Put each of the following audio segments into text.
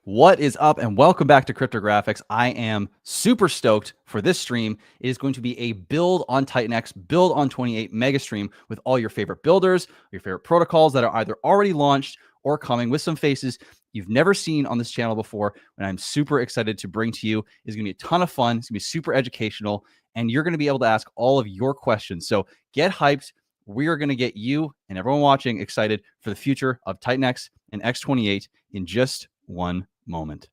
What is up, and welcome back to Cryptographics. I am super stoked for this stream. It is going to be a build on TitanX, build on 28 mega stream with all your favorite builders, your favorite protocols that are either already launched or coming with some faces you've never seen on this channel before. And I'm super excited to bring to you. It's going to be a ton of fun. It's going to be super educational, and you're going to be able to ask all of your questions. So get hyped. We are going to get you and everyone watching excited for the future of TitanX and X28 in just one moment.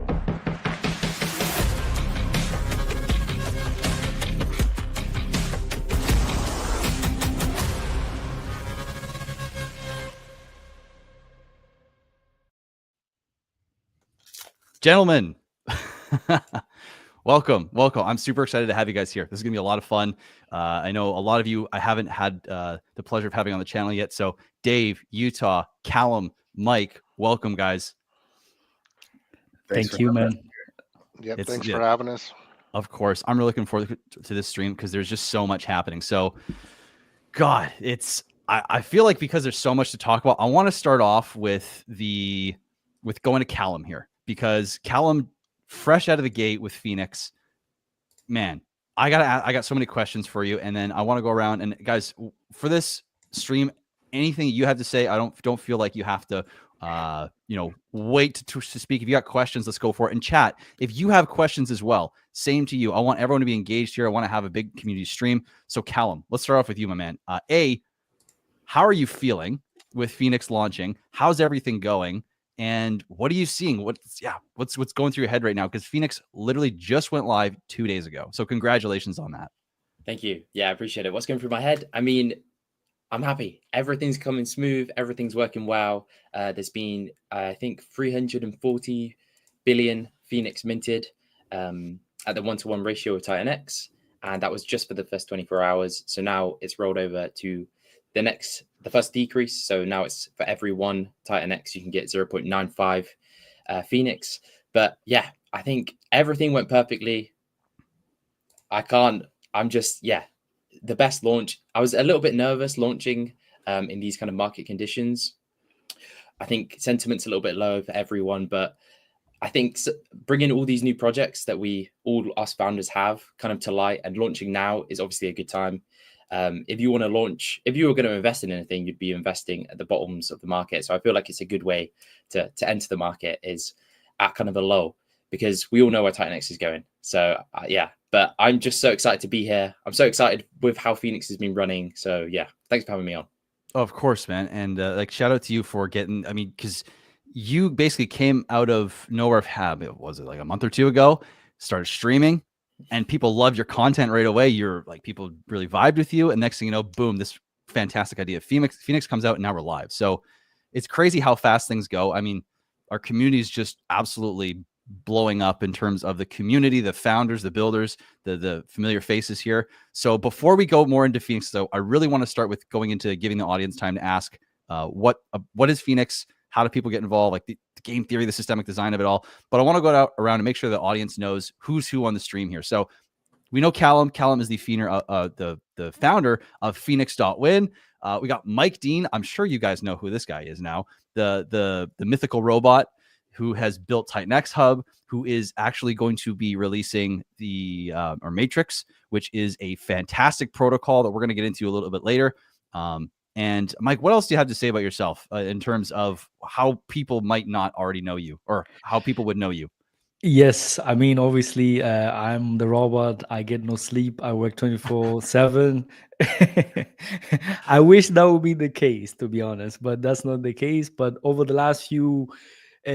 Gentlemen, welcome. I'm super excited to have you guys here. This is gonna be a lot of fun. I know a lot of you I haven't had the pleasure of having on the channel yet. So Dave, Utah, Callum, Mike, welcome, guys. Thank you, man. Yep, thanks for having us. Of course. I'm really looking forward to this stream because there's just so much happening. So, God, I feel like because there's so much to talk about, I want to start off with going to Callum here, because Callum, fresh out of the gate with Phoenix, man, I got so many questions for you, and then I want to go around, and guys, for this stream, anything you have to say, I don't feel like you have to wait to speak. If you got questions, let's go for it. And chat, if you have questions as well, same to you. I want everyone to be engaged here. I want to have a big community stream. So Callum, let's start off with you, my man. How are you feeling with Phoenix launching? How's everything going? And what are you seeing? What's going through your head right now? Because Phoenix literally just went live 2 days ago. So congratulations on that. Thank you. Yeah, I appreciate it. What's going through my head? I mean, I'm happy. Everything's coming smooth. Everything's working well. There's been, I think, 340 billion Phoenix minted at the 1-to-1 ratio of TitanX. And that was just for the first 24 hours. So now it's rolled over to the first decrease. So now it's for every one TitanX, you can get 0.95 Phoenix. But yeah, I think everything went perfectly. The best launch. I was a little bit nervous launching in these kind of market conditions. I think sentiment's a little bit low for everyone, but I think bringing all these new projects that us founders have kind of to light and launching now is obviously a good time. If you were going to invest in anything, you'd be investing at the bottoms of the market. So I feel like it's a good way to enter the market is at kind of a low, because we all know where TitanX is going. So but I'm just so excited to be here. I'm so excited with how Phoenix has been running. So yeah, thanks for having me on. Of course, man. And shout out to you for because you basically came out of nowhere. Was it like a month or two ago? Started streaming, and people loved your content right away. You're like, people really vibed with you, and next thing you know, boom, this fantastic idea. Phoenix comes out, and now we're live. So it's crazy how fast things go. I mean, our community is just absolutely blowing up in terms of the community, the founders, the builders, the familiar faces here. So before we go more into Phoenix, though, I really want to start with going into giving the audience time to ask what is Phoenix? How do people get involved? Like the game theory, the systemic design of it all. But I want to go around and make sure the audience knows who's who on the stream here. So we know Callum. Callum is the founder of Phoenix.win. We got Mike Dean. I'm sure you guys know who this guy is now. The mythical robot who has built TitanX Hub, who is actually going to be releasing the Matrix, which is a fantastic protocol that we're going to get into a little bit later. And Mike, what else do you have to say about yourself in terms of how people might not already know you, or how people would know you? Yes, I mean, obviously, I'm the robot. I get no sleep. I work 24/7. I wish that would be the case, to be honest, but that's not the case. But over the last few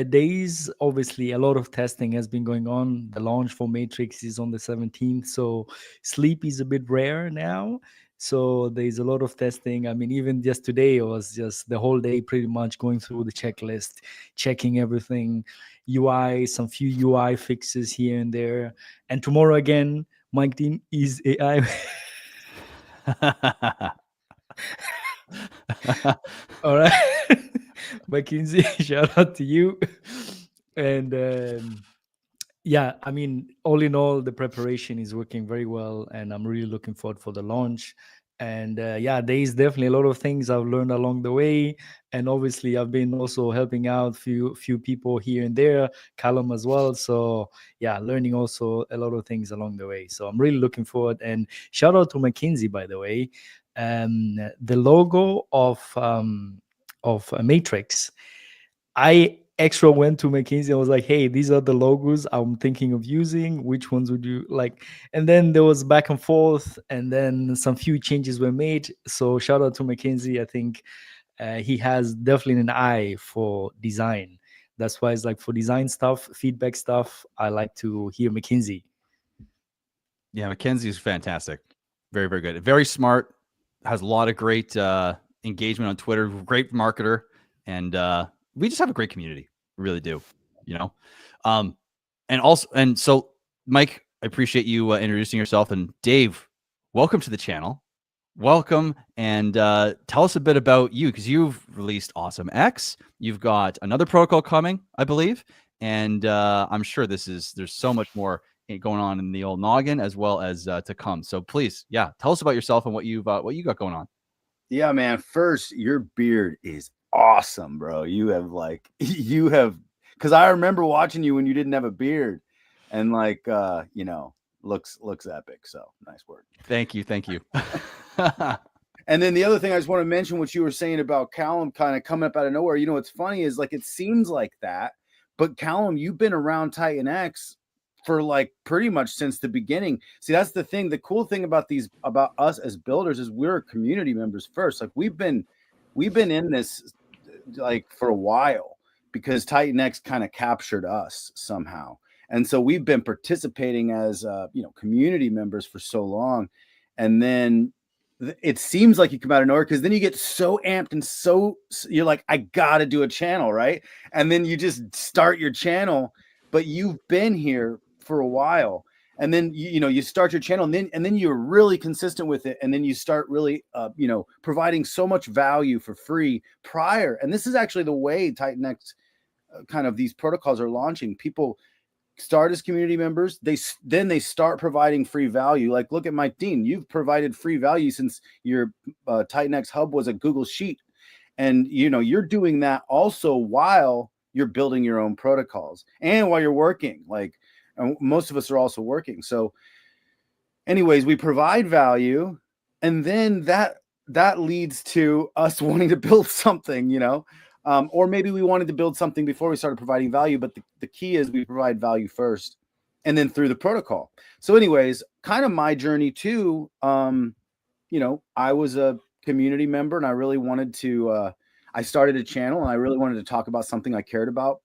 days, obviously, a lot of testing has been going on. The launch for Matrix is on the 17th, so sleep is a bit rare now. So there's a lot of testing. I mean, even just today, it was just the whole day pretty much going through the checklist, checking everything, UI, some few UI fixes here and there. And tomorrow again, Mike Dean is AI. All right. McKinsey, shout out to you. And I mean, all in all, the preparation is working very well, and I'm really looking forward for the launch. And yeah, there is definitely a lot of things I've learned along the way. And obviously I've been also helping out few people here and there, Callum as well. So yeah, learning also a lot of things along the way. So I'm really looking forward. And shout out to McKinsey, by the way. The logo of Matrix, I extra went to McKinsey. I was like, hey, these are the logos I'm thinking of using. Which ones would you like? And then there was back and forth, and then some few changes were made. So shout out to McKinsey. I think he has definitely an eye for design. That's why it's like for design stuff, feedback stuff, I like to hear McKinsey. Yeah, McKinsey is fantastic. Very, very good. Very smart. Has a lot of great engagement on Twitter. Great marketer. And we just have a great community. We really do, you know? And so, Mike, I appreciate you introducing yourself. And Dave, welcome to the channel. Welcome. And tell us a bit about you, because you've released Awesome X. You've got another protocol coming, I believe. And I'm sure there's so much more going on in the old noggin as well as to come. So please, yeah, tell us about yourself and what you got going on. Yeah, man. First, your beard is awesome, bro. You have because I remember watching you when you didn't have a beard, and like looks epic. So nice work. Thank you. And then the other thing I just want to mention, what you were saying about Callum kind of coming up out of nowhere. You know, what's funny is like it seems like that, but Callum, you've been around TitanX for like pretty much since the beginning. See, that's the thing. The cool thing about us as builders is we're community members first. Like we've been in this like for a while because TitanX kind of captured us somehow. And so we've been participating as community members for so long. And then it seems like you come out of nowhere because then you get so amped and so you're like, I gotta do a channel, right? And then you just start your channel, but you've been here for a while, and then you start your channel, and then you're really consistent with it, and then you start really providing so much value for free prior. And this is actually the way TitanX kind of these protocols are launching. People start as community members, they start providing free value. Like look at Mike Dean, you've provided free value since your TitanX hub was a Google Sheet, and you're doing that also while you're building your own protocols and while you're working. Like most of us are also working. So anyways, we provide value, and then that leads to us wanting to build something, or maybe we wanted to build something before we started providing value, but the key is we provide value first and then through the protocol. So anyways, kind of my journey too, I was a community member, and I really wanted to, I started a channel, and I really wanted to talk about something I cared about.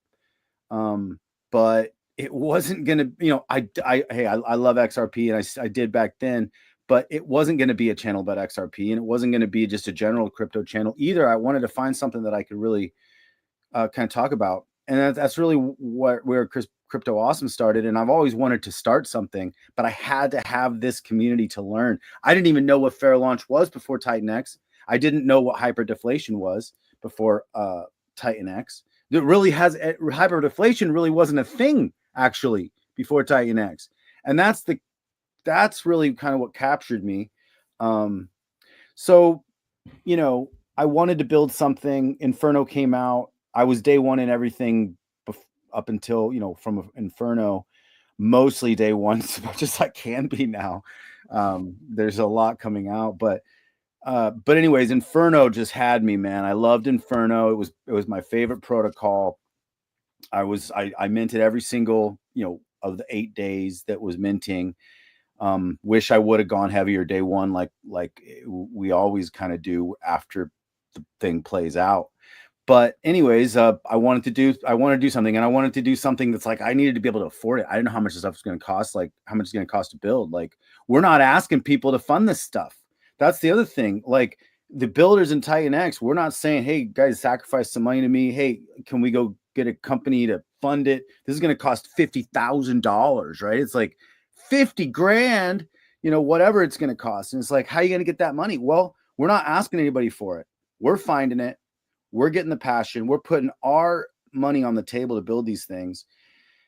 But it wasn't going to, I love XRP, and I did back then, but it wasn't going to be a channel about XRP, and it wasn't going to be just a general crypto channel either. I wanted to find something that I could really kind of talk about. And that's really where Crypto Awesome started. And I've always wanted to start something, but I had to have this community to learn. I didn't even know what fair launch was before TitanX. I didn't know what hyperdeflation was before TitanX. It really has hyperdeflation really wasn't a thing actually before TitanX. And that's really kind of what captured me. So, I wanted to build something. Inferno came out. I was day one in everything up until, from Inferno, mostly day one, as much as I can be now. There's a lot coming out, but anyways, Inferno just had me, man. I loved Inferno. It was my favorite protocol. I minted every single, of the 8 days that was minting. Wish I would have gone heavier day one, like we always kind of do after the thing plays out. But anyways, I wanted to do something, and I wanted to do something that's like, I needed to be able to afford it. I didn't know how much this stuff was going to cost, like how much it's going to cost to build. Like, we're not asking people to fund this stuff. That's the other thing. Like the builders in TitanX, we're not saying, hey guys, sacrifice some money to me. Hey, can we go get a company to fund it? This is going to cost $50,000, right? It's like 50 grand, whatever it's going to cost. And it's like, how are you going to get that money? Well, we're not asking anybody for it. We're finding it. We're getting the passion. We're putting our money on the table to build these things.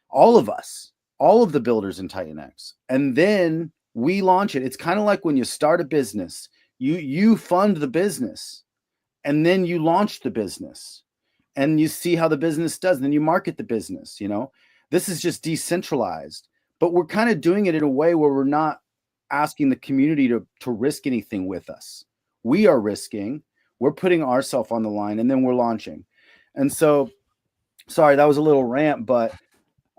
All of us, all of the builders in TitanX. And then we launch it. It's kind of like when you start a business, You fund the business, and then you launch the business, and you see how the business does, and then you market the business. This is just decentralized, but we're kind of doing it in a way where we're not asking the community to risk anything with us. We are risking, we're putting ourselves on the line, and then we're launching. And so, sorry, that was a little rant, but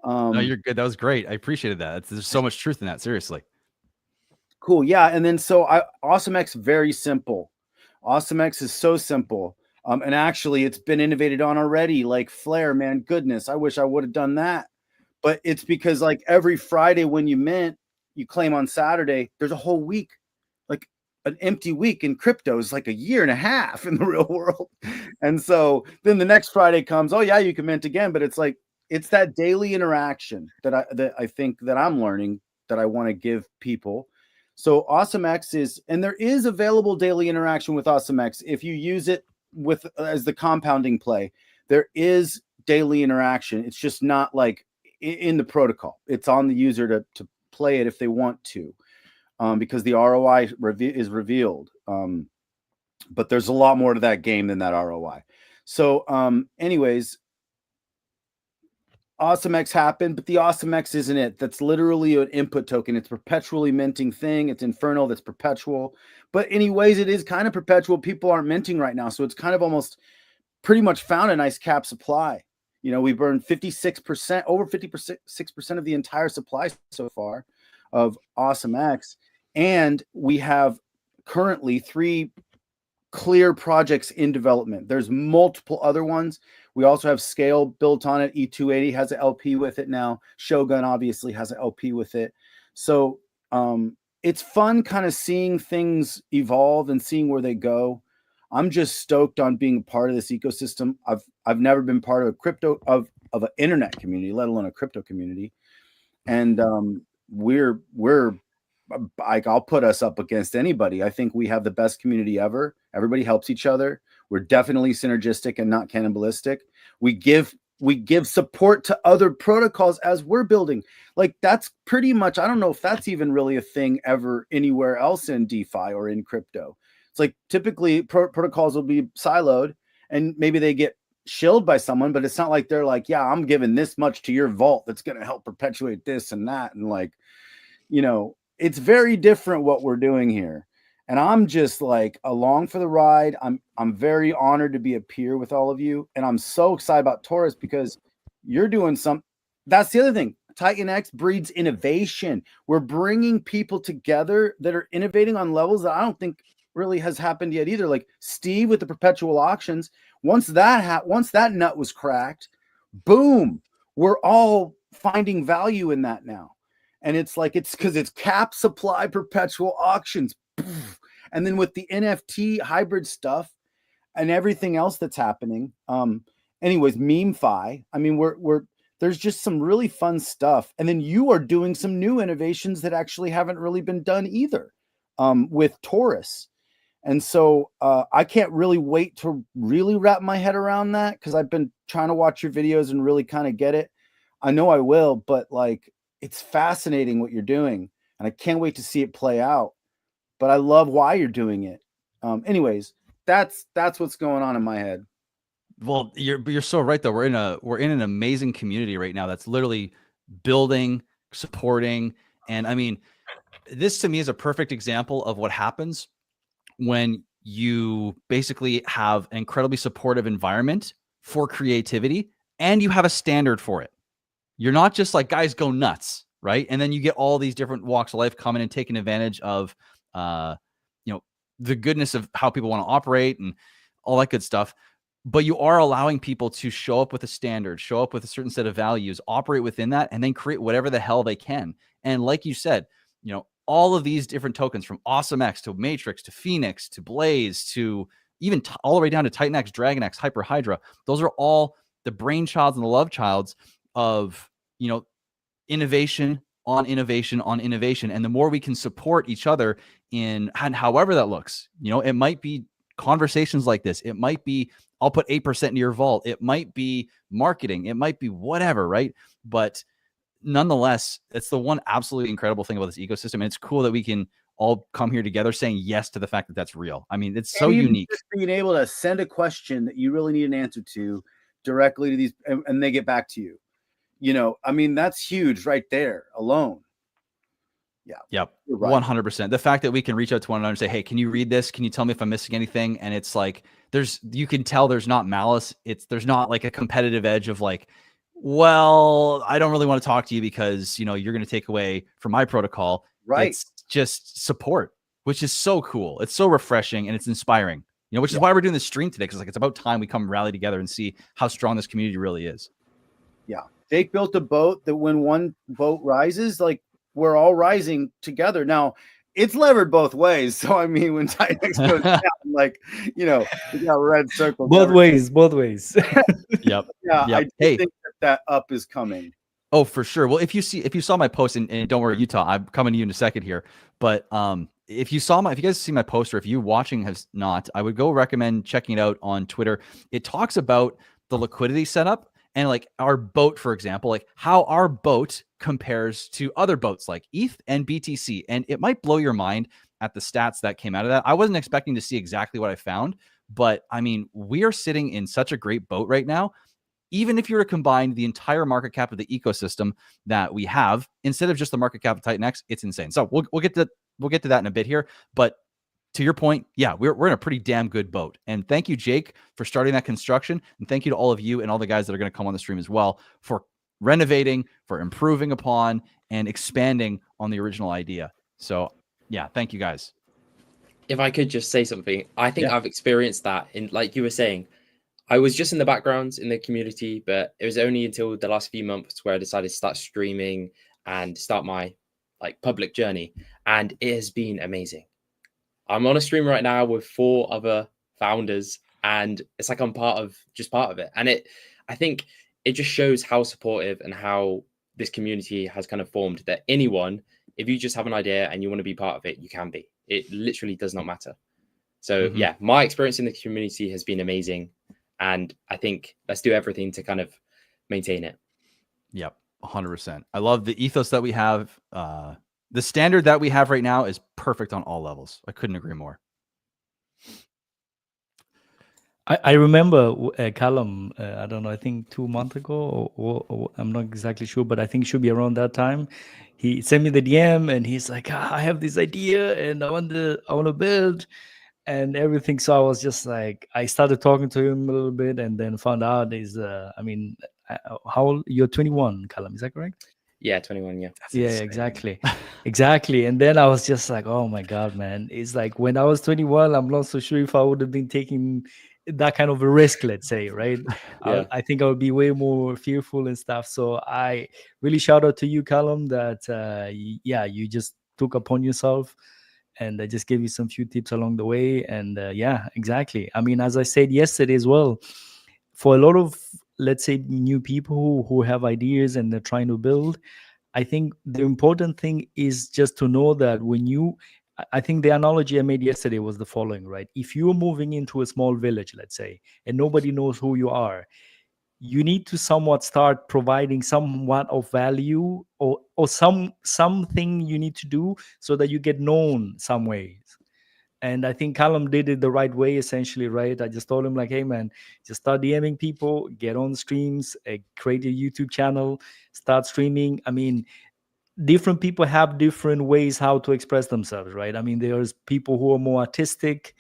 no, you're good. That was great. I appreciated that. There's so much truth in that. Seriously. Cool. Yeah. And then AwesomeX, very simple. AwesomeX is so simple. And actually it's been innovated on already, like Flare, man, goodness. I wish I would have done that. But it's because like every Friday when you mint, you claim on Saturday, there's a whole week, like an empty week in crypto is like a year and a half in the real world. And so then the next Friday comes, oh yeah, you can mint again. But it's like, it's that daily interaction that I think that I'm learning that I want to give people. So AwesomeX is, and there is available daily interaction with AwesomeX. If you use it with as the compounding play, there is daily interaction. It's just not like in the protocol. It's on the user to play it if they want to, because the ROI is revealed. But there's a lot more to that game than that ROI. So anyways, AwesomeX happened, but the AwesomeX isn't it. That's literally an input token. It's perpetually minting thing. It's Infernal. That's perpetual. But anyways, it is kind of perpetual. People aren't minting right now. So it's kind of almost pretty much found a nice cap supply. We burned 56%, over 56% of the entire supply so far of AwesomeX. And we have currently 3 clear projects in development. There's multiple other ones. We also have Scale built on it. E280 has an LP with it now. Shogun obviously has an LP with it. So it's fun kind of seeing things evolve and seeing where they go. I'm just stoked on being a part of this ecosystem. I've never been part of a crypto of an internet community, let alone a crypto community. And we're I'll put us up against anybody. I think we have the best community ever. Everybody helps each other. We're definitely synergistic and not cannibalistic. We give support to other protocols as we're building. Like that's pretty much, I don't know if that's even really a thing ever anywhere else in DeFi or in crypto. It's like typically protocols will be siloed and maybe they get shilled by someone, but it's not like they're like, yeah, I'm giving this much to your vault that's going to help perpetuate this and that. And like, it's very different what we're doing here. And I'm just like along for the ride. I'm very honored to be a peer with all of you. And I'm so excited about Taurus because you're doing that's the other thing. TitanX breeds innovation. We're bringing people together that are innovating on levels that I don't think really has happened yet either. Like Steve with the perpetual auctions. Once that nut was cracked, boom, we're all finding value in that now. And it's like, it's because it's cap supply perpetual auctions. And then with the NFT hybrid stuff and everything else that's happening. Anyways, MemeFi. I mean, there's just some really fun stuff. And then you are doing some new innovations that actually haven't really been done either with Taurus. And so I can't really wait to really wrap my head around that because I've been trying to watch your videos and really kind of get it. I know I will, but like, it's fascinating what you're doing and I can't wait to see it play out, but I love why you're doing it. Anyways, that's what's going on in my head. Well, you're so right though. We're in an amazing community right now that's literally building, supporting. And I mean, this to me is a perfect example of what happens when you basically have an incredibly supportive environment for creativity and you have a standard for it. You're not just like, guys, go nuts, right? And then you get all these different walks of life coming and taking advantage of, the goodness of how people want to operate and all that good stuff. But you are allowing people to show up with a standard, show up with a certain set of values, operate within that, and then create whatever the hell they can. And like you said, all of these different tokens from AwesomeX to Matrix to Phoenix to Blaze to even all the way down to TitanX, DragonX, Hyper Hydra. Those are all the brainchilds and the love childs of, innovation on innovation on innovation. And the more we can support each other in and however that looks, it might be conversations like this. It might be, I'll put 8% into your vault. It might be marketing. It might be whatever, right? But nonetheless, it's the one absolutely incredible thing about this ecosystem. And it's cool that we can all come here together saying yes to the fact that that's real. I mean, it's so unique. Just being able to send a question that you really need an answer to directly to these, and they get back to you. You know, I mean, that's huge right there alone. Yeah. Yep. 100%. The fact that we can reach out to one another and say, hey, can you read this? Can you tell me if I'm missing anything? And it's like, you can tell there's not malice. There's not like a competitive edge of like, well, I don't really want to talk to you because, you know, you're going to take away from my protocol. Right. It's just support, which is so cool. It's so refreshing and it's inspiring, you know, which is why we're doing this stream today. Cause like, it's about time we come rally together and see how strong this community really is. Yeah. Jake built a boat that when one boat rises, like we're all rising together. Now it's levered both ways. So, I mean, when TitanX goes down, like, you know, we got red circles. Both ways. Yep. Yeah. Yep. I think that up is coming. Oh, for sure. Well, if you saw my post, and don't worry, Utah, I'm coming to you in a second here. But if you guys see my post, or if you watching has not, I would go recommend checking it out on Twitter. It talks about the liquidity setup and like our boat, for example, like how our boat compares to other boats like ETH and BTC. And it might blow your mind at the stats that came out of that. I wasn't expecting to see exactly what I found, but I mean, we are sitting in such a great boat right now. Even if you were to combine the entire market cap of the ecosystem that we have, instead of just the market cap of TitanX, it's insane. So we'll get to that in a bit here. But to your point, yeah, we're in a pretty damn good boat. And thank you, Jake, for starting that construction. And thank you to all of you and all the guys that are going to come on the stream as well for renovating, for improving upon, and expanding on the original idea. So yeah, thank you guys. If I could just say something, I think I've experienced that in, like you were saying, I was just in the background in the community, but it was only until the last few months where I decided to start streaming and start my like public journey. And it has been amazing. I'm on a stream right now with 4 other founders, and it's like I'm part of it. And I think it just shows how supportive and how this community has kind of formed, that anyone, if you just have an idea and you want to be part of it, you can be. It literally does not matter. So yeah, my experience in the community has been amazing. And I think let's do everything to kind of maintain it. Yep, 100%. I love the ethos that we have. The standard that we have right now is perfect on all levels. I couldn't agree more. I remember Callum, I don't know, I think 2 months ago, or I'm not exactly sure, but I think it should be around that time. He sent me the DM and he's like, I have this idea and I want to build and everything. So I was just like, I started talking to him a little bit and then found out how old? You're 21, Callum, is that correct? Yeah, 21, yeah. Yeah, exactly. Exactly. And then I was just like, oh my God, man. It's like when I was 21, I'm not so sure if I would have been taking that kind of a risk, let's say, right? Yeah. I think I would be way more fearful and stuff. So I really shout out to you, Callum, that you just took upon yourself, and I just gave you some few tips along the way. And yeah, exactly. I mean, as I said yesterday as well, for a lot of, let's say, new people who have ideas and they're trying to build, I think the important thing is just to know that I think the analogy I made yesterday was the following, right? If you're moving into a small village, let's say, and nobody knows who you are, you need to somewhat start providing somewhat of value or something you need to do so that you get known some ways. And I think Callum did it the right way, essentially, right? I just told him like, hey, man, just start DMing people, get on streams, create a YouTube channel, start streaming. I mean, different people have different ways how to express themselves, right? I mean, there's people who are more artistic,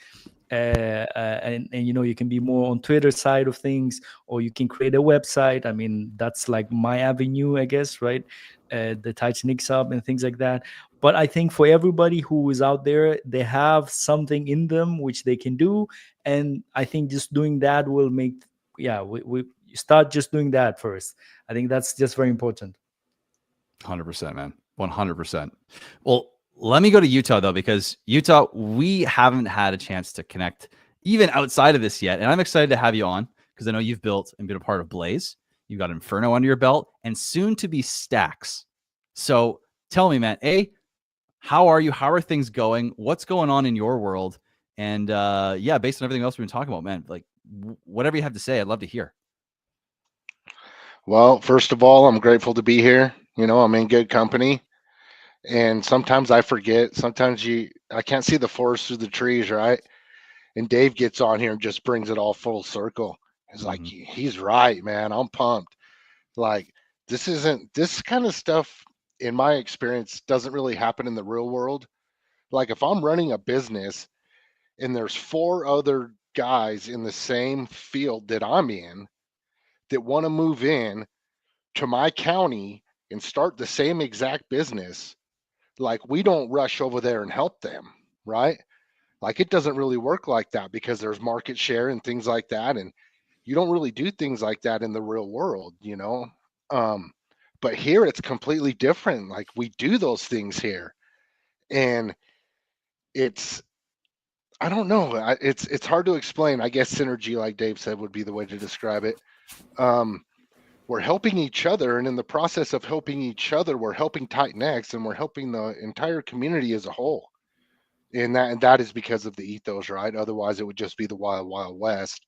and you can be more on Twitter side of things, or you can create a website. I mean, that's like my avenue, I guess, right? The TitanX Hub and things like that. But I think for everybody who is out there, they have something in them which they can do, and I think just doing that will make we start just doing that first. I think that's just very important. 100%, man. 100%. Well, let me go to Utah though, because Utah, we haven't had a chance to connect even outside of this yet. And I'm excited to have you on because I know you've built and been a part of Blaze. You've got Inferno under your belt and soon to be Stacks. So tell me, man, how are you? How are things going? What's going on in your world? And based on everything else we've been talking about, man, like whatever you have to say, I'd love to hear. Well, first of all, I'm grateful to be here. I'm in good company. And sometimes I forget. Sometimes I can't see the forest through the trees, right? And Dave gets on here and just brings it all full circle. He's like, he's right, man. I'm pumped. Like, this kind of stuff, in my experience, doesn't really happen in the real world. Like, if I'm running a business and there's 4 other guys in the same field that I'm in that want to move in to my county and start the same exact business, like, we don't rush over there and help them, right? Like, it doesn't really work like that because there's market share and things like that. And you don't really do things like that in the real world, you know? But here it's completely different. Like, we do those things here. And it's, I don't know. It's hard to explain. I guess synergy, like Dave said, would be the way to describe it. We're helping each other, and in the process of helping each other, we're helping TitanX, and we're helping the entire community as a whole. And that is because of the ethos, right? Otherwise, it would just be the wild, wild west.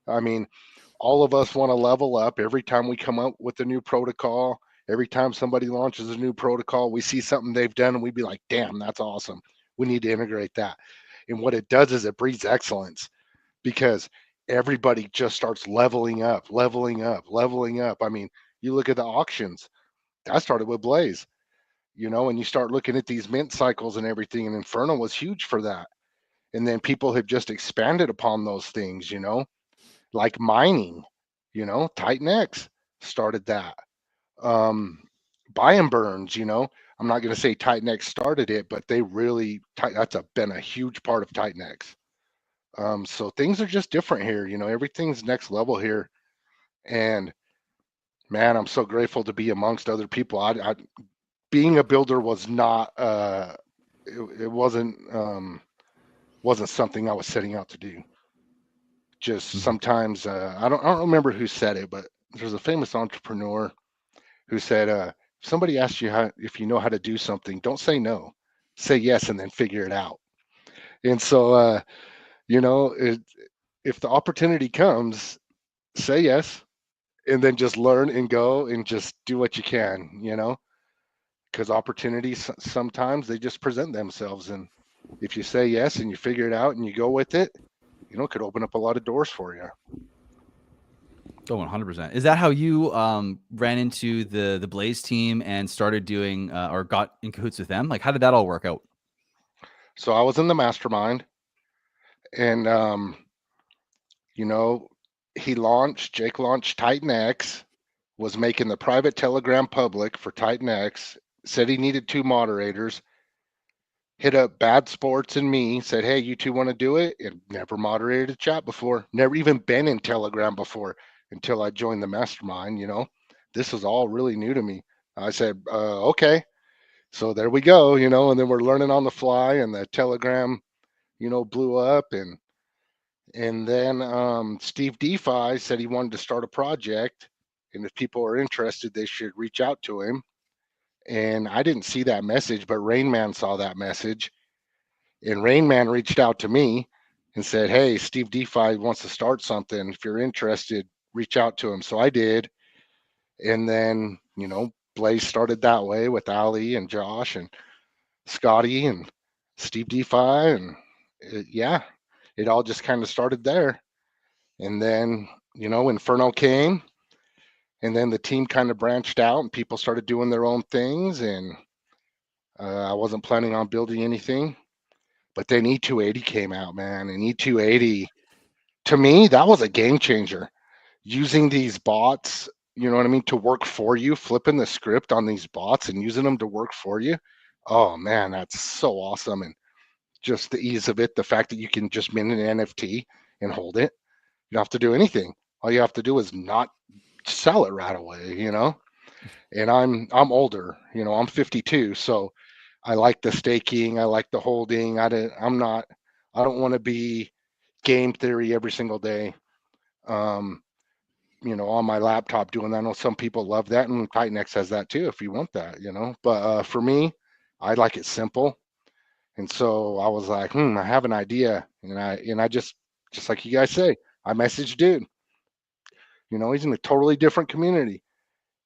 I mean, all of us want to level up every time we come up with a new protocol. Every time somebody launches a new protocol, we see something they've done, and we'd be like, "Damn, that's awesome. We need to integrate that." And what it does is it breeds excellence because everybody just starts leveling up, leveling up, leveling up. I mean, you look at the auctions. That started with Blaze, you know, and you start looking at these mint cycles and everything, and Inferno was huge for that. And then people have just expanded upon those things, you know, like mining, you know, TitanX started that. Um, Buy and burns, you know, I'm not going to say TitanX started it, but they really, been a huge part of TitanX. So things are just different here, you know, everything's next level here. And man, I'm so grateful to be amongst other people. Being a builder was not, it wasn't something I was setting out to do. Just sometimes I don't remember who said it, but there's a famous entrepreneur who said, if somebody asks you if you know how to do something, don't say no, say yes, and then figure it out. And so you know, if the opportunity comes, say yes, and then just learn and go and just do what you can, you know, because opportunities sometimes they just present themselves. And if you say yes and you figure it out and you go with it, you know, it could open up a lot of doors for you. Oh, 100%. Is that how you ran into the Blaze team and started doing or got in cahoots with them? Like, how did that all work out? So I was in the mastermind, and you know, Jake launched TitanX, was making the private Telegram public for TitanX, said he needed 2 moderators, hit up Bad Sports and me, said, "Hey, you 2 want to do it?" And never moderated a chat before, never even been in Telegram before until I joined the mastermind, you know. This was all really new to me. I said, okay. So there we go, you know, and then we're learning on the fly, and the Telegram, you know, blew up. And then Steve DeFi said he wanted to start a project, and if people are interested, they should reach out to him. And I didn't see that message, but Rain Man saw that message, and Rain Man reached out to me and said, "Hey, Steve DeFi wants to start something. If you're interested, reach out to him." So I did, and then you know, Blaze started that way with Ali and Josh and Scotty and Steve DeFi, and yeah, it all just kind of started there. And then you know, Inferno came, and then the team kind of branched out, and people started doing their own things, and I wasn't planning on building anything. But then E280 came out, man, and E280, to me, that was a game changer. Using these bots, you know what I mean, to work for you, flipping the script on these bots and using them to work for you. Oh man, that's so awesome. And just the ease of it, the fact that you can just mint an NFT and hold it. You don't have to do anything. All you have to do is not sell it right away, you know? And I'm older, you know, I'm 52, so I like the staking, I like the holding. I don't want to be game theory every single day. You know, on my laptop doing that. I know some people love that, and TitanX has that too if you want that, you know. But for me, I like it simple. And so I was like, I have an idea. And I just like you guys say, I messaged dude. You know, he's in a totally different community.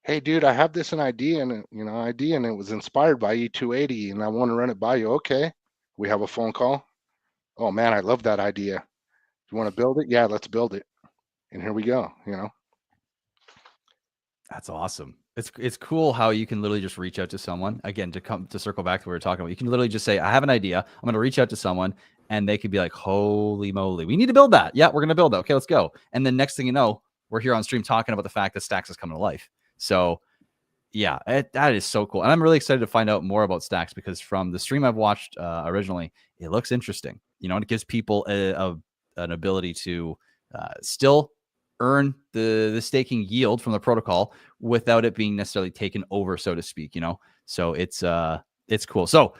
hey, dude, I have this idea, and it was inspired by E280, and I want to run it by you. Okay, we have a phone call. Oh man, I love that idea. You want to build it? Yeah, let's build it. And here we go. That's awesome. It's cool how you can literally just reach out to someone again to circle back to what we were talking about. You can literally just say, I have an idea. I'm going to reach out to someone, and they could be like, holy moly, we need to build that. Yeah, we're going to build that. Okay, let's go. And then next thing you know, we're here on stream talking about the fact that Stacks is coming to life. So yeah, that is so cool. And I'm really excited to find out more about Stacks, because from the stream I've watched originally, it looks interesting. And it gives people an ability to still earn the staking yield from the protocol without it being necessarily taken over, so to speak. So it's cool. So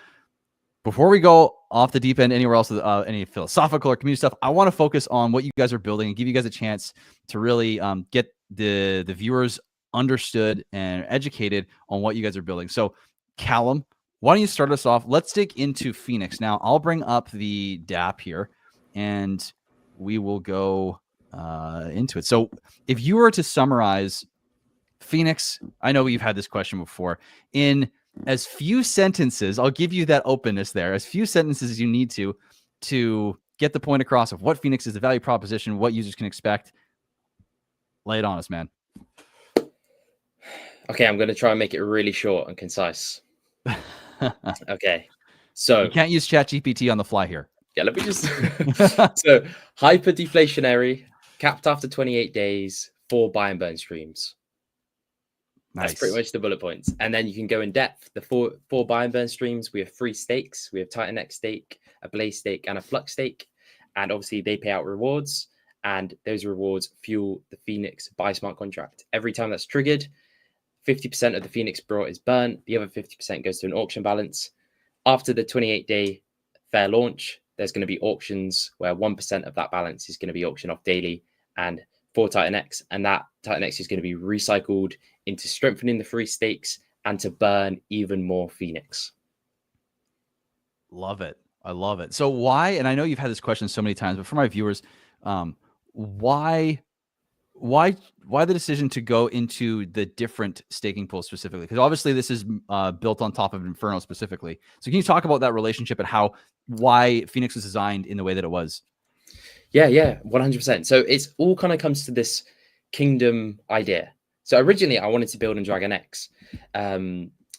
before we go off the deep end anywhere else, any philosophical or community stuff, I want to focus on what you guys are building and give you guys a chance to really get the viewers understood and educated on what you guys are building. So Callum, why don't you start us off? Let's dig into Phoenix. Now I'll bring up the DApp here and we will go into it. So if you were to summarize Phoenix, I know you've had this question before, in as few sentences, I'll give you that openness there, as few sentences as you need to get the point across of what Phoenix is, the value proposition, what users can expect. Lay it on us, man. Okay, I'm going to try and make it really short and concise. Okay, so you can't use ChatGPT on the fly here. Yeah, let me just so hyper deflationary, capped after 28 days, 4 buy and burn streams. Nice. That's pretty much the bullet points. And then you can go in depth. The four buy and burn streams, we have 3 stakes. We have TitanX stake, a Blaze stake, and a Flux stake. And obviously they pay out rewards, and those rewards fuel the Phoenix buy smart contract. Every time that's triggered, 50% of the Phoenix brought is burnt. The other 50% goes to an auction balance. After the 28-day fair launch, there's going to be auctions where 1% of that balance is going to be auctioned off daily and for TitanX, and that TitanX is going to be recycled into strengthening the 3 stakes and to burn even more Phoenix. Love it. I love it. So why, and I know you've had this question so many times, but for my viewers, why the decision to go into the different staking pools specifically? Because obviously this is built on top of Inferno specifically. So can you talk about that relationship and why Phoenix was designed in the way that it was? Yeah, 100%. So it's all kind of comes to this kingdom idea. So originally I wanted to build in TitanX,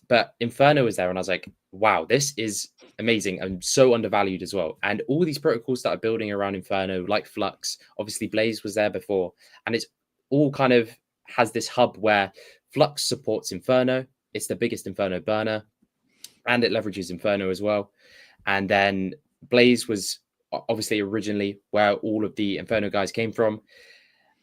but Inferno was there, and I was like, wow, this is amazing and so undervalued as well. And all these protocols that are building around Inferno, like Flux, obviously Blaze was there before, and it's all kind of has this hub where Flux supports Inferno. It's the biggest Inferno burner, and it leverages Inferno as well. And then Blaze was obviously originally where all of the Inferno guys came from.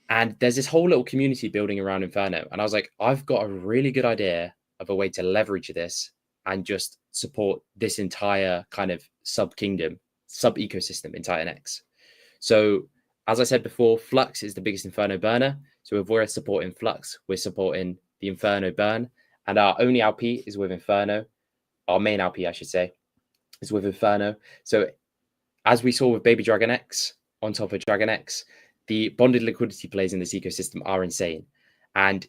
And there's this whole little community building around Inferno. And I was like, I've got a really good idea of a way to leverage this and just support this entire kind of sub-kingdom, sub-ecosystem in TitanX. So as I said before, Flux is the biggest Inferno burner. So if we're supporting Flux, we're supporting the Inferno burn. And our only LP is with Inferno. Our main LP, I should say, is with Inferno. So as we saw with Baby Dragon X, on top of Dragon X, the bonded liquidity plays in this ecosystem are insane. And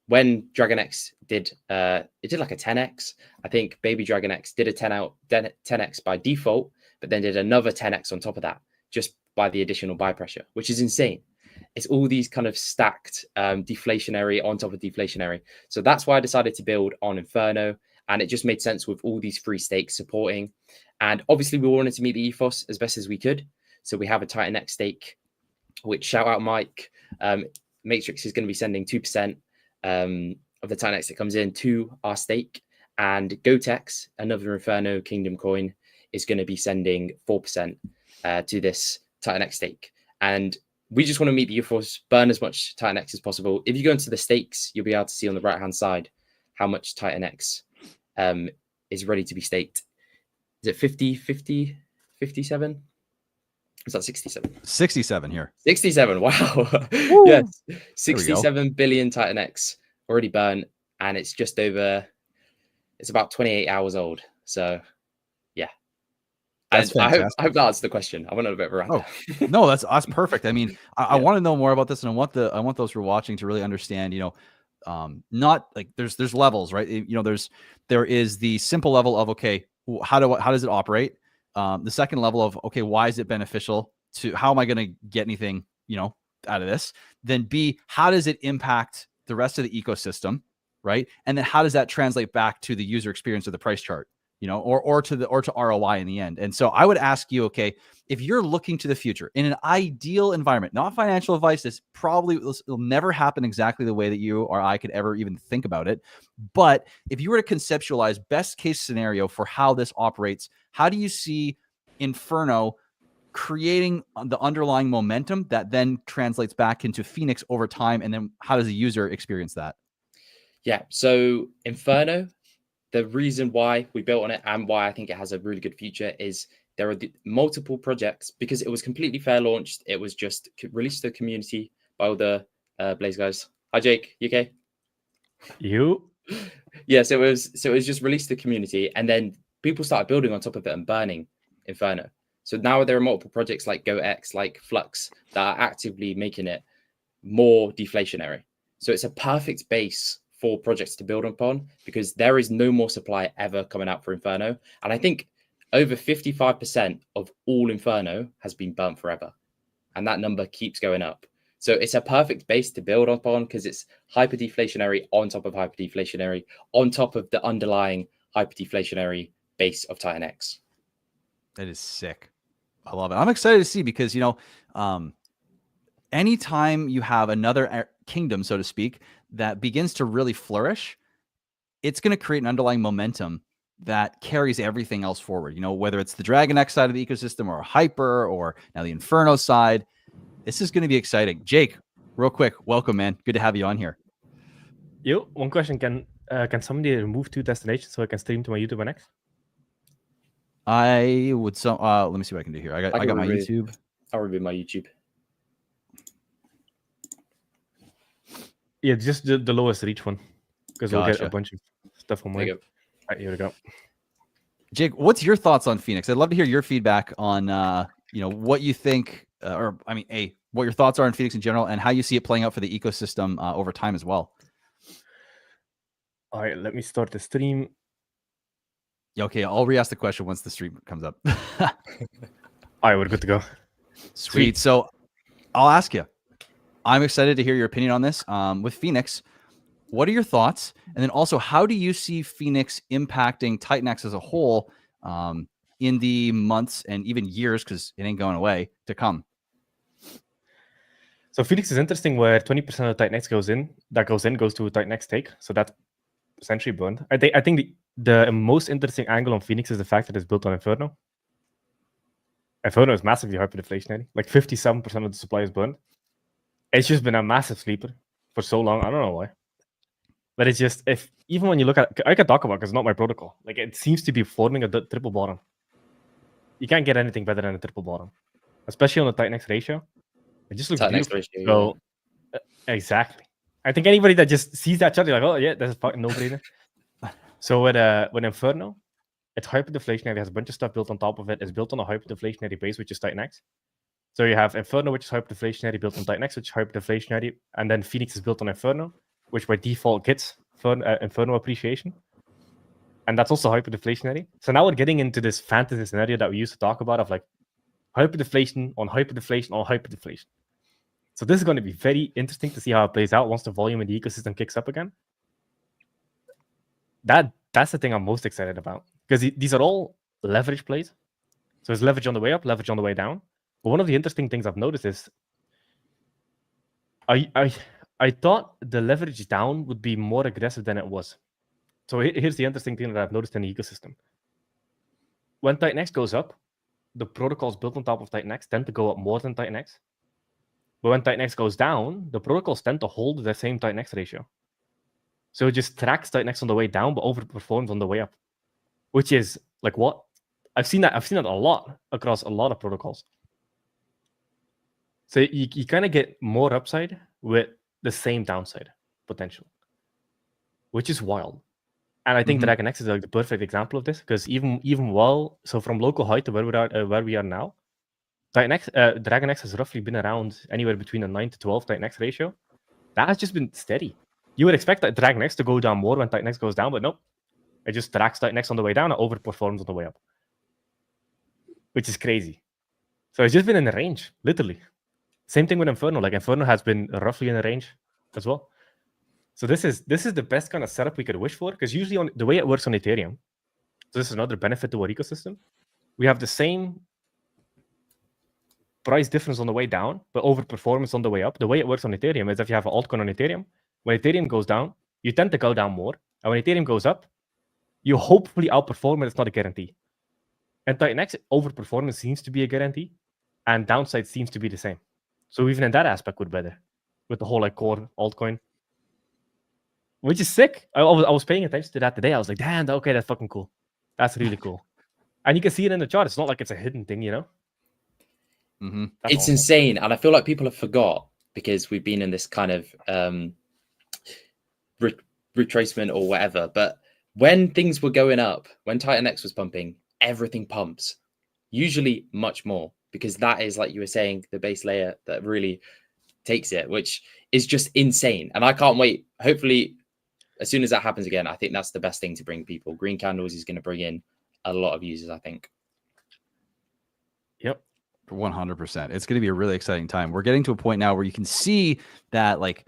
when Dragon X did like a 10x, I think Baby Dragon X did a 10x by default, but then did another 10x on top of that, just by the additional buy pressure, which is insane. It's all these kind of stacked deflationary on top of deflationary. So that's why I decided to build on Inferno. And it just made sense with all these 3 stakes supporting. And obviously we wanted to meet the ethos as best as we could. So we have a TitanX stake, which, shout out Mike, Matrix is going to be sending 2% of the TitanX that comes in to our stake. And Gotex, another Inferno Kingdom coin, is going to be sending 4% to this TitanX stake. And we just want to meet the ethos, burn as much TitanX as possible. If you go into the stakes, you'll be able to see on the right-hand side how much TitanX is ready to be staked. Is it 50, 57? Is that 67? 67 here. 67. Wow. Yes. 67 billion TitanX already burnt, and it's just over, it's about 28 hours old. So yeah. That's I hope that answers the question. I went on a bit of a rant. Oh, no, that's perfect. I mean, I want to know more about this, and I want those who are watching to really understand, not like there's levels, right? There is the simple level of, okay, how does it operate? The second level of, okay, why is it beneficial to, how am I going to get anything, out of this? Then B, how does it impact the rest of the ecosystem, right? And then how does that translate back to the user experience of the price chart, or to ROI in the end? And so I would ask you, okay, if you're looking to the future in an ideal environment, not financial advice, this probably will never happen exactly the way that you or I could ever even think about it. But if you were to conceptualize best case scenario for how this operates, how do you see Inferno creating the underlying momentum that then translates back into Phoenix over time? And then how does the user experience that? Yeah. So Inferno, the reason why we built on it and why I think it has a really good future is there are multiple projects, because it was completely fair launched. It was just released to the community by all the Blaze guys. Hi, Jake. You okay? You? Yes, it was just released to the community, and then people started building on top of it and burning Inferno. So now there are multiple projects like GoX, like Flux, that are actively making it more deflationary. So it's a perfect base for projects to build upon, because there is no more supply ever coming out for Inferno. And I think over 55% of all Inferno has been burnt forever. And that number keeps going up. So it's a perfect base to build upon, because it's hyper deflationary on top of hyper deflationary, on top of the underlying hyper deflationary base of TitanX. That is sick. I love it. I'm excited to see, because, anytime you have another kingdom, so to speak, that begins to really flourish, it's going to create an underlying momentum that carries everything else forward. Whether it's the TitanX side of the ecosystem, or Hyper, or now the Inferno side, this is going to be exciting. Jake, real quick, welcome, man. Good to have you on here. You, one question: Can somebody remove 2 destinations so I can stream to my YouTube next? I would. So let me see what I can do here. I got my YouTube. I'll remove my YouTube. Yeah, just the lowest reach one, because we'll get a bunch of stuff on mine. All right, here we go. Jake, what's your thoughts on Phoenix? I'd love to hear your feedback on what you think, what your thoughts are on Phoenix in general, and how you see it playing out for the ecosystem over time as well. All right, let me start the stream. Okay, I'll re-ask the question once the stream comes up. All right, we're good to go. Sweet. So I'll ask you. I'm excited to hear your opinion on this. With Phoenix, what are your thoughts? And then also, how do you see Phoenix impacting TitanX as a whole in the months and even years, because it ain't going away, to come? So Phoenix is interesting, where 20% of TitanX goes to TitanX take. So that's essentially burned. I think the most interesting angle on Phoenix is the fact that it's built on Inferno. Inferno is massively hyperdeflationary. Like 57% of the supply is burned. It's just been a massive sleeper for so long. I don't know why. But it's just, even when you look at, I can talk about it because it's not my protocol. Like, it seems to be forming a triple bottom. You can't get anything better than a triple bottom, especially on the TitanX ratio. It just looks beautiful. Ratio, so, exactly. I think anybody that just sees that chart, you're like, oh yeah, that's a fucking no-brainer. So with Inferno, it's hyperdeflationary. It has a bunch of stuff built on top of it. It's built on a hyperdeflationary base, which is TitanX. So you have Inferno, which is hyperdeflationary, built on TitanX, which is hyperdeflationary, and then Phoenix is built on Inferno, which by default gets Inferno appreciation. And that's also hyperdeflationary. So now we're getting into this fantasy scenario that we used to talk about of like hyperdeflation on hyperdeflation on hyperdeflation. So this is going to be very interesting to see how it plays out once the volume in the ecosystem kicks up again. That's the thing I'm most excited about, because these are all leverage plays. So it's leverage on the way up, leverage on the way down. But one of the interesting things I've noticed is I thought the leverage down would be more aggressive than it was. So here's the interesting thing that I've noticed in the ecosystem. When TitanX goes up, the protocols built on top of TitanX tend to go up more than TitanX. But when TitanX goes down, the protocols tend to hold the same TitanX ratio. So it just tracks TitanX on the way down, but overperforms on the way up. Which is like what? I've seen that a lot across a lot of protocols. So you kind of get more upside with the same downside potential, which is wild. And I think TitanX is like the perfect example of this, because so from local height to where we are now, TitanX has roughly been around anywhere between a 9 to 12 TitanX ratio. That has just been steady. You would expect that TitanX to go down more when TitanX goes down, but nope. It just tracks TitanX on the way down and overperforms on the way up, which is crazy. So it's just been in the range, literally. Same thing with Inferno. Like Inferno has been roughly in the range as well. So this is the best kind of setup we could wish for, because usually on the way it works on Ethereum, so this is another benefit to our ecosystem. We have the same price difference on the way down, but overperformance on the way up. The way it works on Ethereum is if you have an altcoin on Ethereum, when Ethereum goes down, you tend to go down more. And when Ethereum goes up, you hopefully outperform, and it's not a guarantee. And TitanX, overperformance seems to be a guarantee, and downside seems to be the same. So even in that aspect, we're better with the whole like core altcoin, which is sick. I was paying attention to that today. I was like, damn, okay, that's fucking cool. That's really cool. And you can see it in the chart. It's not like it's a hidden thing, you know? Mm-hmm. It's awesome. insane. And I feel like people have forgot, because we've been in this kind of retracement or whatever. But when things were going up, when TitanX was pumping, everything pumps, usually much more, because that is, like you were saying, the base layer that really takes it, which is just insane. And I can't wait. Hopefully, as soon as that happens again, I think that's the best thing to bring people. Green Candles is going to bring in a lot of users, I think. Yep. 100%. It's going to be a really exciting time. We're getting to a point now where you can see that like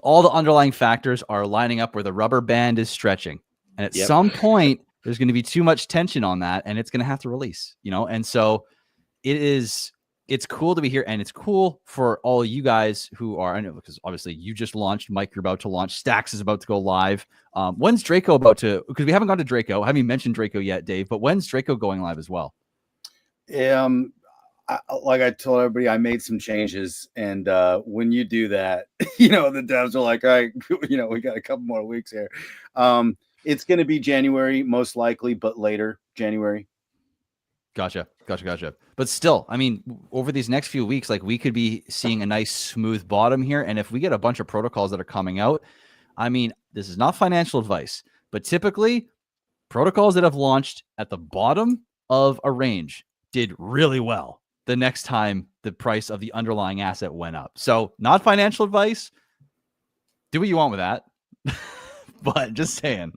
all the underlying factors are lining up where the rubber band is stretching. And at some point, there's going to be too much tension on that, and it's going to have to release, you know? And so it's cool to be here, and it's cool for all you guys who are, I know, because obviously you just launched, Mike, you're about to launch, Stacks is about to go live. When's Draco about to, because we haven't gone to Draco, I haven't even mentioned Draco yet, Dave, but when's Draco going live as well? Like I told everybody, I made some changes, and when you do that, you know, the devs are like, all right, you know, we got a couple more weeks here. It's going to be January, most likely, but later January. Gotcha. But still, I mean, over these next few weeks, like we could be seeing a nice smooth bottom here. And if we get a bunch of protocols that are coming out, I mean, this is not financial advice, but typically protocols that have launched at the bottom of a range did really well the next time the price of the underlying asset went up. So not financial advice. Do what you want with that. But just saying.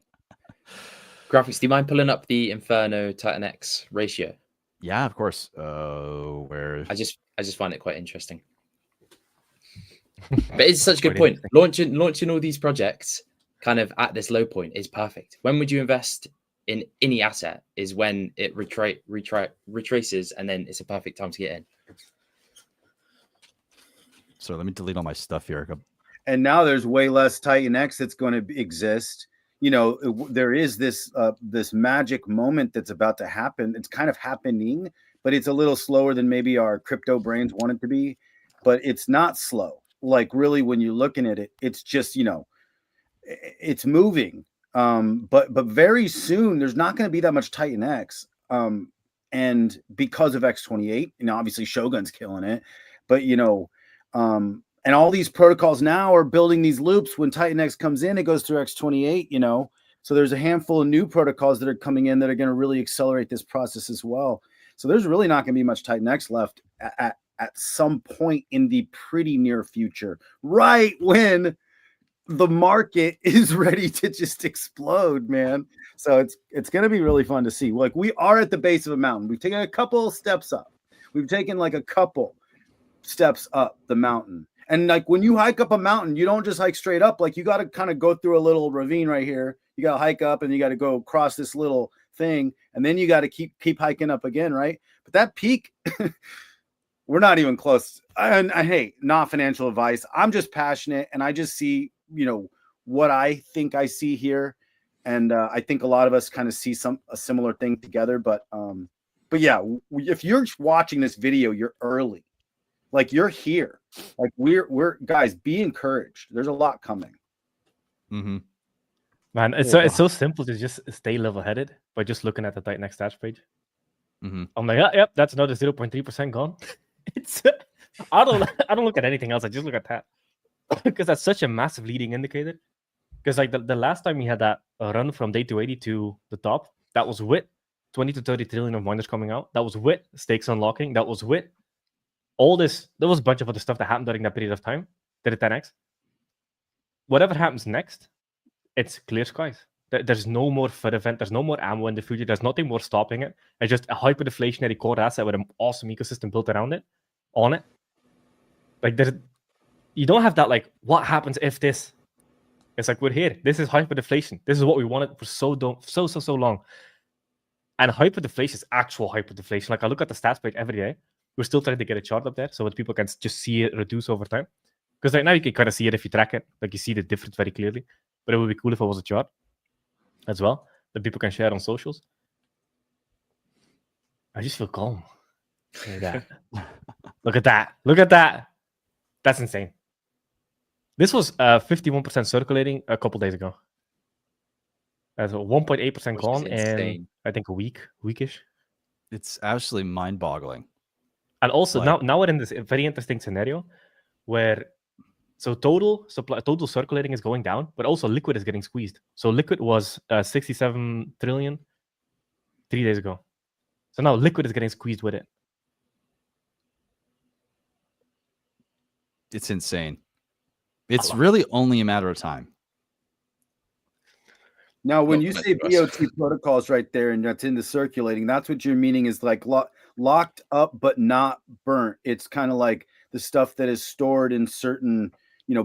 Graphics, do you mind pulling up the Inferno TitanX ratio? Yeah, of course. Where I just find it quite interesting. But it's such a good point. Launching all these projects kind of at this low point is perfect. When would you invest in any asset is when it retraces, and then it's a perfect time to get in. So let me delete all my stuff here. And now there's way less TitanX that's going to exist. You know, there is this this magic moment that's about to happen. It's kind of happening, but it's a little slower than maybe our crypto brains want it to be. But it's not slow. Like really, when you're looking at it, it's just, you know, it's moving. But very soon there's not going to be that much TitanX. And because of X28, you know, obviously Shogun's killing it. But you know, and all these protocols now are building these loops. When TitanX comes in, it goes through X28, you know. So there's a handful of new protocols that are coming in that are going to really accelerate this process as well. So there's really not going to be much TitanX left at some point in the pretty near future, right when the market is ready to just explode, man. So it's going to be really fun to see. Like, we are at the base of a mountain. We've taken a couple steps up. We've taken like a couple steps up the mountain. And like when you hike up a mountain, you don't just hike straight up. Like you got to kind of go through a little ravine right here. You got to hike up and you got to go across this little thing. And then you got to keep hiking up again, right? But that peak, we're not even close. I hate not financial advice. I'm just passionate and I just see, you know, what I think I see here. And I think a lot of us kind of see a similar thing together. But yeah, if you're watching this video, you're early. Like you're here. Like we're guys, be encouraged. There's a lot coming. Mm-hmm. Man, it's so simple to just stay level-headed by just looking at the TitanX stats page. Mm-hmm. I'm like, yep, that's another 0.3% gone. It's I don't look at anything else. I just look at that because that's such a massive leading indicator. Because like the last time we had that run from day 280 to the top, that was with 20 to 30 trillion of miners coming out. That was with stakes unlocking. That was with all this. There was a bunch of other stuff that happened during that period of time. Did it 10x? whatever happens next, it's clear skies. There's no more FUD event. There's no more ammo in the future. There's nothing more stopping it. It's just a hyperdeflationary core asset with an awesome ecosystem built around it, on it. Like you don't have that like, what happens if this? It's like, we're here. This is hyperdeflation. This is what we wanted for so long. And hyperdeflation is actual hyperdeflation. Like, I look at the stats page every day. We're still trying to get a chart up there so that people can just see it reduce over time. Because right now you can kind of see it if you track it. Like, you see the difference very clearly. But it would be cool if it was a chart as well that people can share on socials. I just feel calm. Look at that. Look at that. Look at that. That's insane. This was 51% circulating a couple days ago. That's a 1.8% gone in, I think, a weekish. It's absolutely mind-boggling. And also, now we're in this very interesting scenario where total circulating is going down, but also liquid is getting squeezed. So liquid was 67 trillion 3 days ago. So now liquid is getting squeezed with it. It's insane. It's really only a matter of time. Now, when you say BOT protocols right there, and that's in the circulating, that's what you're meaning is like locked up but not burnt. It's kind of like the stuff that is stored in certain,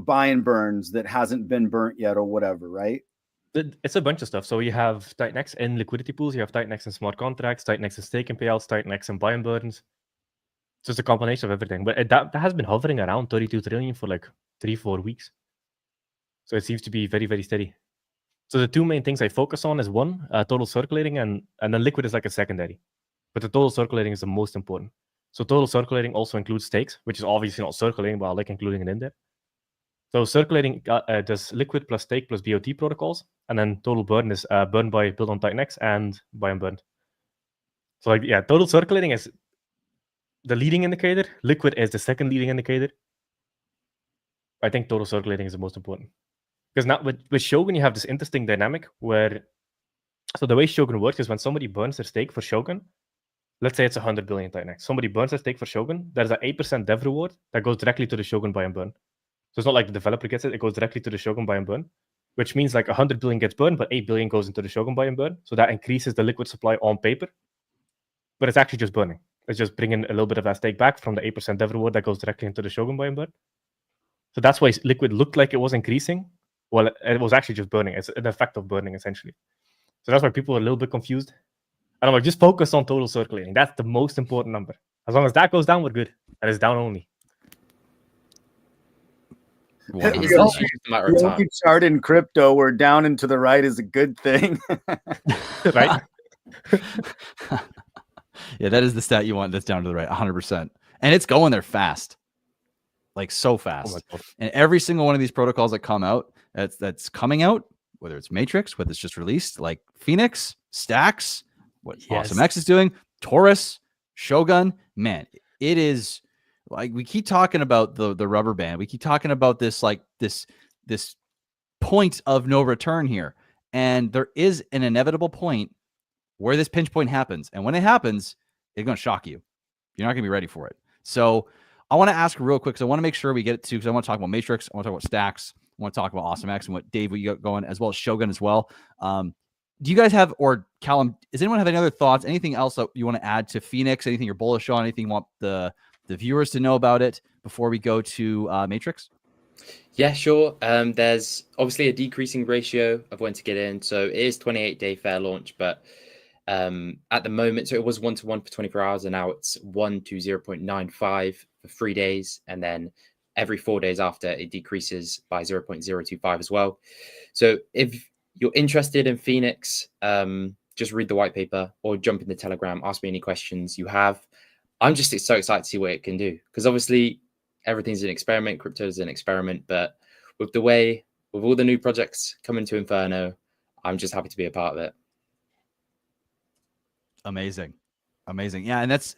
buy and burns that hasn't been burnt yet or whatever, right? It's a bunch of stuff. So you have TitanX in liquidity pools, you have TitanX in smart contracts, TitanX in stake and payouts, TitanX in buy and burns. So it's a combination of everything. But that has been hovering around 32 trillion for like 3-4 weeks. So it seems to be very, very steady. So the two main things I focus on is one, total circulating, and then liquid is like a secondary. But the total circulating is the most important. So total circulating also includes stakes, which is obviously not circulating, but I like including it in there. So circulating does liquid plus stake plus BOT protocols, and then total burn is burn by build on TitanX and buy and burn. So total circulating is the leading indicator. Liquid is the second leading indicator. I think total circulating is the most important. Because now with Shogun, you have this interesting dynamic where, so the way Shogun works is when somebody burns their stake for Shogun, let's say it's 100 billion TitanX. Somebody burns their stake for Shogun, there's an 8% dev reward that goes directly to the Shogun buy and burn. So it's not like the developer gets it, it goes directly to the Shogun buy and burn, which means like 100 billion gets burned, but 8 billion goes into the Shogun buy and burn. So that increases the liquid supply on paper, but it's actually just burning. It's just bringing a little bit of that stake back from the 8% dev reward that goes directly into the Shogun buy and burn. So that's why liquid looked like it was increasing. Well, it was actually just burning. It's an effect of burning, essentially. So that's why people are a little bit confused. And I'm like, just focus on total circulating. That's the most important number. As long as that goes down, we're good. And it's down only. It's literally just a matter of time. The chart in crypto where down and to the right is a good thing. Right? Yeah, that is the stat you want. That's down to the right, 100%. And it's going there fast. Like so fast. Oh and every single one of these protocols that come out, that's coming out, whether it's Matrix, whether it's just released, like Phoenix, Stacks, what Awesome X is doing, Taurus, Shogun, man, it is like we keep talking about the rubber band. We keep talking about this like this point of no return here. And there is an inevitable point where this pinch point happens. And when it happens, it's going to shock you. You're not going to be ready for it. So I want to ask real quick because I want to make sure we get it to, because I want to talk about Matrix. I want to talk about Stacks. I want to talk about Awesome X and what Dave, what you got going, as well as Shogun as well. Do you guys have, or Callum, does anyone have any other thoughts? Anything else that you want to add to Phoenix? Anything you're bullish on? Anything you want the viewers to know about it before we go to Matrix? Yeah, sure. There's obviously a decreasing ratio of when to get in. So it is 28-day fair launch, but at the moment, so it was 1-to-1 for 24 hours, and now it's 1 to 0.95 for 3 days. And then every 4 days after, it decreases by 0.025 as well. So if you're interested in Phoenix, just read the white paper or jump in the Telegram, ask me any questions you have. I'm just so excited to see what it can do, because obviously everything's an experiment. Crypto is an experiment, but with all the new projects coming to Inferno, I'm just happy to be a part of it. Amazing. Yeah, and that's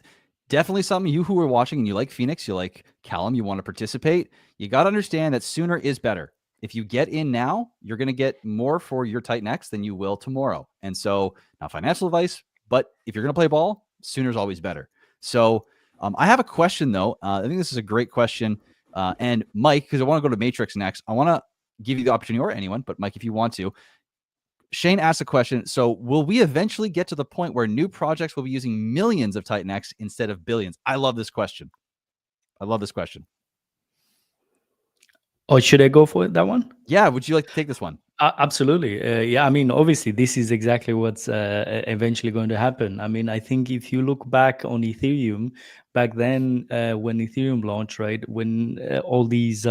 definitely something, you who are watching and you like Phoenix, you like Callum, you want to participate, you got to understand that sooner is better. If you get in now, you're going to get more for your TitanX than you will tomorrow. And so, not financial advice, but if you're going to play ball, sooner is always better. So I have a question though. I think this is a great question. And Mike, because I want to go to Matrix next, I want to give you the opportunity, or anyone, but Mike, if you want to. Shane asked a question. So will we eventually get to the point where new projects will be using millions of TitanX instead of billions? I love this question. Or should I go for that one? Yeah. Would you like to take this one? Absolutely. Yeah, I mean, obviously, this is exactly what's eventually going to happen. I mean, I think if you look back on Ethereum, back then when Ethereum launched, right, when all these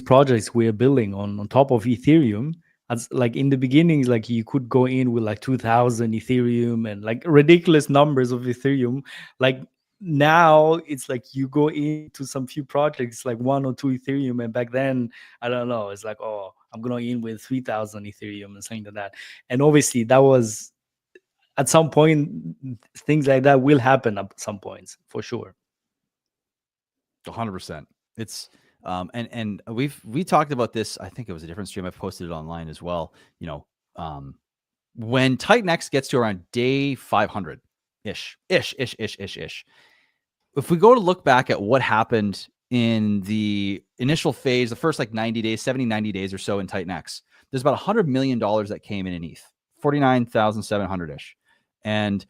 projects we're building on top of Ethereum, as like in the beginnings, like you could go in with like 2,000 Ethereum and like ridiculous numbers of Ethereum. Like now it's like you go into some few projects like 1 or 2 Ethereum, and back then I don't know, it's like, oh, I'm going in with 3,000 Ethereum and something like that. And obviously that was at some point, things like that will happen at some points for sure. 100%. It's and we talked about this. I think it was a different stream. I posted it online as well. You know, when TitanX gets to around day 500 ish. If we go to look back at what happened in the initial phase, the first like 90 days, 70, 90 days or so in TitanX, there's about $100 million that came in ETH, 49,700 ish. And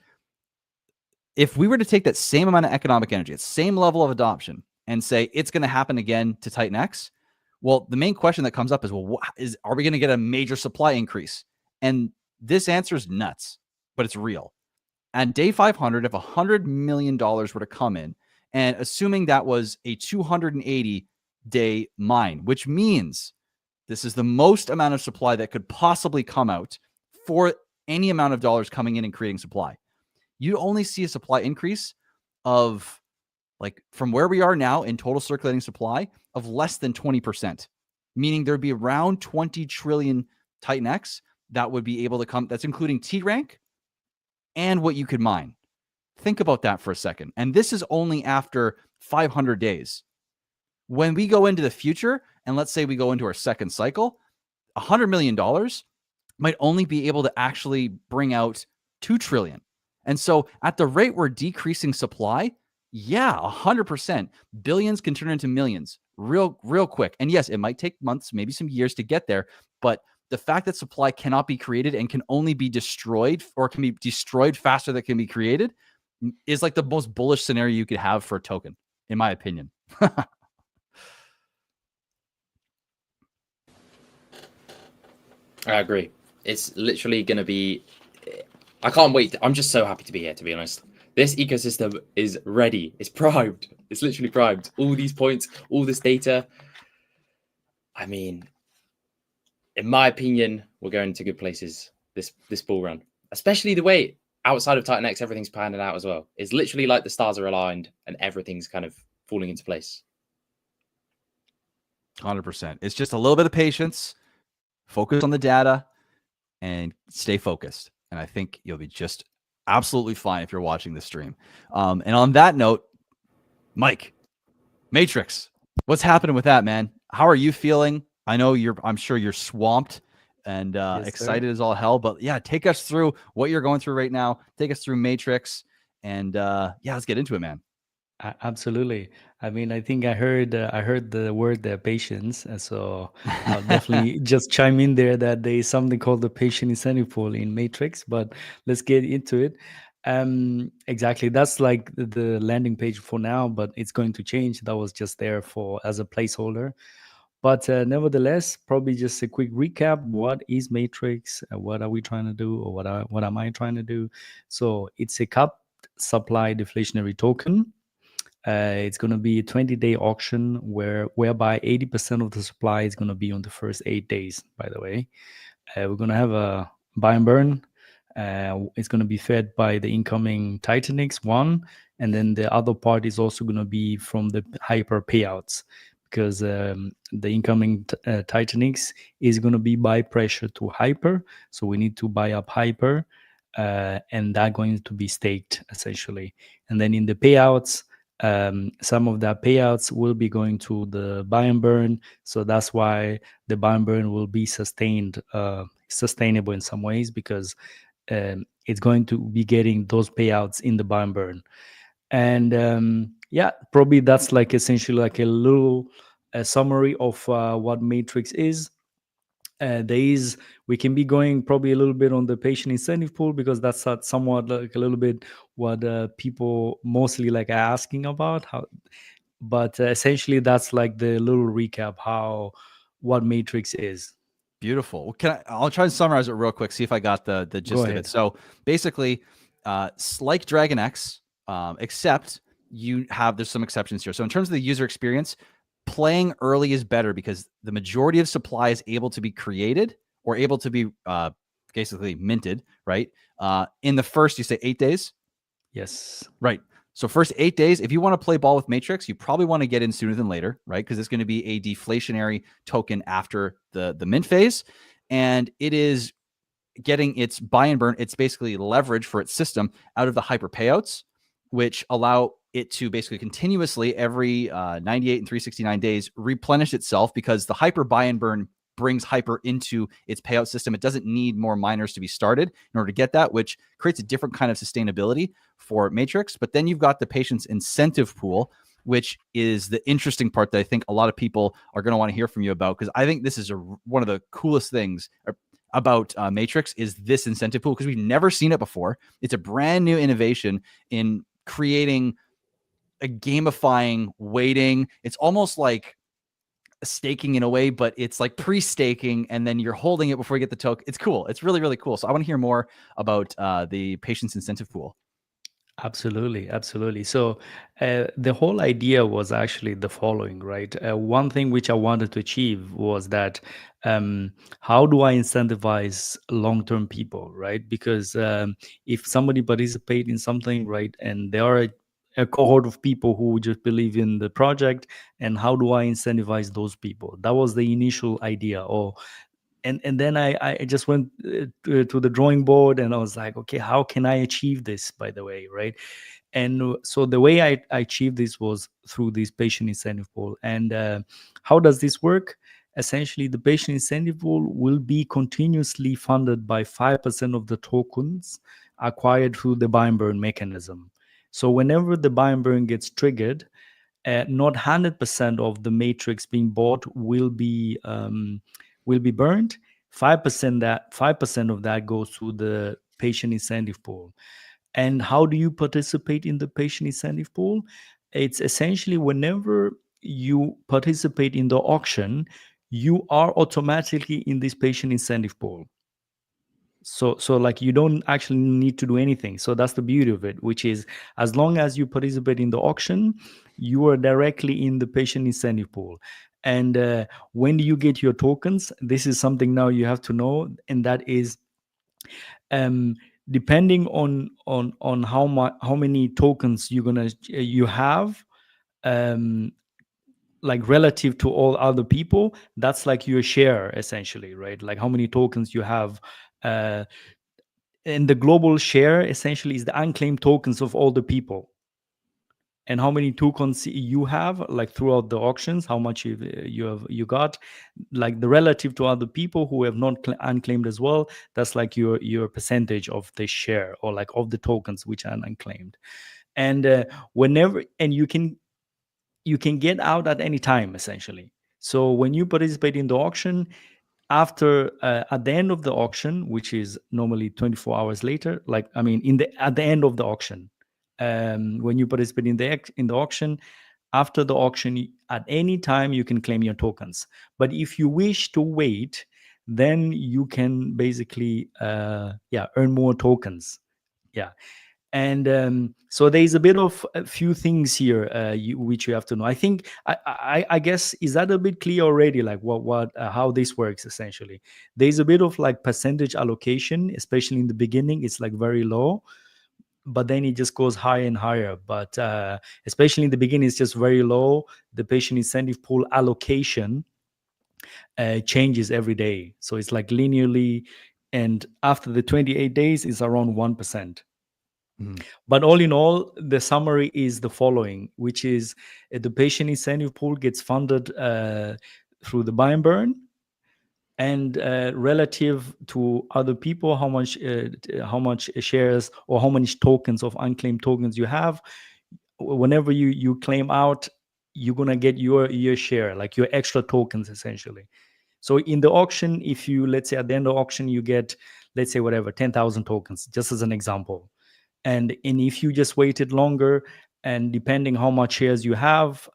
if we were to take that same amount of economic energy, that same level of adoption, and say it's going to happen again to TitanX, well, the main question that comes up is, well, are we going to get a major supply increase? And this answer is nuts, but it's real. And day 500, if $100 million were to come in, and assuming that was a 280-day mine, which means this is the most amount of supply that could possibly come out for any amount of dollars coming in and creating supply, you only see a supply increase of, like, from where we are now in total circulating supply of less than 20%, meaning there'd be around 20 trillion TitanX that would be able to come. That's including T rank and what you could mine. Think about that for a second. And this is only after 500 days. When we go into the future, and let's say we go into our second cycle, $100 million might only be able to actually bring out 2 trillion. And so at the rate we're decreasing supply, yeah, 100%. Billions can turn into millions real quick. And yes, it might take months, maybe some years to get there. But the fact that supply cannot be created and can only be destroyed, or can be destroyed faster than can be created, is like the most bullish scenario you could have for a token, in my opinion. I agree. It's literally going to be... I can't wait. I'm just so happy to be here, to be honest. This ecosystem is ready. It's primed. It's literally primed. All these points, all this data. I mean, in my opinion, we're going to good places this bull run. Especially the way outside of TitanX, everything's panning out as well. It's literally like the stars are aligned and everything's kind of falling into place. 100%. It's just a little bit of patience, focus on the data, and stay focused. And I think you'll be just absolutely fine if you're watching the stream. And on that note, Mike, Matrix, what's happening with that, man? How are you feeling? I know I'm sure you're swamped and excited as all hell, but yeah, take us through what you're going through right now. Take us through Matrix, and yeah, let's get into it, man. Absolutely. I mean, I think I heard the word patience, and so I'll definitely just chime in there that there is something called the patient incentive pool in Matrix. But let's get into it. Exactly, that's like the landing page for now, but it's going to change. That was just there for as a placeholder. But nevertheless, probably just a quick recap. What is Matrix? What are we trying to do, or what am I trying to do? So it's a capped supply deflationary token. It's going to be a 20-day auction whereby 80% of the supply is going to be on the first 8 days, by the way. We're going to have a buy and burn. It's going to be fed by the incoming TitanX 1. And then the other part is also going to be from the hyper payouts, because the incoming TitanX is going to be by pressure to hyper. So we need to buy up hyper, and that's going to be staked, essentially. And then in the payouts, some of that payouts will be going to the buy and burn, so that's why the buy and burn will be sustainable in some ways, because it's going to be getting those payouts in the buy and burn. And yeah, probably that's like essentially like a little a summary of what Matrix is. We can be going probably a little bit on the patient incentive pool, because that's somewhat like a little bit what people mostly like are asking about. But essentially that's like the little recap what Matrix is. Beautiful. Well, I'll try and summarize it real quick, see if I got the gist of it. ahead. So basically, it's like Dragon X, except there's some exceptions here. So in terms of the user experience, playing early is better because the majority of supply is able to be created or able to be basically minted, right? In the first, you say 8 days? Yes. Right. So first 8 days, if you want to play ball with Matrix, you probably want to get in sooner than later, right? Because it's going to be a deflationary token after the mint phase. And it is getting its buy and burn. It's basically leverage for its system out of the hyper payouts, which allow it to basically continuously every 98 and 369 days replenish itself, because the hyper buy and burn brings hyper into its payout system. It doesn't need more miners to be started in order to get that, which creates a different kind of sustainability for Matrix. But then you've got the patient's incentive pool, which is the interesting part that I think a lot of people are going to want to hear from you about, because I think this is one of the coolest things about Matrix is this incentive pool, because we've never seen it before. It's a brand new innovation in creating a gamifying waiting. It's almost like staking in a way, but it's like pre-staking, and then you're holding it before you get the token. It's cool. It's really, really cool. So I want to hear more about the patient's incentive pool. Absolutely. So the whole idea was actually the following, right? One thing which I wanted to achieve was that how do I incentivize long-term people, right? Because if somebody participate in something, right, and there are a cohort of people who just believe in the project, and how do I incentivize those people? That was the initial idea. And then I just went to the drawing board, and I was like, okay, how can I achieve this, by the way, right? And so the way I achieved this was through this patient incentive pool. And how does this work? Essentially, the patient incentive pool will be continuously funded by 5% of the tokens acquired through the buy and burn mechanism. So whenever the buy and burn gets triggered, not 100% of the matrix being bought will be burned. 5% of that goes to the patient incentive pool. And how do you participate in the patient incentive pool? It's essentially whenever you participate in the auction, you are automatically in this patient incentive pool. So like you don't actually need to do anything. So that's the beauty of it, which is as long as you participate in the auction, you are directly in the patient incentive pool. And when do you get your tokens? This is something now you have to know, and that is depending on how many tokens you have, like relative to all other people. That's like your share essentially, right? Like how many tokens you have. And the global share essentially is the unclaimed tokens of all the people, and how many tokens you have, like throughout the auctions, how much you got, like the relative to other people who have not unclaimed as well. That's like your percentage of the share, or like of the tokens which are unclaimed. And you can get out at any time essentially. So when you participate in the auction, after at the end of the auction, which is normally 24 hours later, like I mean at the end of the auction, when you participate in the auction, after the auction, at any time you can claim your tokens. But if you wish to wait, then you can basically earn more tokens. And so there's a few things here which you have to know. I think I guess, is that a bit clear already, like what how this works? Essentially, there's a bit of like percentage allocation, especially in the beginning. It's like very low, but then it just goes higher and higher. But especially in the beginning, it's just very low. The patient incentive pool allocation changes every day, so it's like linearly, and after the 28 days it's around 1%. But all in all, the summary is the following, which is the patient incentive pool gets funded through the buy and burn, and relative to other people, how much shares or how many tokens of unclaimed tokens you have. Whenever you claim out, you're gonna get your share, like your extra tokens essentially. So in the auction, if you, let's say at the end of the auction, you get, let's say whatever, 10,000 tokens, just as an example. And if you just waited longer, and depending how much shares you have,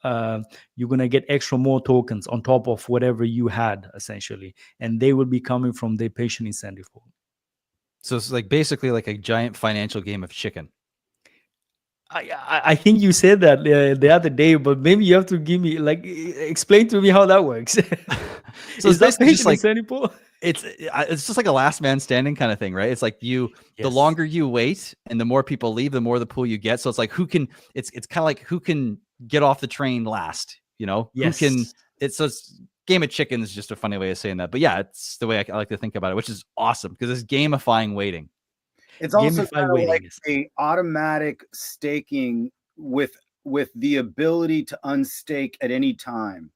you're going to get extra more tokens on top of whatever you had essentially. And they will be coming from the patient incentive pool. So it's like basically like a giant financial game of chicken. I think you said that the other day, but maybe you have to give me, like, explain to me how that works. So Is it's that basically just patient like incentive pool? it's just like a last man standing kind of thing, right? It's like the Yes. longer you wait and the more people leave, the more the pool you get. So it's like it's kind of like who can get off the train last, you know? Yes. Who can it's game of chicken is just a funny way of saying that. But yeah, it's the way I like to think about it, which is awesome because it's gamifying waiting. It's also Gamify kind of waiting, like yes. a automatic staking with the ability to unstake at any time.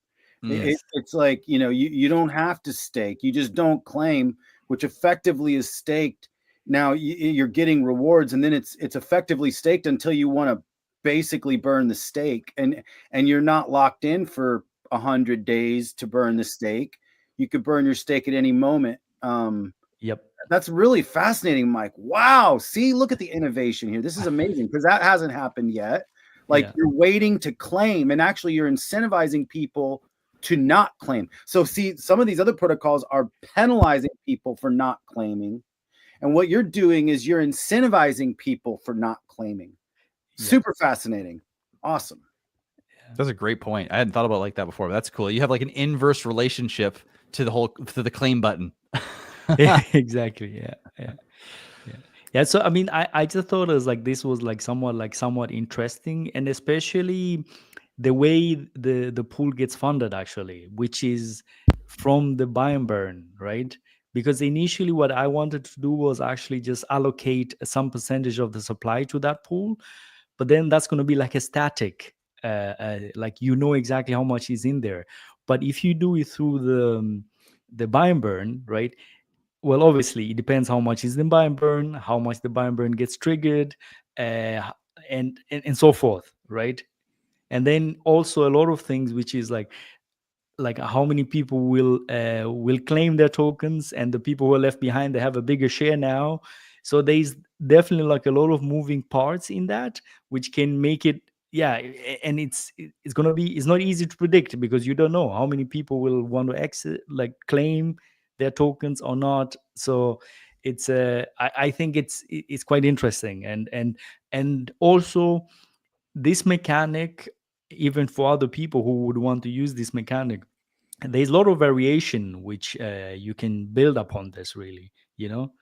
It's like, you know, you don't have to stake. You just don't claim, which effectively is staked. Now you're getting rewards, and then it's effectively staked until you want to basically burn the stake, and you're not locked in for 100 days to burn the stake. You could burn your stake at any moment. Yep. That's really fascinating, Mike. Wow. See, look at the innovation here. This is amazing because that hasn't happened yet. Like, you're waiting to claim, and actually you're incentivizing people to not claim. So see, some of these other protocols are penalizing people for not claiming. And what you're doing is you're incentivizing people for not claiming. Super fascinating. Awesome. That's a great point. I hadn't thought about it like that before, but that's cool. You have like an inverse relationship to the claim button. Exactly. Yeah. So I mean, I just thought it was like this was like somewhat interesting, and especially the way the pool gets funded actually, which is from the buy and burn, right? Because initially what I wanted to do was actually just allocate some percentage of the supply to that pool, but then that's going to be like a static, like you know exactly how much is in there. But if you do it through the buy and burn, right? Well, obviously, it depends how much is in buy and burn, how much the buy and burn gets triggered, and so forth, right? And then also a lot of things, which is like how many people will claim their tokens, and the people who are left behind, they have a bigger share now. So there's definitely like a lot of moving parts in that, which can make it, and it's gonna be, it's not easy to predict because you don't know how many people will want to exit, like claim their tokens or not. So it's I think it's quite interesting, and also this mechanic, even for other people who would want to use this mechanic, there's a lot of variation which you can build upon this, really, you know,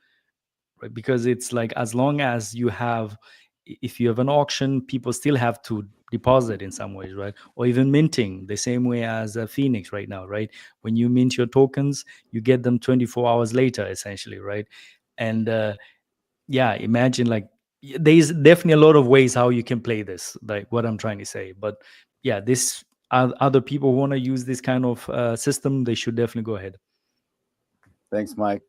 right? Because it's like, as long as you have, if you have an auction, people still have to deposit in some ways, right? Or even minting the same way as Phoenix right now, right? When you mint your tokens, you get them 24 hours later essentially, right? And imagine, like, there's definitely a lot of ways how you can play this, like what I'm trying to say. But this other people who want to use this kind of system, they should definitely go ahead. Thanks, Mike.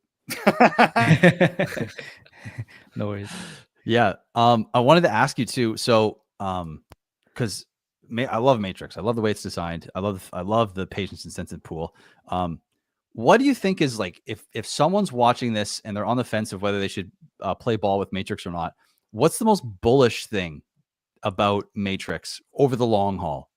No worries. Yeah. I wanted to ask you too. So, because I love Matrix. I love the way it's designed. I love the patience incentive pool. What do you think is, like, if someone's watching this and they're on the fence of whether they should play ball with Matrix or not, what's the most bullish thing about Matrix over the long haul?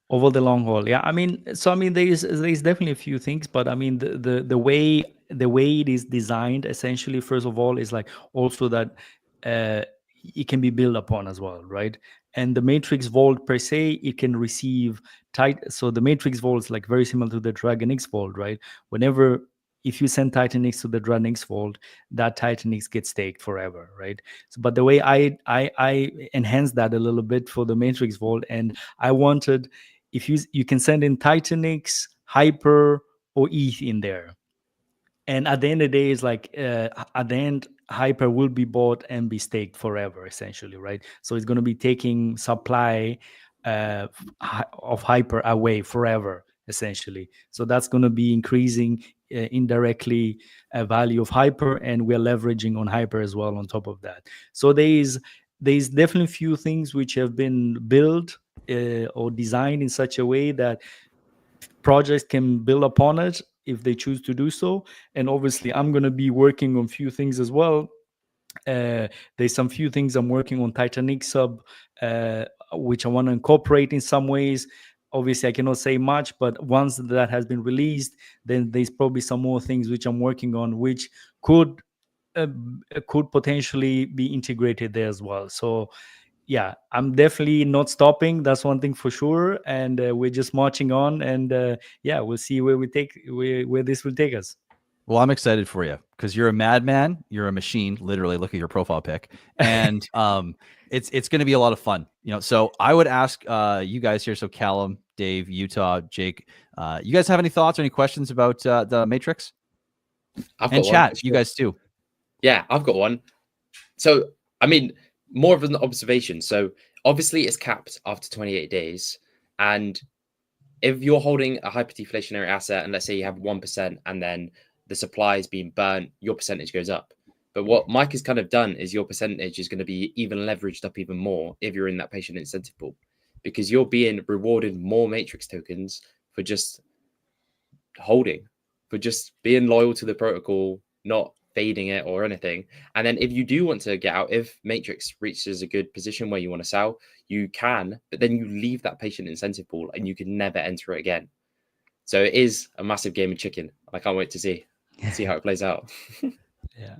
Over the long haul, I mean, there's definitely a few things, but I mean, the way it is designed, essentially, first of all, is like also that it can be built upon as well, right? And the Matrix Vault per se, it can receive so the Matrix Vault is like very similar to the Dragon X Vault, right? Whenever, if you send TitanX to the Dragon X Vault, that TitanX gets staked forever, right? So, but the way I enhanced that a little bit for the Matrix Vault, and I wanted, if you can send in TitanX, Hyper, or ETH in there, and at the end of the day, it's like at the end, Hyper will be bought and be staked forever, essentially, right? So it's going to be taking supply of Hyper away forever, essentially. So that's going to be increasing indirectly value of Hyper, and we're leveraging on Hyper as well on top of that. So there's definitely few things which have been built or designed in such a way that projects can build upon it if they choose to do so. And obviously, I'm going to be working on few things as well. There's some few things I'm working on TitanX sub, which I want to incorporate in some ways. Obviously, I cannot say much, but once that has been released, then there's probably some more things which I'm working on, which uh, could potentially be integrated there as well. So yeah, I'm definitely not stopping. That's one thing for sure, and we're just marching on. And yeah, we'll see where this will take us. Well, I'm excited for you because you're a madman. You're a machine, literally. Look at your profile pic, and it's going to be a lot of fun. So I would ask you guys here. So Callum, Dave, Utah, Jake, you guys have any thoughts or any questions about the Matrix? I've And got chat, one. you guys too. Yeah, I've got one. So, I mean, more of an observation. So, obviously, it's capped after 28 days. And if you're holding a hyperdeflationary asset, and let's say you have 1%, and then the supply is being burnt, your percentage goes up. But what Mike has kind of done is your percentage is going to be even leveraged up even more if you're in that patient incentive pool, because you're being rewarded more Matrix tokens for just holding, for just being loyal to the protocol, not fading it or anything. And then if you do want to get out, if Matrix reaches a good position where you want to sell, you can, but then you leave that patient incentive pool and you can never enter it again. So it is a massive game of chicken. I can't wait to see how it plays out. Yeah.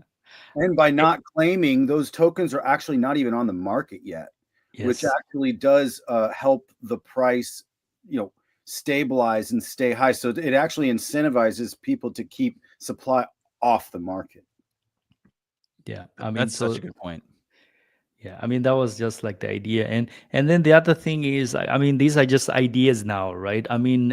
And by not claiming, those tokens are actually not even on the market yet, which Yes. actually does help the price, stabilize and stay high. So it actually incentivizes people to keep supply off the market. Yeah. I mean, That's such a good point. Yeah, I mean that was just like the idea, and then the other thing is, I mean, these are just ideas now, right? I mean,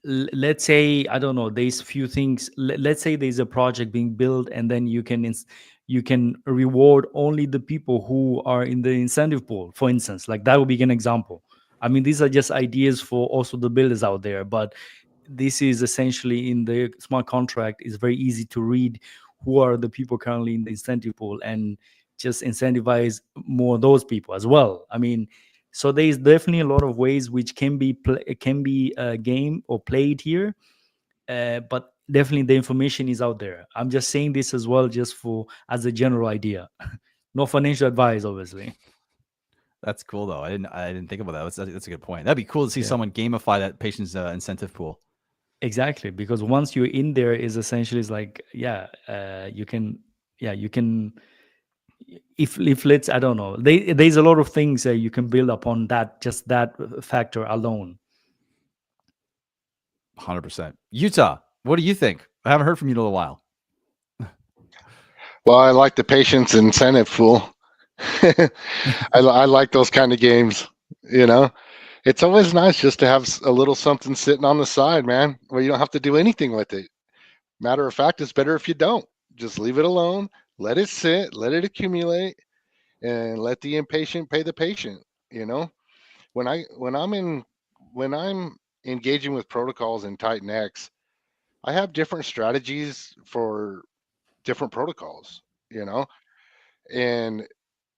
let's say, I don't know, there's few things. Let's say there's a project being built, and then you can reward only the people who are in the incentive pool, for instance. Like that would be an example. I mean, these are just ideas for also the builders out there, but this is essentially in the smart contract. It's very easy to read who are the people currently in the incentive pool and just incentivize more of those people as well. I mean, so there is definitely a lot of ways which can be game or played here, but definitely the information is out there. I'm just saying this as well, just for as a general idea, no financial advice, obviously. That's cool though. I didn't think about that. That's a good point. That'd be cool to see Yeah. someone gamify that patient's incentive pool. Exactly, because once you're in there, is essentially is like, you can if let's, I don't know, there's a lot of things you can build upon that, just that factor alone. 100%. Utah, what do you think? I haven't heard from you in a little while. Well, I like the patience incentive pool. I like those kind of games. It's always nice just to have a little something sitting on the side, man, where you don't have to do anything with it. Matter of fact, it's better if you don't. Just leave it alone, let it sit, let it accumulate, and let the impatient pay the patient. When I'm engaging with protocols in TitanX, I have different strategies for different protocols. And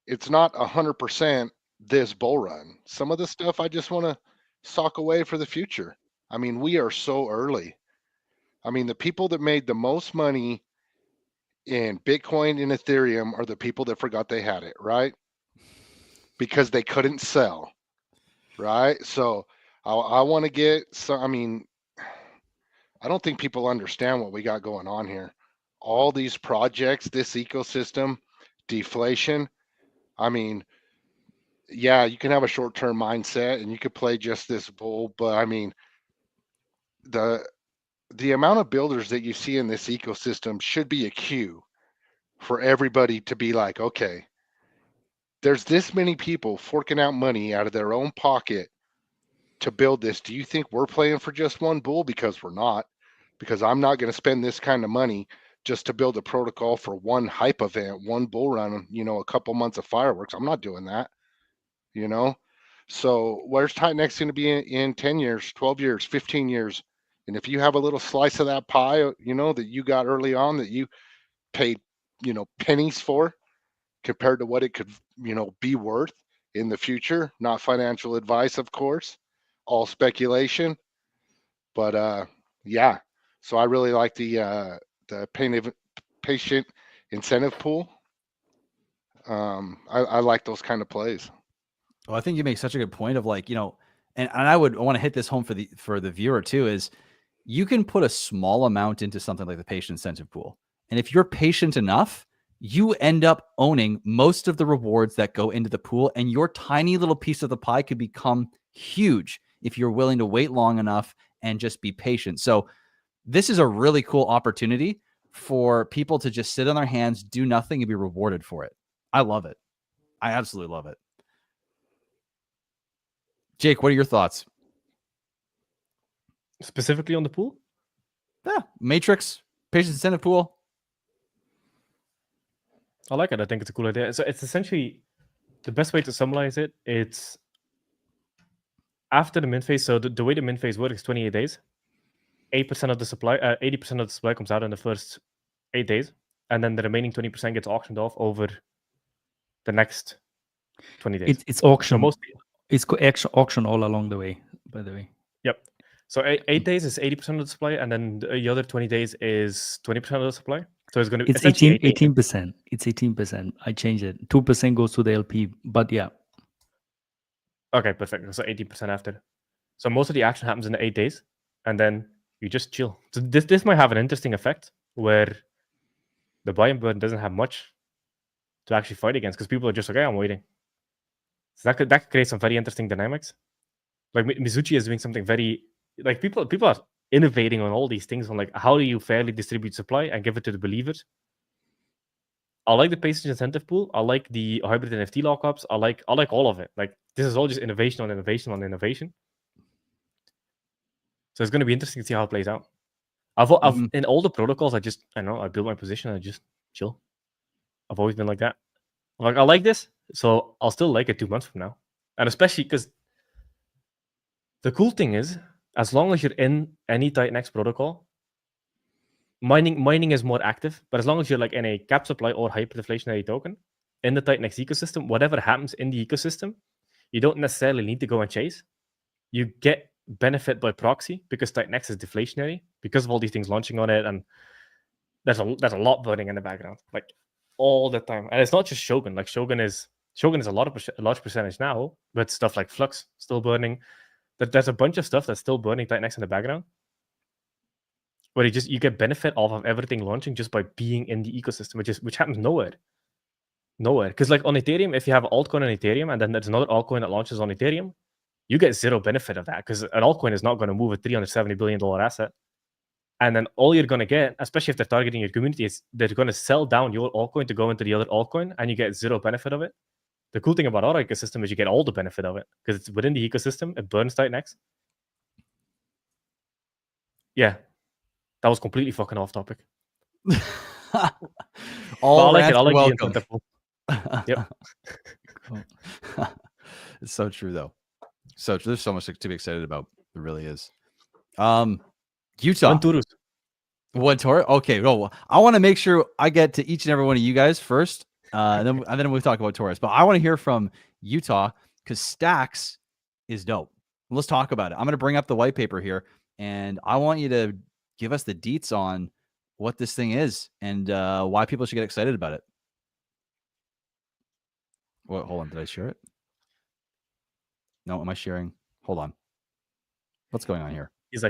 it's not 100% this bull run. Some of the stuff I just want to sock away for the future. I mean, we are so early. I mean, the people that made the most money in Bitcoin and Ethereum are the people that forgot they had it, right? Because they couldn't sell, right? So I want to get some. I mean, I don't think people understand what we got going on here. All these projects, this ecosystem, deflation. I mean, yeah, you can have a short-term mindset and you could play just this bull, but I mean, the amount of builders that you see in this ecosystem should be a cue for everybody to be like, okay, there's this many people forking out money out of their own pocket to build this. Do you think we're playing for just one bull? Because we're not. Because I'm not going to spend this kind of money just to build a protocol for one hype event, one bull run, a couple months of fireworks. I'm not doing that, you know? So where's TitanX going to be in 10 years, 12 years, 15 years? And if you have a little slice of that pie, that you got early on that you paid, pennies for compared to what it could, be worth, in the future. Not financial advice, of course, all speculation. But yeah, so I really like the patient incentive pool. I like those kind of plays. Well, I think you make such a good point of like, and I want to hit this home for the viewer too, is you can put a small amount into something like the patient incentive pool. And if you're patient enough, you end up owning most of the rewards that go into the pool, and your tiny little piece of the pie could become huge if you're willing to wait long enough and just be patient. So this is a really cool opportunity for people to just sit on their hands, do nothing, and be rewarded for it. I love it. I absolutely love it. Jake, what are your thoughts? Specifically on the pool? Yeah, Matrix, patient incentive pool. I like it. I think it's a cool idea. So it's essentially the best way to summarize it. It's after the mint phase. So the way the mint phase works is 28 days. 8% of the supply, 80% of the supply comes out in the first 8 days, and then the remaining 20% gets auctioned off over the next 20 days. It's auction. So mostly, it's auction all along the way. By the way. Yep. So 8 days is 80% of the supply, and then the other 20 days is 20% of the supply. So it's going to be It's 18%. It's 18%. I changed it. 2% goes to the LP, but yeah. Okay, perfect. So 18% after. So most of the action happens in the 8 days, and then you just chill. So this might have an interesting effect where the buy and burn doesn't have much to actually fight against, because people are just like, okay, I'm waiting. So that could create some very interesting dynamics. Like Mizuchi is doing something very, like people are innovating on all these things on like, how do you fairly distribute supply and give it to the believers? I like the patient incentive pool. I like the hybrid NFT lockups. I like all of it. Like this is all just innovation on innovation on innovation. So it's going to be interesting to see how it plays out. I've in all the protocols, I build my position and I just chill. I've always been like that. I'm like, I like this, so I'll still like it 2 months from now. And especially because the cool thing is, as long as you're in any TitanX protocol, mining is more active. But as long as you're like in a cap supply or hyperinflationary token in the TitanX ecosystem, whatever happens in the ecosystem, you don't necessarily need to go and chase. You get benefit by proxy because TitanX is deflationary because of all these things launching on it, and there's a lot burning in the background, like all the time. And it's not just Shogun. Like Shogun is a large percentage now, but stuff like Flux still burning. There's a bunch of stuff that's still burning TitanX in the background, where you get benefit off of everything launching just by being in the ecosystem, which happens nowhere. Because like on Ethereum, if you have an altcoin on Ethereum and then there's another altcoin that launches on Ethereum, you get zero benefit of that because an altcoin is not going to move a $370 billion asset. And then all you're going to get, especially if they're targeting your community, is they're going to sell down your altcoin to go into the other altcoin, and you get zero benefit of it. The cool thing about our ecosystem is you get all the benefit of it because it's within the ecosystem. It burns TitanX. Yeah, that was completely fucking off topic. All I like it. I like welcome. the incentive. Yep. It's so true though. So there's so much to be excited about. There really is. Utah. One tour. Okay. Well, I want to make sure I get to each and every one of you guys first, and then we'll talk about Taurus. But I want to hear from Utah because Stacks is dope. Let's talk about it. I'm going to bring up the white paper here, and I want you to give us the deets on what this thing is and why people should get excited about it. Well, hold on. Did I share it? No, am I sharing? Hold on. What's going on here? He's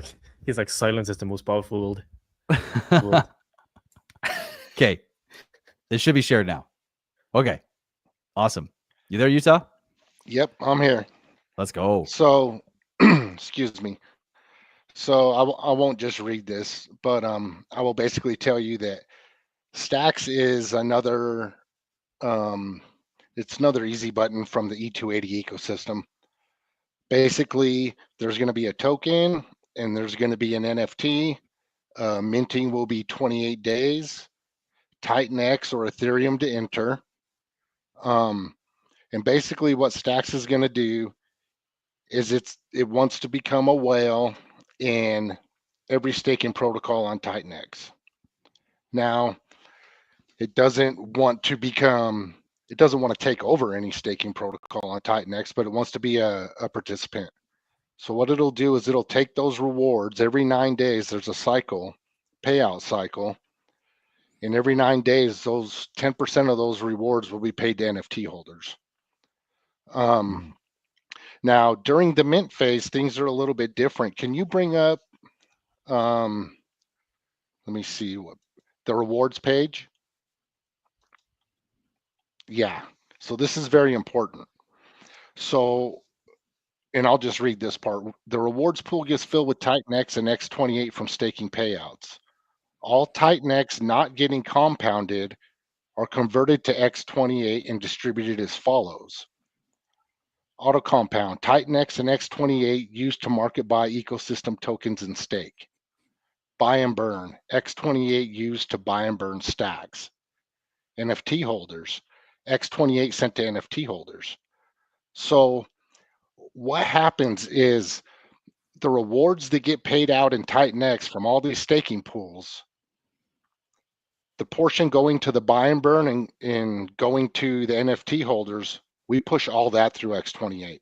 like silence is the most powerful word. Okay. This should be shared now. Okay. Awesome. You there, Utah? Yep, I'm here. Let's go. So, excuse me. So I won't just read this, but I will basically tell you that Stacks is another it's another easy button from the E280 ecosystem. Basically, there's going to be a token and there's going to be an NFT. Minting will be 28 days. TitanX or Ethereum to enter. And basically what Stacks is going to do is it wants to become a whale in every staking protocol on TitanX. Now, it doesn't want to become it doesn't want to take over any staking protocol on TitanX, but it wants to be a participant. So what it'll do is it'll take those rewards every 9 days. There's a cycle, payout cycle. And every 9 days, those 10% of those rewards will be paid to NFT holders. Now, during the mint phase, things are a little bit different. Can you bring up, let me see, the rewards page? Yeah. So this is very important. So, and I'll just read this part. The rewards pool gets filled with TitanX and X28 from staking payouts. All TitanX not getting compounded are converted to X28 and distributed as follows. Auto compound, TitanX and X28 used to market buy ecosystem tokens and stake. Buy and burn, X28 used to buy and burn stacks. NFT holders, X28 sent to NFT holders. So what happens is the rewards that get paid out in TitanX from all these staking pools, the portion going to the buy and burn and going to the NFT holders, we push all that through X28.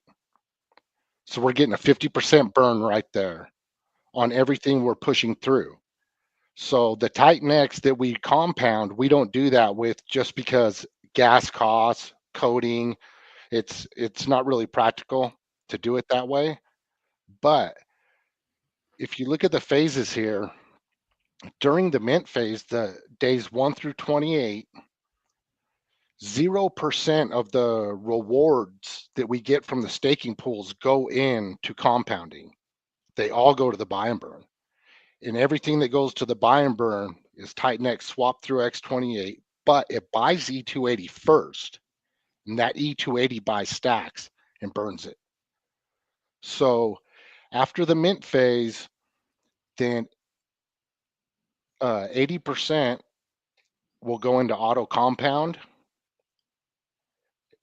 So we're getting a 50% burn right there on everything we're pushing through. So the TitanX that we compound, we don't do that with just because gas costs, coding, it's not really practical to do it that way. But if you look at the phases here, during the mint phase, the days 1 through 28, 0% of the rewards that we get from the staking pools go into compounding. They all go to the buy and burn. And everything that goes to the buy and burn is TitanX swapped through X28, but it buys E280 first. And that E280 buys stacks and burns it. So after the mint phase, then 80% will go into auto compound,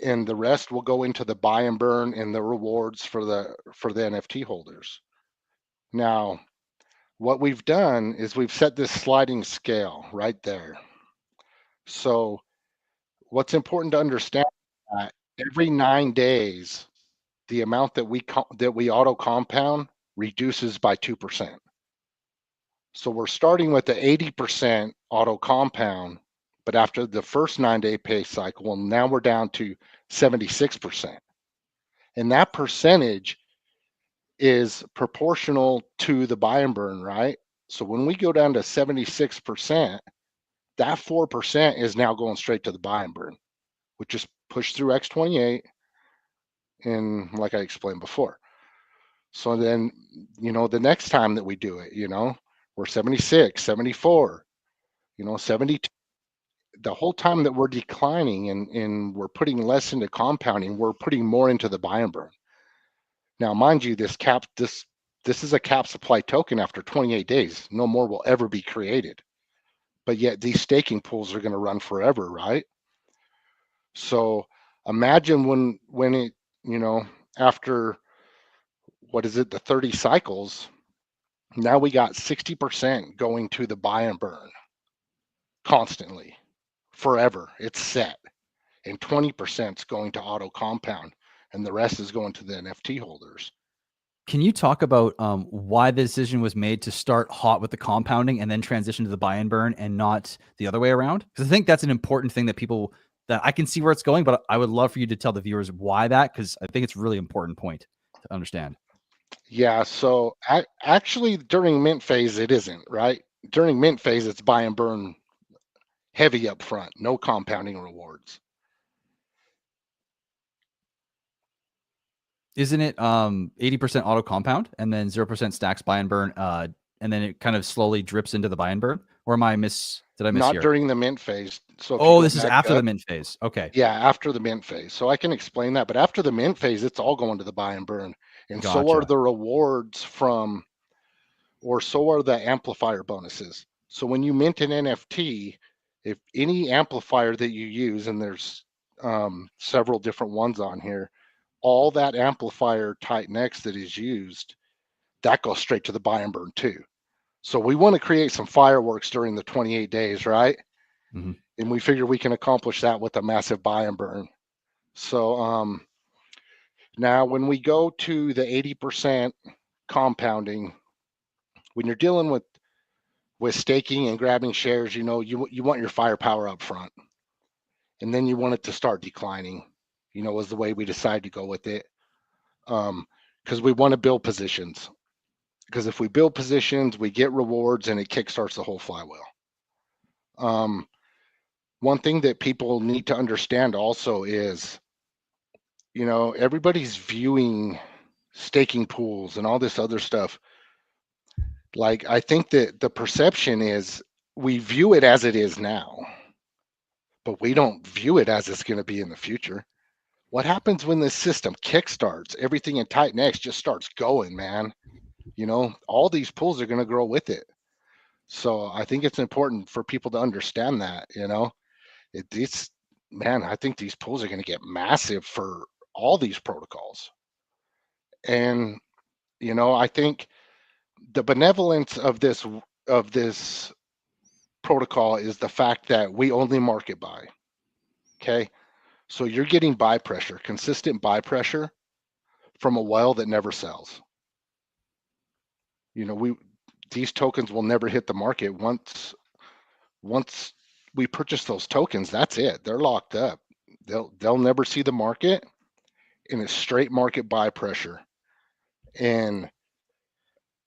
and the rest will go into the buy and burn and the rewards for the NFT holders. Now, what we've done is we've set this sliding scale right there. So what's important to understand is that every 9 days, the amount that we auto compound reduces by 2%. So we're starting with the 80% auto compound, but after the first 9-day pay cycle, well, now we're down to 76%. And that percentage is proportional to the buy and burn, right? So when we go down to 76%, that 4% is now going straight to the buy and burn, which is pushed through X28, and like I explained before. So then, the next time that we do it, we're 76, 74, 72. The whole time that we're declining and we're putting less into compounding, we're putting more into the buy and burn. Now, mind you, this is a cap supply token after 28 days. No more will ever be created. But yet these staking pools are going to run forever, right? So imagine when it, after, what is it, the 30 cycles, now we got 60% going to the buy and burn constantly, forever. It's set. And 20% is going to auto compound, and the rest is going to the NFT holders. Can you talk about why the decision was made to start hot with the compounding and then transition to the buy and burn and not the other way around? Because I think that's an important thing that I can see where it's going, but I would love for you to tell the viewers why that, because I think it's a really important point to understand. Yeah, so actually during mint phase, it isn't, right? During mint phase, it's buy and burn heavy up front, no compounding rewards. Isn't it 80% auto compound and then 0% stacks buy and burn, and then it kind of slowly drips into the buy and burn? Or did I miss Not here? during the mint phase. So this is after the mint phase. Okay. Yeah, after the mint phase. So I can explain that. But after the mint phase, it's all going to the buy and burn. And so are the rewards so are the amplifier bonuses. So when you mint an NFT, if any amplifier that you use, and there's several different ones on here, all that amplifier TitanX that is used, that goes straight to the buy and burn too. So we want to create some fireworks during the 28 days, right? Mm-hmm. And we figure we can accomplish that with a massive buy and burn. So now when we go to the 80% compounding, when you're dealing with staking and grabbing shares, you want your firepower up front, and then you want it to start declining. Was the way we decided to go with it, because we want to build positions. Because if we build positions, we get rewards, and it kickstarts the whole flywheel. One thing that people need to understand also is, everybody's viewing staking pools and all this other stuff. Like, I think that the perception is we view it as it is now, but we don't view it as it's going to be in the future. What happens when this system kickstarts? Everything in TitanX just starts going, man. All these pools are going to grow with it. So I think it's important for people to understand that, man, I think these pools are going to get massive for all these protocols. And, I think the benevolence of this protocol is the fact that we only market buy. Okay. So you're getting buy pressure, consistent buy pressure from a whale that never sells. These tokens will never hit the market. Once we purchase those tokens, that's it. They're locked up. They'll never see the market, and it's straight market buy pressure. And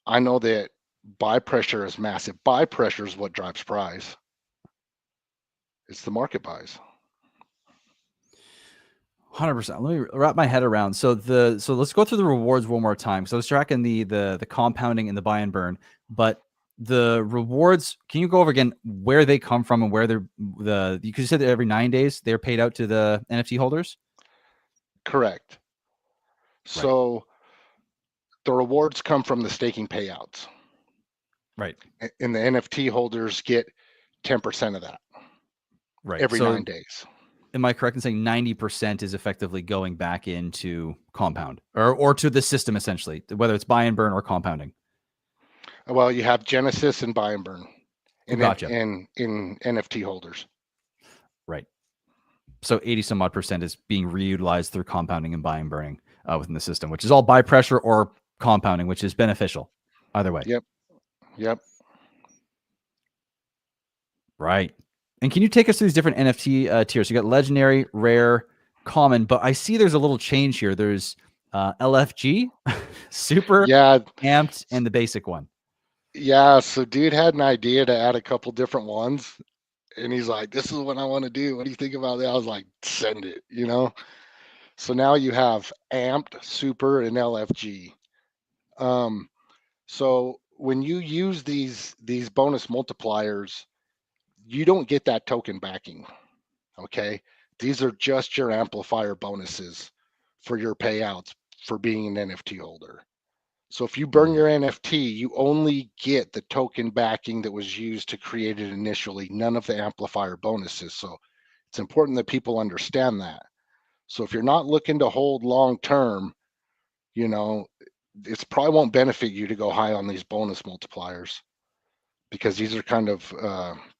I know that buy pressure is massive. Buy pressure is what drives price. It's the market buys. 100%. Let me wrap my head around. So let's go through the rewards one more time. So I was tracking the compounding and the buy and burn, but the rewards, can you go over again where they come from and where you said that every 9 days they're paid out to the NFT holders? Correct. So the rewards come from the staking payouts. Right. And the NFT holders get 10% of that. Right. Every 9 days. Am I correct in saying 90% is effectively going back into compound or to the system, essentially, whether it's buy and burn or compounding? Well, you have Genesis and buy and burn in NFT holders. Right. So 80 some odd percent is being reutilized through compounding and buy and burning within the system, which is all buy pressure or compounding, which is beneficial either way. Yep. Right. And can you take us through these different NFT tiers? You got legendary, rare, common, but I see there's a little change here. There's LFG, super, amped, and the basic one. Yeah. So dude had an idea to add a couple different ones, and he's like, "This is what I want to do. What do you think about that?" I was like, "Send it," So now you have amped, super, and LFG. So when you use these bonus multipliers, you don't get that token backing. Okay. These are just your amplifier bonuses for your payouts for being an NFT holder. So if you burn your NFT, you only get the token backing that was used to create it initially, none of the amplifier bonuses. So it's important that people understand that. So if you're not looking to hold long term, it's probably won't benefit you to go high on these bonus multipliers, because these are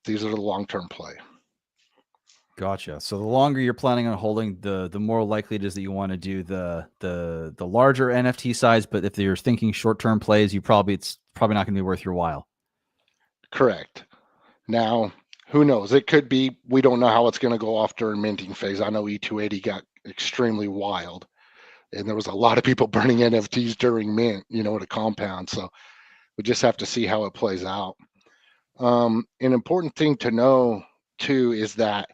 these are the long-term play. Gotcha. So the longer you're planning on holding, the more likely it is that you want to do the larger NFT size. But if you're thinking short-term plays, it's probably not going to be worth your while. Correct. Now, who knows? It could be. We don't know how it's going to go off during minting phase. I know E280 got extremely wild, and there was a lot of people burning NFTs during mint, at a compound. So we just have to see how it plays out. An important thing to know too is that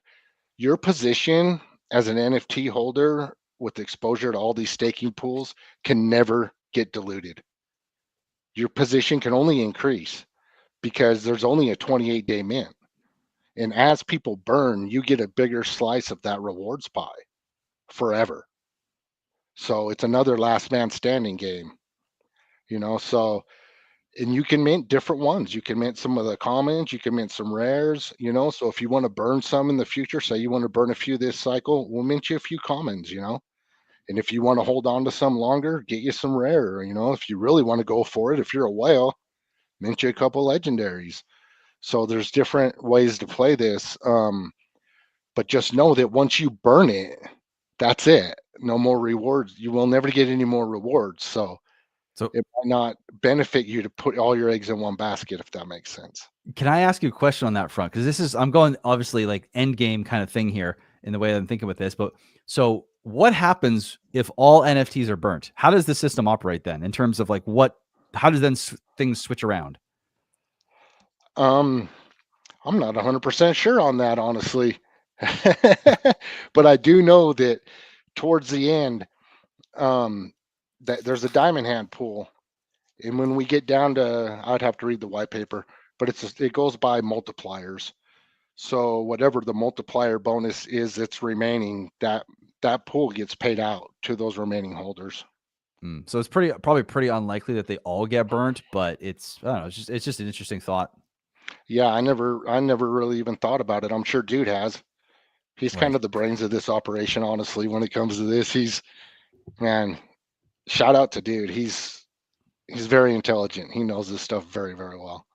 your position as an NFT holder with exposure to all these staking pools can never get diluted. Your position can only increase because there's only a 28-day mint. And as people burn, you get a bigger slice of that rewards pie forever. So it's another last man standing game, so, and you can mint different ones. You can mint some of the commons, you can mint some rares, so if you want to burn some in the future, say you want to burn a few this cycle, we'll mint you a few commons, and if you want to hold on to some longer, get you some rare, if you really want to go for it, if you're a whale, mint you a couple legendaries. So there's different ways to play this. But just know that once you burn it, that's it. No more rewards. You will never get any more rewards. So it might not benefit you to put all your eggs in one basket, if that makes sense. Can I ask you a question on that front? Because I'm going obviously like end game kind of thing here in the way that I'm thinking with this. But so what happens if all NFTs are burnt? How does the system operate then in terms of like how does then things switch around? I'm not 100% sure on that, honestly. But I do know that towards the end, that there's a diamond hand pool. And when we get down to, I'd have to read the white paper, but it goes by multipliers. So whatever the multiplier bonus is that's remaining, that pool gets paid out to those remaining holders. So it's probably pretty unlikely that they all get burnt, but I don't know, it's just an interesting thought. Yeah, I never really even thought about it. I'm sure Dude has. He's kind of the brains of this operation, honestly, when it comes to this. Man, shout out to Dude. He's very intelligent. He knows this stuff very, very well.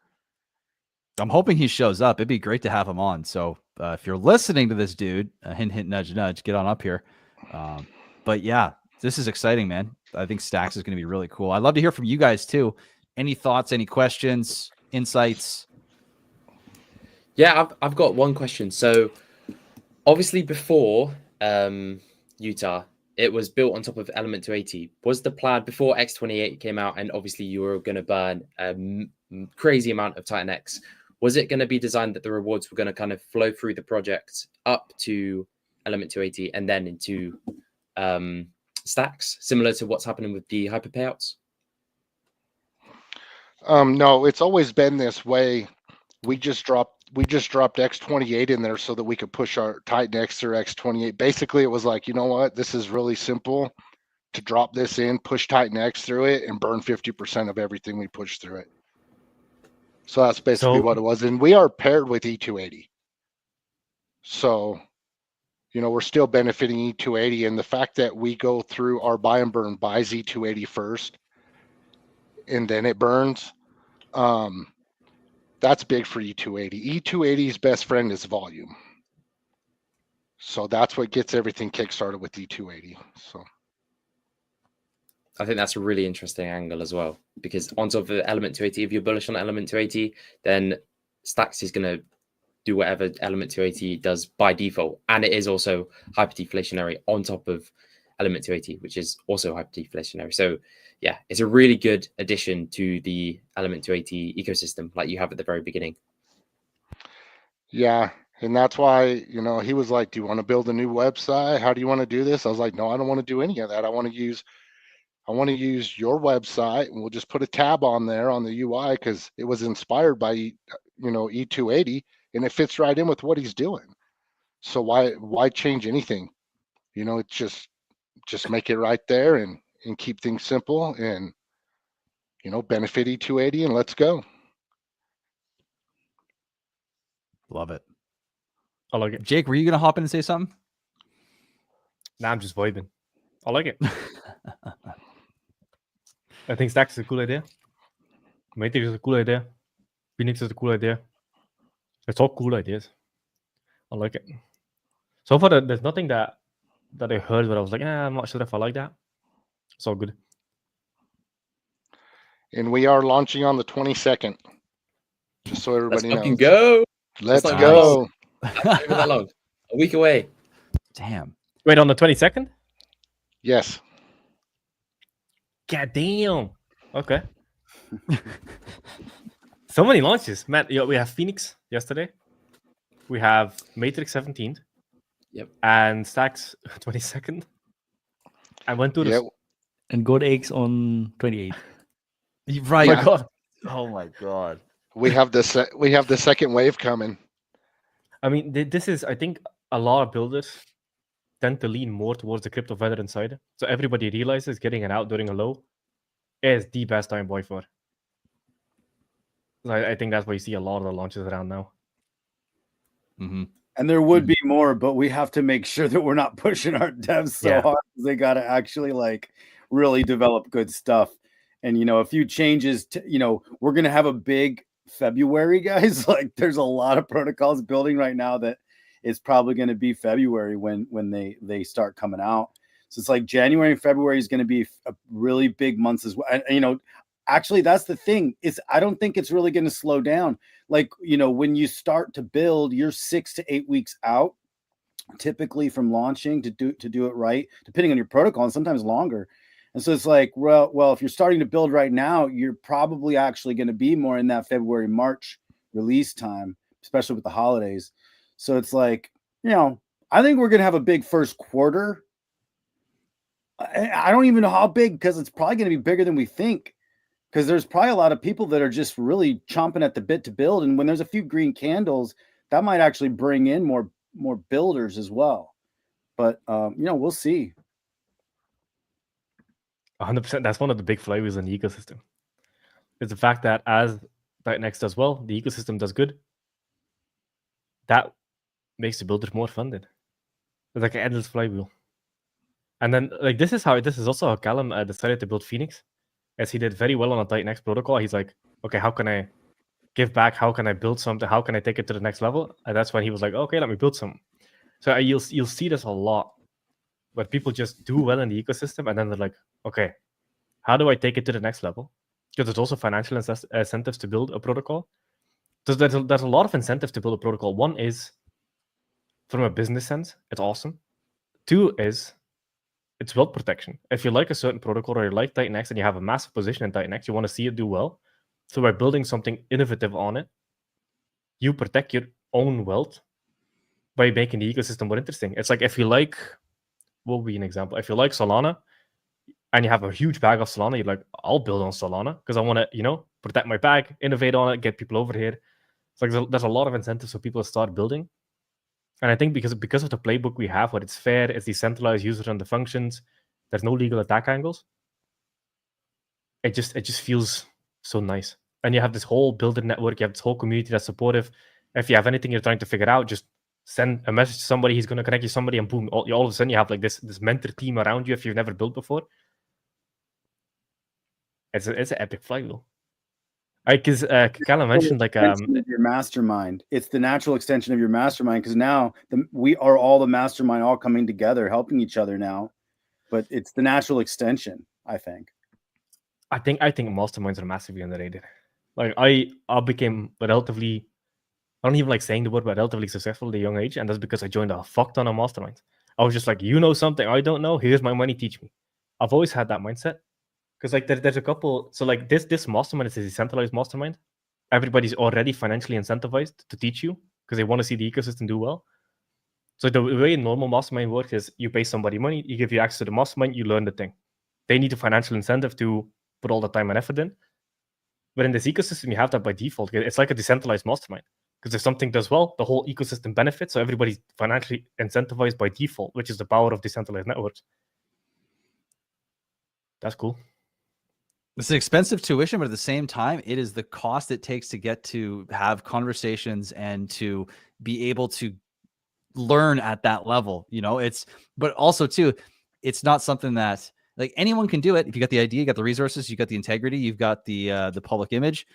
I'm hoping he shows up. It'd be great to have him on. So if you're listening to this, Dude, hint, hint, nudge, nudge, get on up here. But yeah, this is exciting, man. I think Stacks is going to be really cool. I'd love to hear from you guys too. Any thoughts, any questions, insights? Yeah, I've got one question. So obviously before Utah, it was built on top of Element 280. Was the plan before X28 came out, and obviously you were going to burn a crazy amount of TitanX, was it going to be designed that the rewards were going to kind of flow through the project up to Element 280 and then into Stacks, similar to what's happening with the hyper payouts? No, it's always been this way. We just dropped X28 in there so that we could push our TitanX through X28. Basically, it was like, you know what? This is really simple to drop this in, push TitanX through it, and burn 50% of everything we push through it. So that's basically what it was. And we are paired with E280. So, we're still benefiting E280. And the fact that we go through our buy and burn buys E280 first, and then it burns, that's big for E280. E280's best friend is volume. So that's what gets everything kickstarted with E280. So I think that's a really interesting angle as well, because on top of the Element 280, if you're bullish on Element 280, then Stacks is going to do whatever Element 280 does by default. And it is also hyper-deflationary on top of Element 280, which is also hyper-deflationary. So yeah, it's a really good addition to the Element 280 ecosystem, like you have at the very beginning. Yeah, and that's why, he was like, do you want to build a new website? How do you want to do this? I was like, no, I don't want to do any of that. I want to use your website, and we'll just put a tab on there on the UI because it was inspired by, E280, and it fits right in with what he's doing. So why change anything? It's just make it right there and keep things simple and, benefit E280, and let's go. Love it. I like it. Jake, were you going to hop in and say something? Nah, I'm just vibing. I like it. I think Stacks is a cool idea. Matrix is a cool idea. Phoenix is a cool idea. It's all cool ideas. I like it. So far, there's nothing that I heard where I was like, I'm not sure if I like that. It's all good. And we are launching on the 22nd. Just so everybody knows. Let's go. Let's go. Not even that long. A week away. Damn. Wait, on the 22nd? Yes. God damn. Okay. So many launches. Matt, we have Phoenix yesterday. We have Matrix 17th. Yep. And Stacks 22nd. I went to the... And God Eggs on 28th. Right. Oh my God. Oh my God. We have the second wave coming. I mean, this is, I think, a lot of builders tend to lean more towards the crypto veteran side. So everybody realizes getting an out during a low is the best time by far. So I think that's why you see a lot of the launches around now. Mm-hmm. And there would be more, but we have to make sure that we're not pushing our devs so hard. They got to actually really develop good stuff. And, a few changes to, we're going to have a big February, guys. There's a lot of protocols building right now that it's probably going to be February when they start coming out. So it's like January and February is going to be a really big months as well. And, actually, that's the thing, is I don't think it's really going to slow down. Like, when you start to build, you're 6 to 8 weeks out, typically, from launching to do it right, depending on your protocol, and sometimes longer. And so it's like, well, if you're starting to build right now, you're probably actually going to be more in that February, March release time, especially with the holidays. So it's like, I think we're going to have a big first quarter. I don't even know how big, because it's probably going to be bigger than we think, because there's probably a lot of people that are just really chomping at the bit to build. And when there's a few green candles, that might actually bring in more builders as well. But, we'll see. 100%. That's one of the big flywheels in the ecosystem. It's the fact that as TitanX does well, the ecosystem does good. That makes the builders more funded. It's like an endless flywheel. And then, like, this is also how Callum decided to build Phoenix, as he did very well on a TitanX protocol. He's like, okay, how can I give back? How can I build something? How can I take it to the next level? And that's when he was like, okay, let me build something. So you'll see this a lot, where people just do well in the ecosystem, and then they're like, okay, how do I take it to the next level? Because there's also financial incentives to build a protocol. There's a lot of incentives to build a protocol. One is, from a business sense, it's awesome. Two is, it's wealth protection. If you like a certain protocol, or you like TitanX and you have a massive position in TitanX, you want to see it do well. So by building something innovative on it, you protect your own wealth by making the ecosystem more interesting. It's like, if you like, what would be an example? If you like Solana and you have a huge bag of Solana, you're like, I'll build on Solana because I want to, protect my bag, innovate on it, get people over here. It's like there's a lot of incentives for people to start building. And I think because of the playbook we have, where it's fair, it's decentralized, user and the functions, there's no legal attack angles. It just feels so nice. And you have this whole builder network, you have this whole community that's supportive. If you have anything you're trying to figure out, just send a message to somebody, he's going to connect you to somebody, and boom, all of a sudden you have like this mentor team around you if you've never built before. It's an epic flywheel. Because Callum mentioned your mastermind. It's the natural extension of your mastermind, because now we are all the mastermind, all coming together, helping each other now. But it's the natural extension, I think. I think masterminds are massively underrated. Like I became relatively, I don't even like saying the word, but relatively successful at a young age, and that's because I joined a fuck ton of masterminds. I was just like, something I don't know, here's my money, teach me. I've always had that mindset. Because like there's a couple, so like this mastermind is a decentralized mastermind. Everybody's already financially incentivized to teach you because they want to see the ecosystem do well. So the way a normal mastermind works is you pay somebody money, you give you access to the mastermind, you learn the thing. They need a financial incentive to put all the time and effort in. But in this ecosystem, you have that by default. It's like a decentralized mastermind. Because if something does well, the whole ecosystem benefits. So everybody's financially incentivized by default, which is the power of decentralized networks. That's cool. It's an expensive tuition, but at the same time, it is the cost it takes to get to have conversations and to be able to learn at that level. But also too, it's not something that like anyone can do it. If you got the idea, you got the resources, you got the integrity, you've got the public image,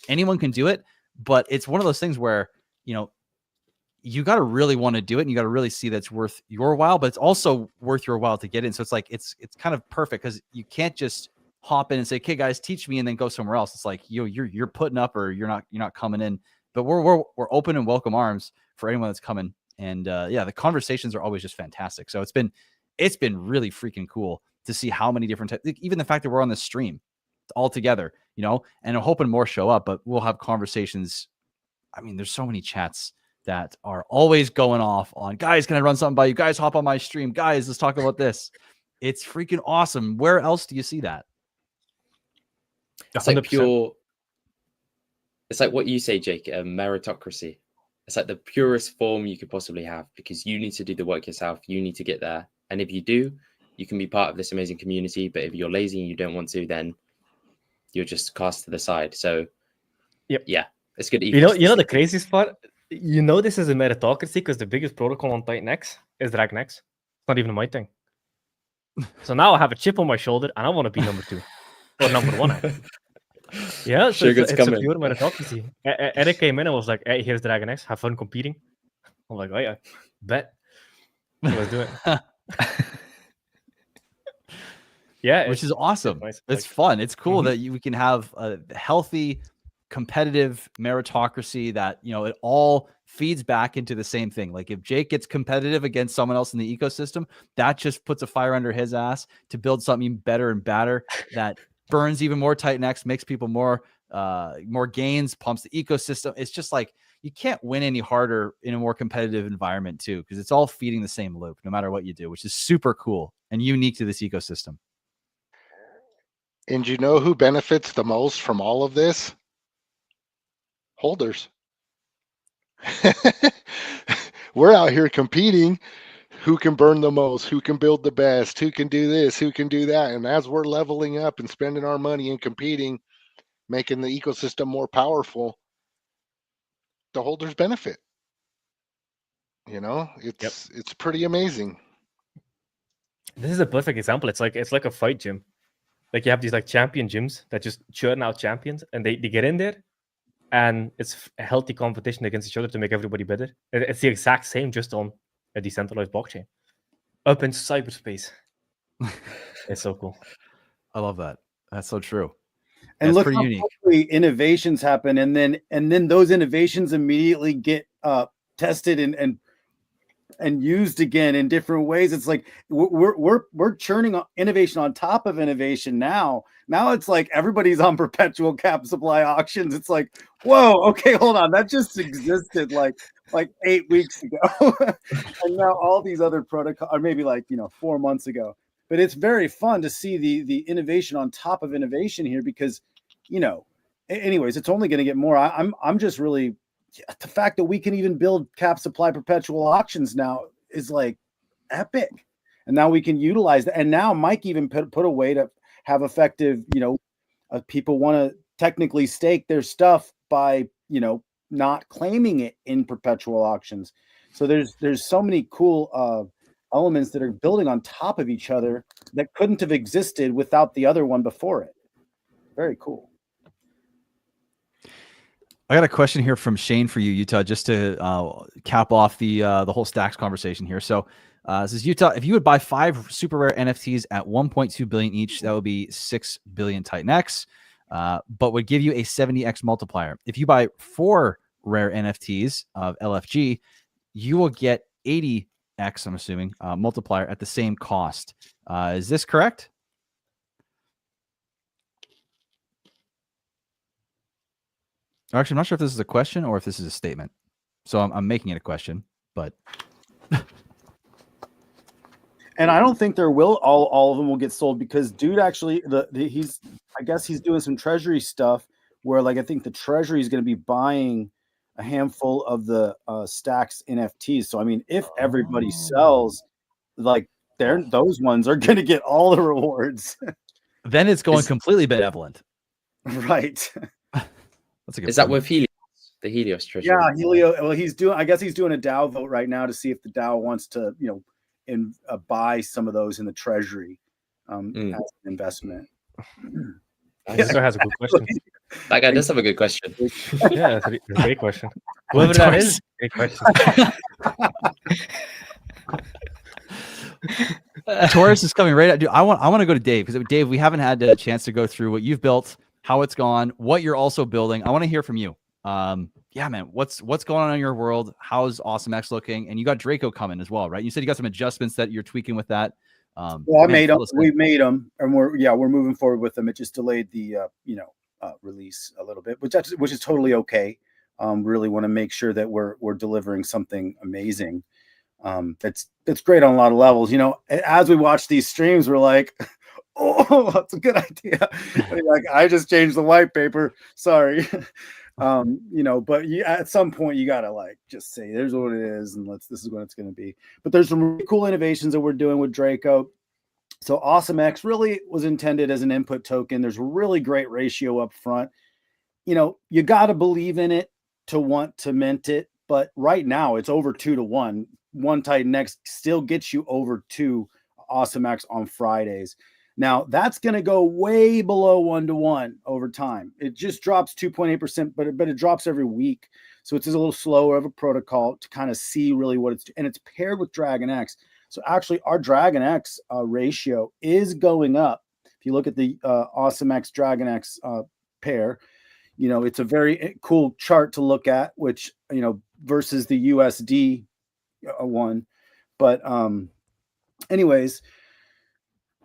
anyone can do it. But it's one of those things where, you got to really want to do it, and you got to really see that's worth your while, but it's also worth your while to get in. So it's like, it's kind of perfect, because you can't just hop in and say, okay, guys, teach me, and then go somewhere else. It's like, you're putting up, or you're not coming in. But we're open and welcome arms for anyone that's coming. And the conversations are always just fantastic. So it's been really freaking cool to see how many different types, even the fact that we're on this stream all together, and I'm hoping more show up, but we'll have conversations. I mean, there's so many chats that are always going off on, guys, can I run something by you? Guys, hop on my stream. Guys, let's talk about this. It's freaking awesome. Where else do you see that? It's like it's like what you say, Jake, meritocracy. It's like the purest form you could possibly have, because you need to do the work yourself. You need to get there. And if you do, you can be part of this amazing community. But if you're lazy and you don't want to, then you're just cast to the side. So yeah, it's good. You know the craziest part? This is a meritocracy because the biggest protocol on TitanX is DragonX. It's not even my thing. So now I have a chip on my shoulder and I want to be number 2 or number 1. Yeah, so it's a pure meritocracy. Eric came in and was like, hey, here's DragonX, have fun competing. I I'm like, oh yeah, bet. So let's do it. Yeah, which is awesome. nice. It's fun. It's cool Mhm. that we can have a healthy, competitive meritocracy that, you know, it all feeds back into the same thing. Like if Jake gets competitive against someone else in the ecosystem, that just puts a fire under his ass to build something better and better that burns even more TitanX, makes people more gains, pumps the ecosystem. It's just like you can't win any harder in a more competitive environment too, because it's all feeding the same loop no matter what you do, which is super cool and unique to this ecosystem. And you know who benefits the most from all of this? Holders. We're out here competing. Who can burn the most? Who can build the best? Who can do this? Who can do that? And as we're leveling up and spending our money and competing, making the ecosystem more powerful, the holders benefit. You know, it's pretty amazing. This is a perfect example. It's like a fight gym. Like you have these like champion gyms that just churn out champions, and they get in there, and it's a healthy competition against each other to make everybody better. It's the exact same, just on a decentralized blockchain, up in cyberspace. It's so cool. I love that. That's so true. And That's look pretty how unique. quickly innovations happen, and then those innovations immediately get tested and used again in different ways. It's like we're churning innovation on top of innovation now. Now it's like everybody's on perpetual cap supply auctions. It's like, whoa, okay, hold on, that just existed like 8 weeks ago, and now all these other protocols, or maybe 4 months ago. But it's very fun to see the innovation on top of innovation here, because anyways, it's only going to get more. I'm just really, the fact that we can even build cap supply perpetual auctions now is like epic. And now we can utilize that. And now Mike even put a way to have effective, people want to technically stake their stuff by, not claiming it in perpetual auctions. So there's so many cool elements that are building on top of each other that couldn't have existed without the other one before it. Very cool. I got a question here from Shane for you, Utah, just to cap off the whole stacks conversation here. So this is Utah. If you would buy 5 super rare NFTs at 1.2 billion each, that would be 6 billion TitanX, but would give you a 70x multiplier. If you buy 4 rare NFTs of LFG, you will get 80x, I'm assuming, multiplier at the same cost. Is this correct? Actually, I'm not sure if this is a question or if this is a statement. So I'm making it a question, but. And I don't think there will all of them will get sold, because dude actually I guess he's doing some treasury stuff where I think the treasury is going to be buying a handful of the stacks NFTs. So I mean, if everybody sells, those ones are going to get all the rewards. Then it's going completely benevolent. Right. That's a good. Is that with Helios? The Helios treasury? Yeah, Helio. Well, I guess he's doing a DAO vote right now to see if the DAO wants to, buy some of those in the treasury as an investment. This guy has a good question. That guy does have a good question. Yeah, that's a great question. Whoever that is, great question. Taurus is coming right at. Dude, I want to go to Dave, because Dave, we haven't had a chance to go through what you've built, how it's gone, what you're also building. I want to hear from you. Yeah, man, what's going on in your world? How's AwesomeX looking? And you got Draco coming as well, right? You said you got some adjustments that you're tweaking with that. Well, made them. We made them, and we're moving forward with them. It just delayed the release a little bit, which is totally okay. Really want to make sure that we're delivering something amazing. That's great on a lot of levels. As we watch these streams, we're like, oh, that's a good idea. I just changed the white paper. Sorry. But at some point you gotta just say, there's what it is, and this is what it's going to be. But there's some really cool innovations that we're doing with Draco. So AwesomeX really was intended as an input token. There's a really great ratio up front. You got to believe in it to want to mint it. But right now it's over 2 to 1. One TitanX still gets you over 2 AwesomeX on Fridays. Now that's going to go way below 1 to 1 over time. It just drops 2.8%, but it drops every week. So it's a little slower of a protocol to kind of see really what it's, and it's paired with Dragon X. So actually our Dragon X ratio is going up. If you look at the Awesome X Dragon X pair, you know, it's a very cool chart to look at, which, you know, versus the USD one. But anyways,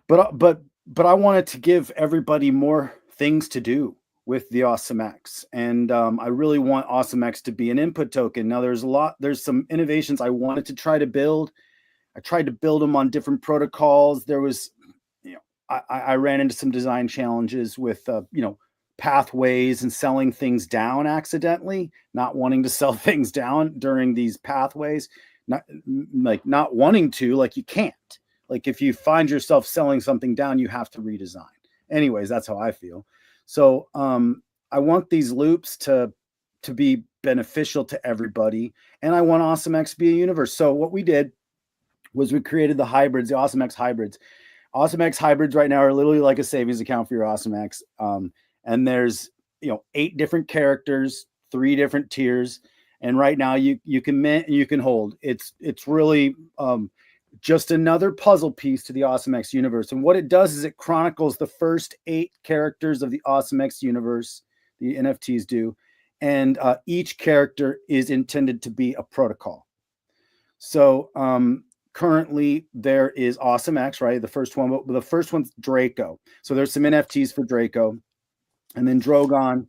but I wanted to give everybody more things to do with the Awesome X, and I really want Awesome X to be an input token. Now there's some innovations I wanted to try to build. I tried to build them on different protocols. There was, you know, I ran into some design challenges with you know, pathways and selling things down accidentally, not wanting to sell things down during these pathways, not wanting to, like you can't. Like if you find yourself selling something down, you have to redesign. Anyways, that's how I feel. So I want these loops to be beneficial to everybody, and I want Awesome X to be a universe. So what we did was we created the hybrids, the Awesome X hybrids. Awesome X hybrids right now are literally like a savings account for your Awesome X. And there's, you know, 8 different characters, 3 different tiers. And right now you can mint and you can hold. It's really just another puzzle piece to the Awesome X universe. And what it does is it chronicles the first 8 characters of the Awesome X universe, the NFTs do. And each character is intended to be a protocol. So currently there is Awesome X, right? The first one, but the first one's Draco. So there's some NFTs for Draco, and then Drogon,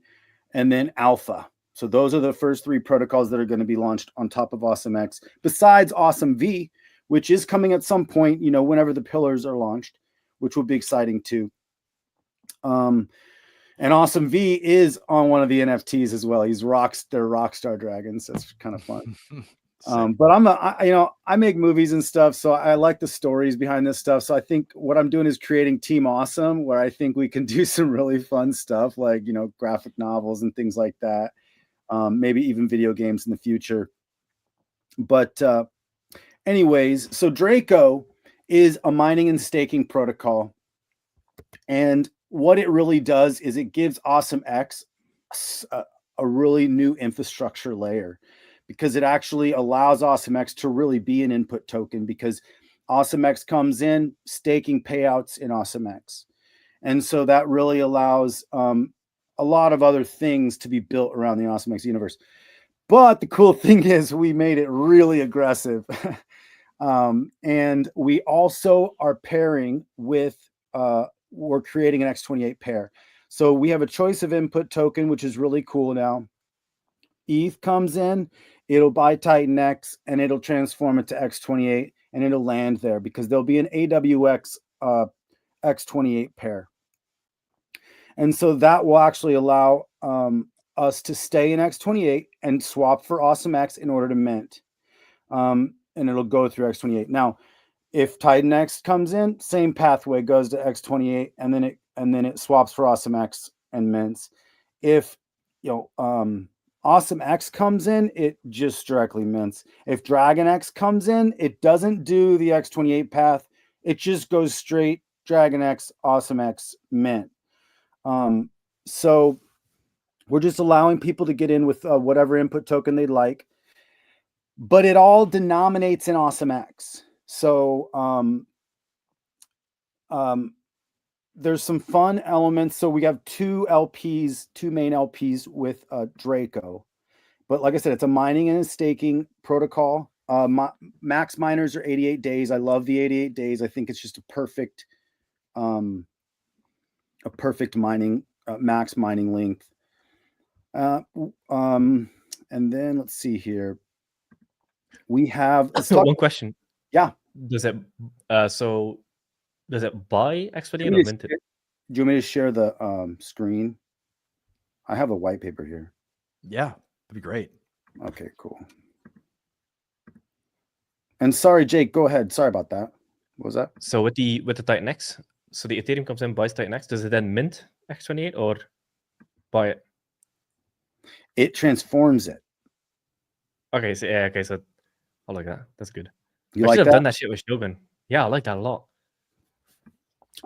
and then Alpha. So those are the first 3 protocols that are going to be launched on top of Awesome X, besides Awesome V, which is coming at some point, you know, whenever the pillars are launched, which will be exciting too. And Awesome V is on one of the NFTs as well. He's Rockstar Dragons. That's kind of fun. But I make movies and stuff, so I like the stories behind this stuff. So I think what I'm doing is creating Team Awesome, where I think we can do some really fun stuff, like, you know, graphic novels and things like that. Maybe even video games in the future. But anyways, so Draco is a mining and staking protocol, and what it really does is it gives Awesome X a really new infrastructure layer, because it actually allows Awesome X to really be an input token, because Awesome X comes in staking payouts in Awesome X. And so that really allows a lot of other things to be built around the Awesome X universe. But the cool thing is we made it really aggressive. And we also are pairing with, we're creating an X28 pair. So we have a choice of input token, which is really cool now. ETH comes in, it'll buy TitanX, and it'll transform it to X28, and it'll land there because there'll be an AWX X28 pair. And so that will actually allow us to stay in X28 and swap for Awesome X in order to mint. And it'll go through X28. Now, if TitanX comes in, same pathway, goes to X28, and then it swaps for Awesome X and mints. If, you know, Awesome X comes in, it just directly mints. If Dragon X comes in, it doesn't do the X28 path. It just goes straight Dragon X, Awesome X, mint. So we're just allowing people to get in with whatever input token they'd like, but it all denominates in Awesome X. So there's some fun elements. So we have 2 main LPs with Draco. But like I said, it's a mining and a staking protocol. Max miners are 88 days. I love the 88 days. I think it's just a perfect mining, max mining length. And then let's see here. We have one question. Yeah. Does it buy X28 or mint it? Do you want me to share the screen? I have a white paper here. Yeah, that'd be great. Okay, cool. And sorry, Jake, go ahead. Sorry about that. What was that? So with the TitanX, so the Ethereum comes in, buys TitanX. Does it then mint X28 or buy it? It transforms it. Okay, so yeah, okay, so I like that. That's good. You I like should have that? done that shit with Shogun. Yeah, I like that a lot.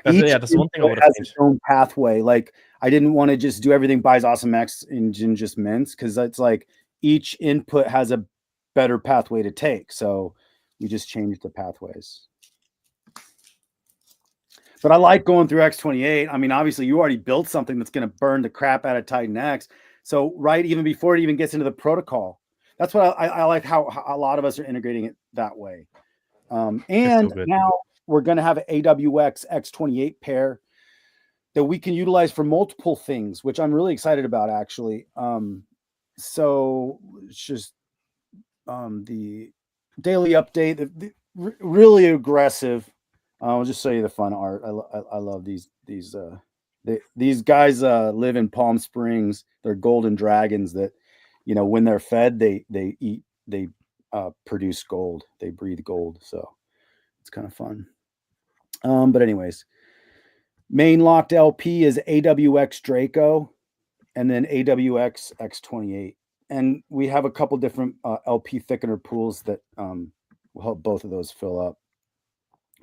That's one thing I would have changed. Its own pathway. Like I didn't want to just do everything buys Awesome X and just mints, because that's like each input has a better pathway to take. So we just changed the pathways. But I like going through X28. I mean, obviously, you already built something that's going to burn the crap out of TitanX. So, right, even before it even gets into the protocol, that's what I like how a lot of us are integrating it that way. And so now we're going to have an AWX X28 pair that we can utilize for multiple things, which I'm really excited about, actually. So it's just the daily update, really aggressive. I'll just show you the fun art. I love these guys live in Palm Springs. They're golden dragons that, you know, when they're fed, they produce gold. They breathe gold. So it's kind of fun. But anyways, main locked LP is AWX Draco and then AWX X28. And we have a couple different LP thickener pools that will help both of those fill up.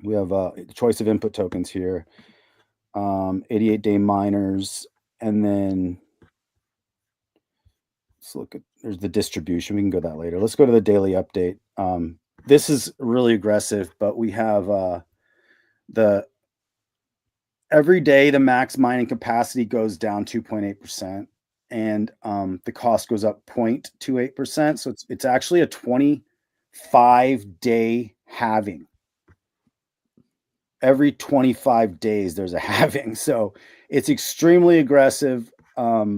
We have the choice of input tokens here, 88-day miners, and then let's look at, there's the distribution. We can go that later. Let's go to the daily update. This is really aggressive, but we have every day the max mining capacity goes down 2.8%, and the cost goes up 0.28%. So it's actually a 25-day halving. Every 25 days there's a halving. So it's extremely aggressive, but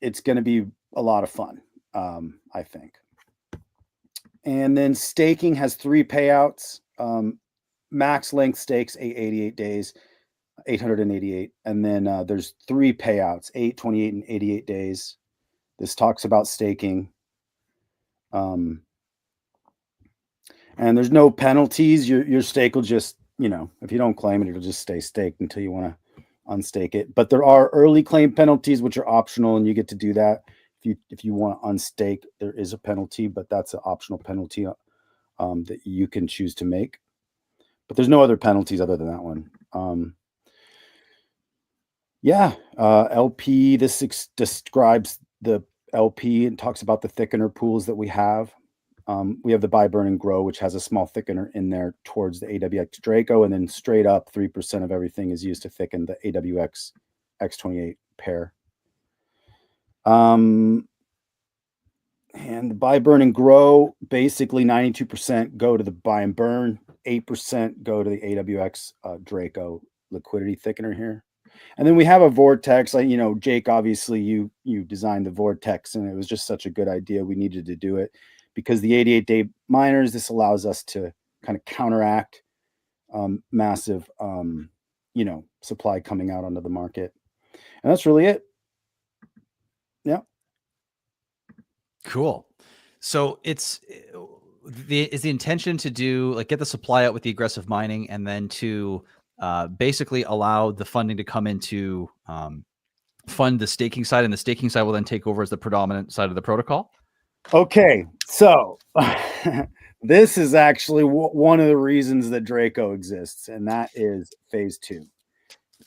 it's going to be a lot of fun, I think. And then staking has 3 payouts. Max length stakes 888 days, 888. And then there's 3 payouts, 8, 28, and 88 days. This talks about staking. And there's no penalties. Your stake will just, you know, if you don't claim it, it'll just stay staked until you want to unstake it. But there are early claim penalties, which are optional, and you get to do that. If you want to unstake, there is a penalty, but that's an optional penalty that you can choose to make. But there's no other penalties other than that one. LP, this describes the LP and talks about the thickener pools that we have. We have the buy, burn, and grow, which has a small thickener in there towards the AWX Draco, and then straight up 3% of everything is used to thicken the AWX X28 pair. And the buy, burn, and grow, basically 92% go to the buy and burn, 8% go to the AWX Draco liquidity thickener here. And then we have a vortex. You know, Jake, obviously you designed the vortex, and it was just such a good idea. We needed to do it because the 88-day miners, this allows us to kind of counteract massive, you know, supply coming out onto the market. And that's really it. Yeah. Cool. So is the intention to do, like, get the supply out with the aggressive mining, and then to basically allow the funding to come into fund the staking side, and the staking side will then take over as the predominant side of the protocol? Okay, so this is actually one of the reasons that Draco exists, and that is phase 2,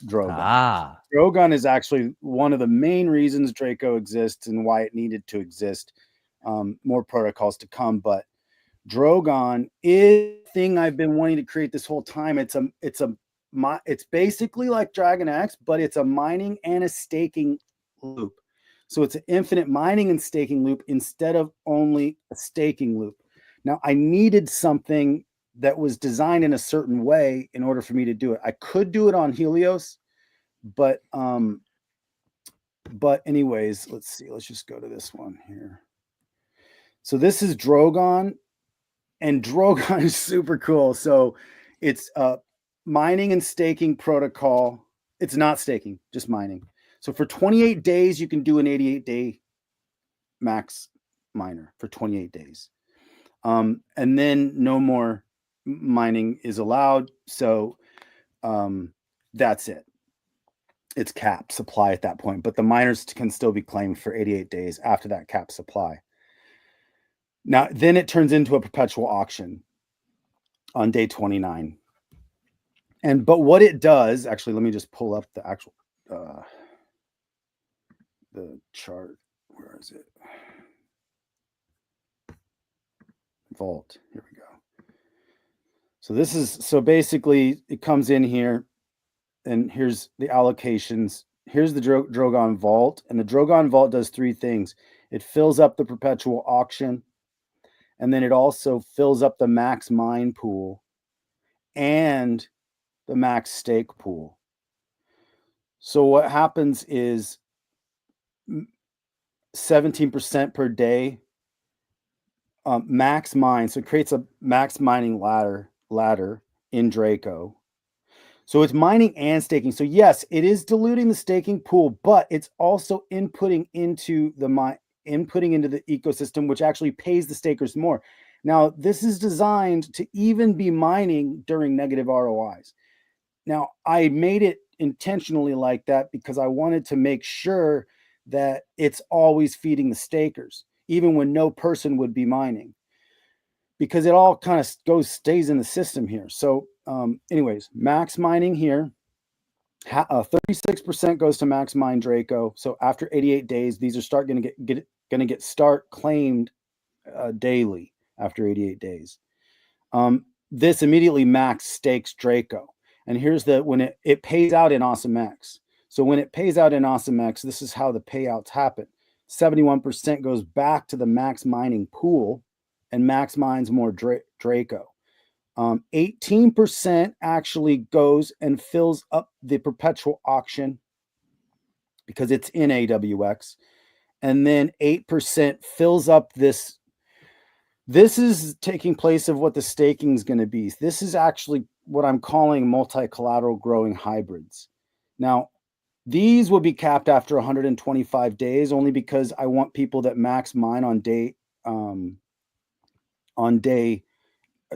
Drogon. Drogon is actually one of the main reasons Draco exists and why it needed to exist. More protocols to come, but Drogon is the thing I've been wanting to create this whole time. It's basically like Dragon X, but it's a mining and a staking loop. So it's an infinite mining and staking loop instead of only a staking loop. Now, I needed something that was designed in a certain way in order for me to do it. I could do it on Helios, but anyways, let's see. Let's just go to this one here. So this is Drogon, and Drogon is super cool. So it's a mining and staking protocol. It's not staking, just mining. So for 28 days, you can do an 88-day max miner for 28 days. And then no more mining is allowed. So that's it. It's cap supply at that point, but the miners can still be claimed for 88 days after that cap supply. Now, then it turns into a perpetual auction on day 29. But what it does, actually, let me just pull up the actual the chart. Where is it? Vault. Here we go. So basically it comes in here, and here's the allocations. Here's the Drogon Vault, and the Drogon Vault does three things. It fills up the perpetual auction, and then it also fills up the max mine pool and the max stake pool. So what happens is 17% per day max mine. So it creates a max mining ladder in Draco. So it's mining and staking. So yes, it is diluting the staking pool, but it's also inputting into the ecosystem, which actually pays the stakers more. Now, this is designed to even be mining during negative ROIs. Now, I made it intentionally like that because I wanted to make sure that it's always feeding the stakers, even when no person would be mining, because it all kind of stays in the system here. So anyways, max mining here, 36% goes to max mine Draco. So after 88 days, these are going to get claimed daily after 88 days. This immediately max stakes Draco. And here's when it pays out in AwesomeX. So when it pays out in AwesomeX, this is how the payouts happen. 71% goes back to the max mining pool and max mines more Draco. 18% actually goes and fills up the perpetual auction because it's in AWX. And then 8% fills up this. This is taking place of what the staking is going to be. This is actually what I'm calling multi-collateral growing hybrids. Now, these will be capped after 125 days, only because I want people that max mine on day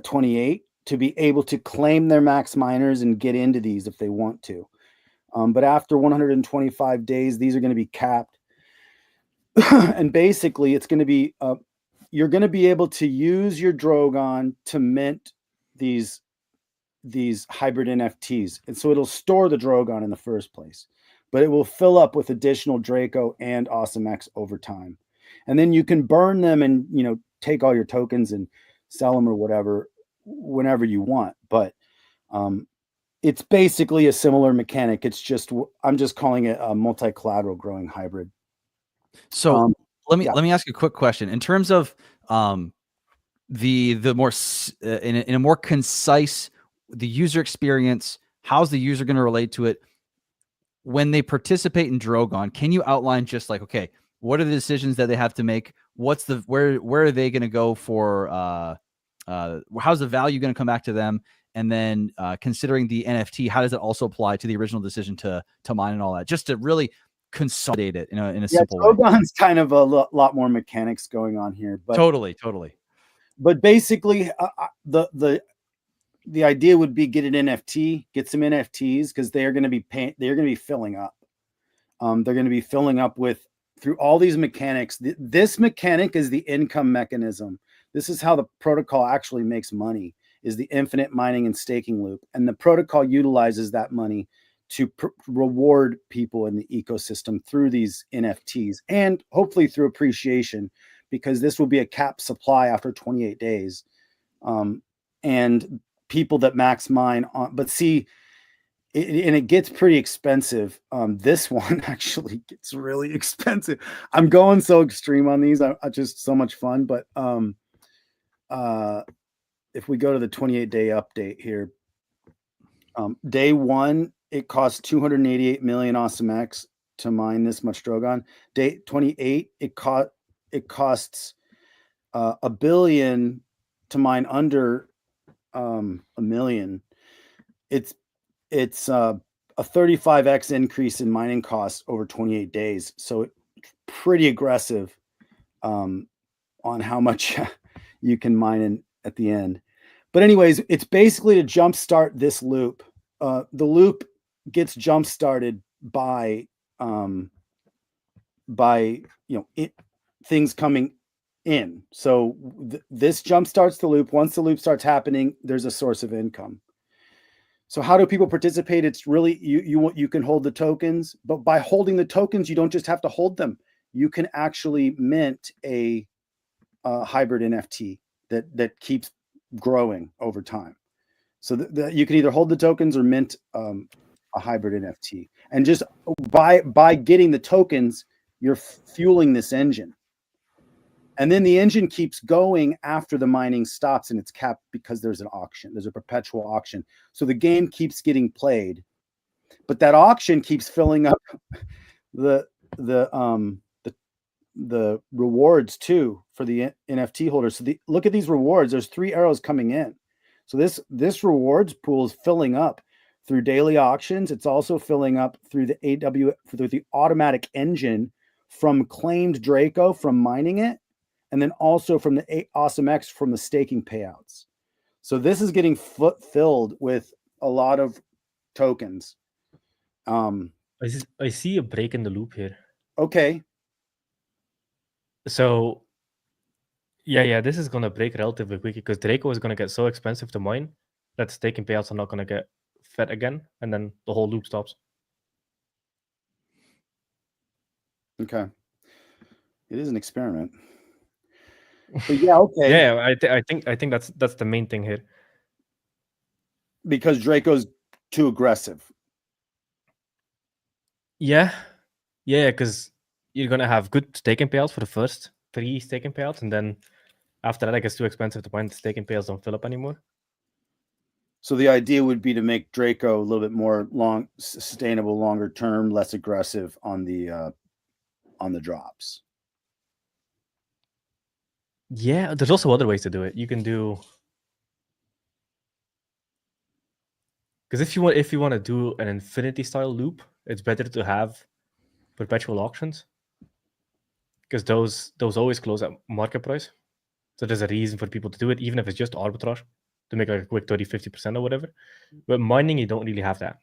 28 to be able to claim their max miners and get into these if they want to. But after 125 days, these are going to be capped. And basically, it's going to be you're going to be able to use your Drogon to mint these hybrid NFTs. And so it'll store the Drogon in the first place, but it will fill up with additional Draco and AwesomeX over time. And then you can burn them and, take all your tokens and sell them or whatever, whenever you want. But it's basically a similar mechanic. I'm just calling it a multi-collateral growing hybrid. So let me ask you a quick question. In terms of the more in a more concise, the user experience, how's the user going to relate to it when they participate in Drogon? Can you outline just like, okay, what are the decisions that they have to make? What's where are they going to go for? How's the value going to come back to them? And then considering the NFT, how does it also apply to the original decision to mine and all that? Just to really consolidate it in a simple way. Drogon's kind of a lot more mechanics going on here, but totally. But basically, the idea would be get an NFT, get some NFTs, because they're going to be filling up. They're going to be filling up through all these mechanics. This mechanic is the income mechanism. This is how the protocol actually makes money, is the infinite mining and staking loop. And the protocol utilizes that money to reward people in the ecosystem through these NFTs and hopefully through appreciation, because this will be a capped supply after 28 days. And people that max mine on, but see, it gets pretty expensive. This one actually gets really expensive. I'm going so extreme on these. I just so much fun. But if we go to the 28-day update here, day one, it costs 288 million AwesomeX to mine this much Drogon. Day 28, it costs $1 billion to mine under $1 million. It's a 35x increase in mining costs over 28 days. So it's pretty aggressive on how much you can mine at the end. But anyways, it's basically to jumpstart this loop. The loop gets jump started by things coming in. So this jump starts the loop. Once the loop starts happening, there's a source of income. So how do people participate? It's really you can hold the tokens, but by holding the tokens, you don't just have to hold them. you can actually mint a hybrid NFT that keeps growing over time. So you can either hold the tokens or mint a hybrid NFT. And just by getting the tokens, you're fueling this engine. And then the engine keeps going after the mining stops, and it's capped because there's an auction. There's a perpetual auction. So the game keeps getting played, but that auction keeps filling up the rewards too for the NFT holders. So look at these rewards. There's 3 arrows coming in. So this rewards pool is filling up through daily auctions. It's also filling up through through the automatic engine from claimed Draco from mining it, and then also from the Awesome X from the staking payouts. So this is getting filled with a lot of tokens. I see a break in the loop here. Okay. So yeah, this is gonna break relatively quickly because Draco is gonna get so expensive to mine that staking payouts are not gonna get fed again, and then the whole loop stops. Okay. It is an experiment. But yeah, okay. Yeah, I think that's the main thing here. Because Draco's too aggressive. Yeah, because you're gonna have good staking payouts for the first 3 staking payouts, and then after that, it gets too expensive to mine. The staking payouts don't fill up anymore. So the idea would be to make Draco a little bit more sustainable, longer term, less aggressive on the drops. Yeah, there's also other ways to do it. You can do, because if you want to do an infinity style loop, it's better to have perpetual auctions, because those always close at market price. So there's a reason for people to do it, even if it's just arbitrage, to make like a quick 30-50% or whatever. But mining, you don't really have that,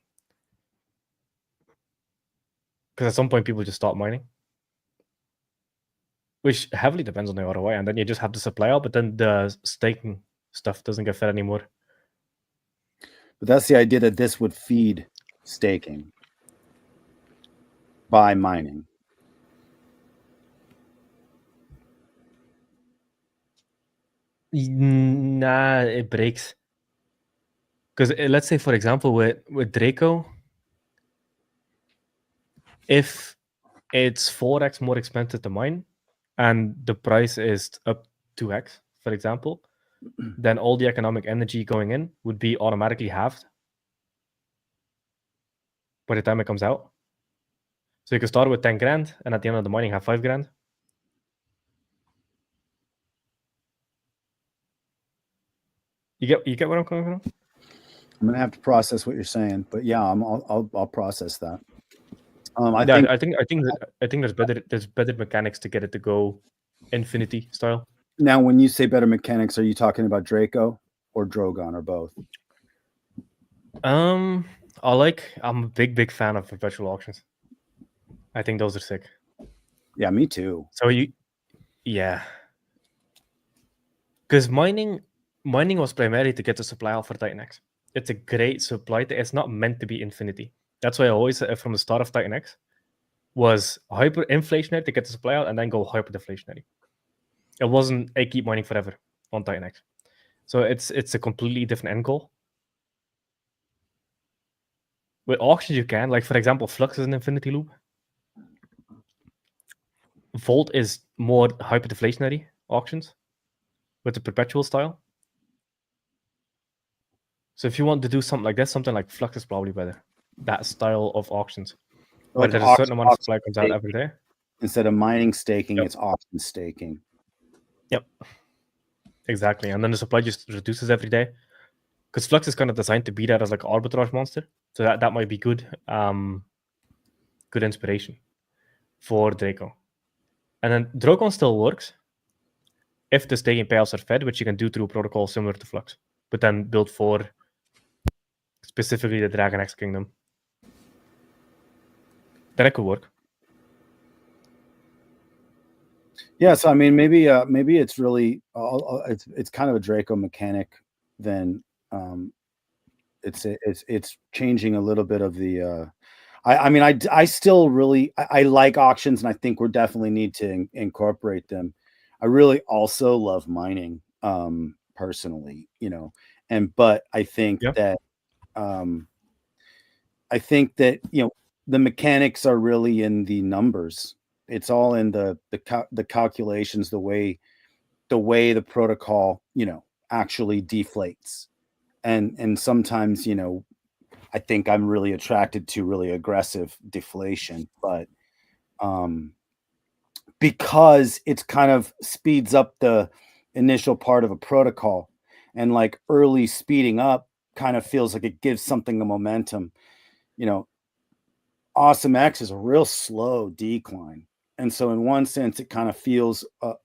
because at some point people just stop mining, which heavily depends on the ROI, and then you just have the supply out, but then the staking stuff doesn't get fed anymore. But that's the idea, that this would feed staking by mining. Nah, it breaks. Because let's say, for example, with Draco, if it's 4x more expensive to mine and the price is up 2x, for example, then all the economic energy going in would be automatically halved by the time it comes out. So you can start with 10 grand and at the end of the mining have 5 grand. You get where I'm coming from? I'm gonna have to process what you're saying, but yeah, I'll process that. I think there's better mechanics to get it to go infinity style. Now, when you say better mechanics, are you talking about Draco or Drogon or both? I'm a big fan of perpetual auctions. I think those are sick. Yeah, me too. So because mining was primarily to get the supply out for TitanX. It's a great supply. It's not meant to be infinity. That's why I always, from the start of TitanX, was hyperinflationary to get the supply out and then go hyperdeflationary. It wasn't a keep mining forever on TitanX. So it's a completely different end goal. With auctions, you can, like, for example, Flux is an infinity loop. Volt is more hyperdeflationary auctions with the perpetual style. So if you want to do something like that, something like Flux is probably better. That style of auctions. Like there's a certain amount of supply comes out every day. Instead of mining staking, it's auction staking. Yep. Exactly. And then the supply just reduces every day. Because Flux is kind of designed to be that as like an arbitrage monster. So that might be good good inspiration for Draco. And then Drogon still works if the staking payouts are fed, which you can do through a protocol similar to Flux, but then built for specifically the Dragon X Kingdom. Then it could work. Yeah, so I mean, maybe it's really it's kind of a Draco mechanic. Then it's changing a little bit of the. I mean, I still really I like auctions, and I think we definitely need to incorporate them. I really also love mining, personally, but I think Yeah. that the mechanics are really in the numbers. It's all in the calculations, the way the protocol actually deflates, and sometimes I think I'm really attracted to really aggressive deflation, but because it's kind of speeds up the initial part of a protocol, and like early speeding up kind of feels like it gives something a momentum. Awesome X is a real slow decline. And so in one sense, it kind of feels a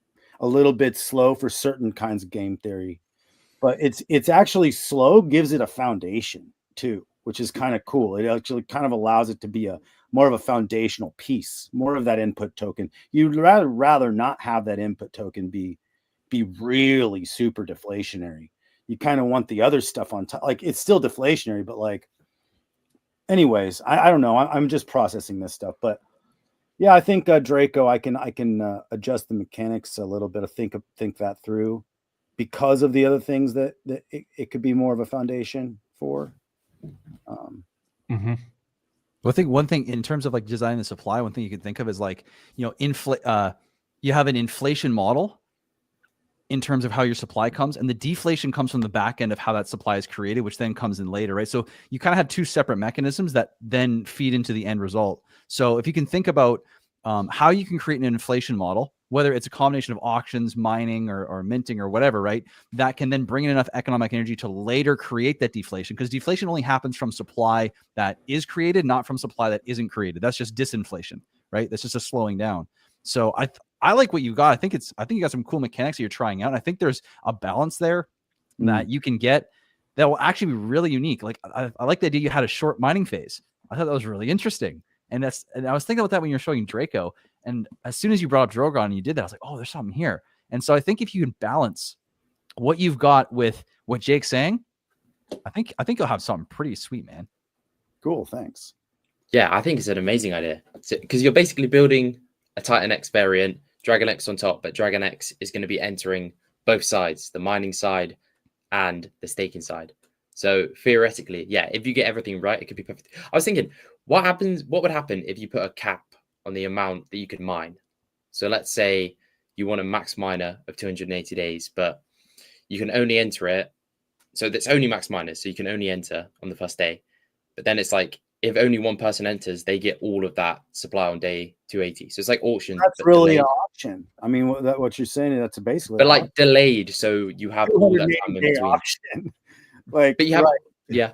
little bit slow for certain kinds of game theory, but it's actually slow, gives it a foundation too, which is kind of cool. It actually kind of allows it to be a more of a foundational piece, more of that input token. You'd rather not have that input token be really super deflationary. You kind of want the other stuff on top. Like, it's still deflationary, but like, anyways, I don't know. I'm just processing this stuff, but yeah, I think Draco, I can adjust the mechanics a little bit. Think that through, because of the other things that it could be more of a foundation for. Mm-hmm. Well, I think one thing in terms of like designing the supply, one thing you could think of is like, you have an inflation model in terms of how your supply comes, and the deflation comes from the back end of how that supply is created, which then comes in later, right? So you kind of have two separate mechanisms that then feed into the end result. So if you can think about how you can create an inflation model, whether it's a combination of auctions, mining, or minting, or whatever, right? That can then bring in enough economic energy to later create that deflation, because deflation only happens from supply that is created, not from supply that isn't created. That's just disinflation, right? That's just a slowing down. So I like what you got. I think you got some cool mechanics that you're trying out. And I think there's a balance there that you can get that will actually be really unique. Like I like the idea you had a short mining phase. I thought that was really interesting. And I was thinking about that when you were showing Draco. And as soon as you brought up Drogon and you did that, I was like, oh, there's something here. And so I think if you can balance what you've got with what Jake's saying, I think you'll have something pretty sweet, man. Cool, thanks. Yeah, I think it's an amazing idea, because you're basically building a TitanX variant, DragonX on top, but DragonX is going to be entering both sides, the mining side and the staking side. So theoretically, yeah, if you get everything right, it could be perfect. I was thinking, what would happen if you put a cap on the amount that you could mine? So let's say you want a max miner of 280 days, but you can only enter it. So that's only max miners, so you can only enter on the first day. But then it's like, if only one person enters, they get all of that supply on day 280. So it's like auction. That's really an auction. I mean, what you're saying, that's basically, but like delayed, so you have all that time in between. Auction. Like, but you have, right. Yeah.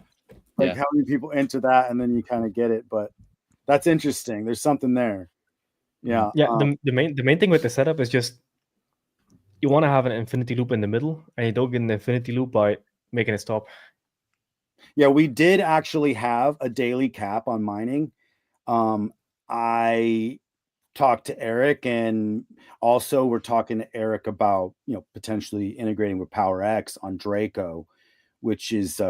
Like, how many people enter that, and then you kind of get it. But that's interesting. There's something there. Yeah. Yeah. The main thing with the setup is just you want to have an infinity loop in the middle, and you don't get an infinity loop by making it stop. Yeah, we did actually have a daily cap on mining. I talked to Eric, and also we're talking to Eric about potentially integrating with PowerX on Draco, which is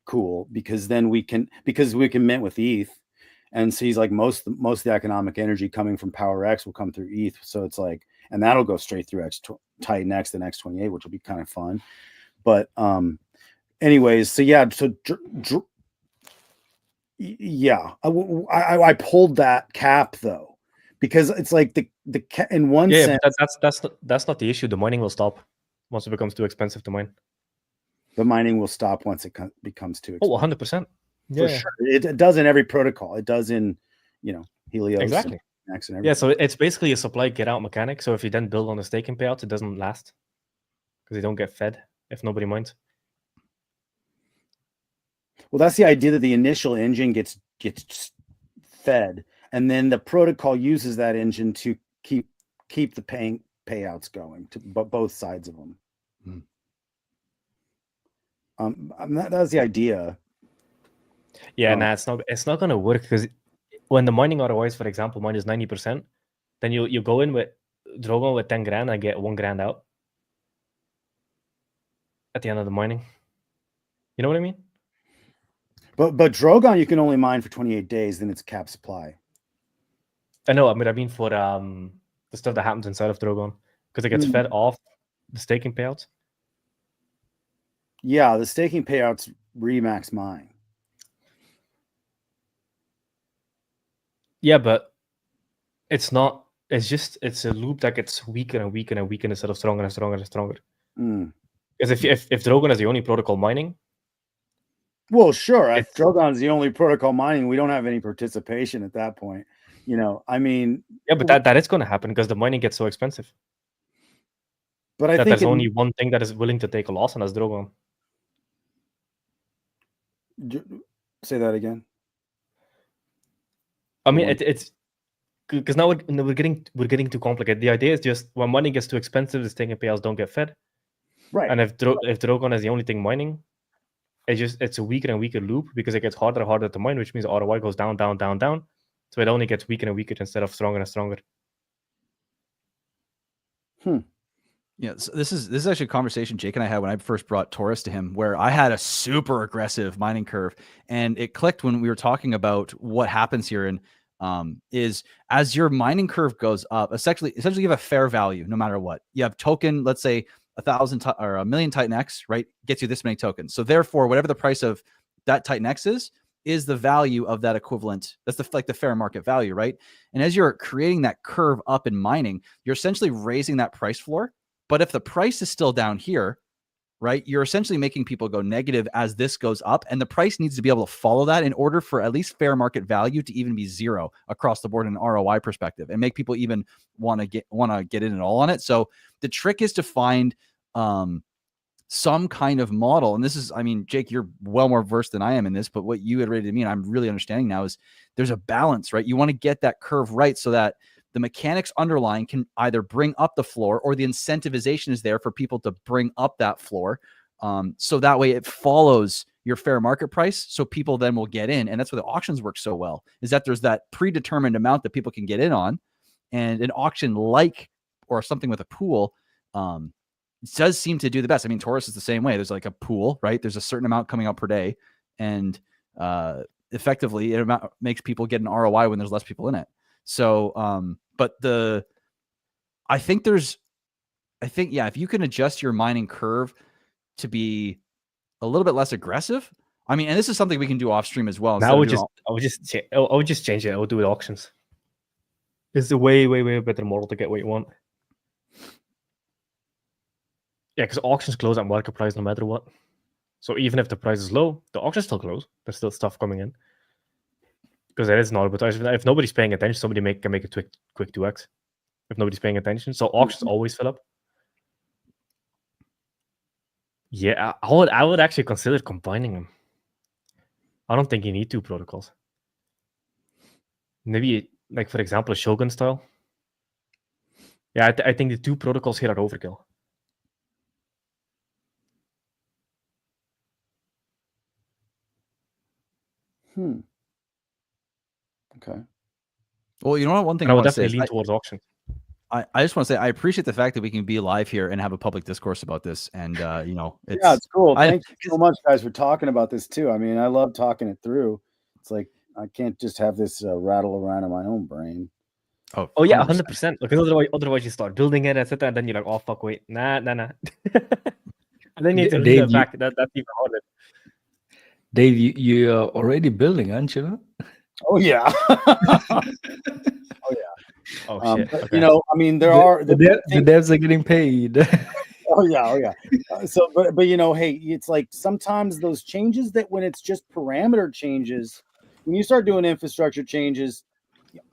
cool, because then we can mint with ETH, and so he's like, most of the economic energy coming from PowerX will come through ETH, so it's like, and that'll go straight through TitanX, the next 28, which will be kind of fun. But anyways, so yeah, yeah, I pulled that cap though, because it's like the in one sense, that's not the issue. The mining will stop once it becomes too expensive to mine. The mining will stop once it becomes too expensive. 100%. For sure. It does in every protocol. It does in Helios. Exactly. And everything. Yeah, so it's basically a supply get out mechanic. So if you then build on the staking payouts, it doesn't last because they don't get fed if nobody mines. Well, that's the idea, that the initial engine gets fed, and then the protocol uses that engine to keep the payouts going to both sides of them. That's the idea. Yeah, it's not gonna work, because when the mining ROIs, for example, mine is 90%, then you go in with Drogon with 10 grand and get 1 grand out at the end of the mining. You know what I mean? But Drogon you can only mine for 28 days, then it's cap supply. I know. I mean for the stuff that happens inside of Drogon, because it gets fed off the staking payouts. Yeah, the staking payouts remax mine. Yeah, but it's not. It's a loop that gets weaker and weaker and weaker instead of stronger and stronger and stronger. Because if Drogon is the only protocol mining, well, sure. If Drogon's the only protocol mining, we don't have any participation at that point. I mean, yeah, but that is going to happen because the mining gets so expensive. But I think there's only one thing that is willing to take a loss, and that's Drogon. Say that again. I mean, it's because now we're getting too complicated. The idea is just when money gets too expensive, the staking payouts don't get fed. Right. And if Drogon is the only thing mining, it's a weaker and weaker loop because it gets harder and harder to mine, which means ROI goes down, down, down, down. So it only gets weaker and weaker instead of stronger and stronger. Yeah, so this is actually a conversation Jake and I had when I first brought Taurus to him, where I had a super aggressive mining curve, and it clicked when we were talking about what happens here. And is as your mining curve goes up, essentially you have a fair value no matter what. You have token, let's say 1,000 or 1,000,000 TitanX, right? Gets you this many tokens. So therefore, whatever the price of that TitanX is the value of that equivalent. That's the fair market value, right? And as you're creating that curve up in mining, you're essentially raising that price floor. But if the price is still down here, right, you're essentially making people go negative as this goes up, and the price needs to be able to follow that in order for at least fair market value to even be zero across the board in an ROI perspective, and make people even want to get in at all on it. So the trick is to find some kind of model. And this is, I mean, Jake, you're well more versed than I am in this, but what you iterated to me, and I'm really understanding now, is there's a balance, right? You want to get that curve right so that the mechanics underlying can either bring up the floor, or the incentivization is there for people to bring up that floor. So that way it follows your fair market price. So people then will get in. And that's why the auctions work so well, is that there's that predetermined amount that people can get in on. And an auction or something with a pool, does seem to do the best. I mean, Taurus is the same way. There's like a pool, right? There's a certain amount coming out per day, and effectively it makes people get an ROI when there's less people in it. So, but I think if you can adjust your mining curve to be a little bit less aggressive, I mean, and this is something we can do off stream as well. Now I would just change it. I would do it auctions. It's a way, way, way better model to get what you want. Yeah, because auctions close at market price no matter what. So even if the price is low, the auctions still close. There's still stuff coming in. Because there is an arbitrage. If nobody's paying attention, somebody can make a quick 2x. If nobody's paying attention. So auctions always fill up. Yeah, I would actually consider combining them. I don't think you need two protocols. Maybe, like, for example, a Shogun style. Yeah, I think the two protocols here are overkill. Okay. Well, you know what? One thing I I would want to say definitely lean towards auction. I just want to say I appreciate the fact that we can be live here and have a public discourse about this. And it's cool. Thank you so much, guys, for talking about this too. I mean, I love talking it through. It's like I can't just have this rattle around in my own brain. Oh yeah, 100%. Because otherwise you start building it, etc., and then you're like, oh fuck, wait, nah. And then you need to leave it back. That's even harder. Dave, you are already building, aren't you? Oh yeah. Oh shit. But, okay. I mean, the devs are getting paid. Oh yeah. But hey, it's like sometimes those changes that when it's just parameter changes, when you start doing infrastructure changes,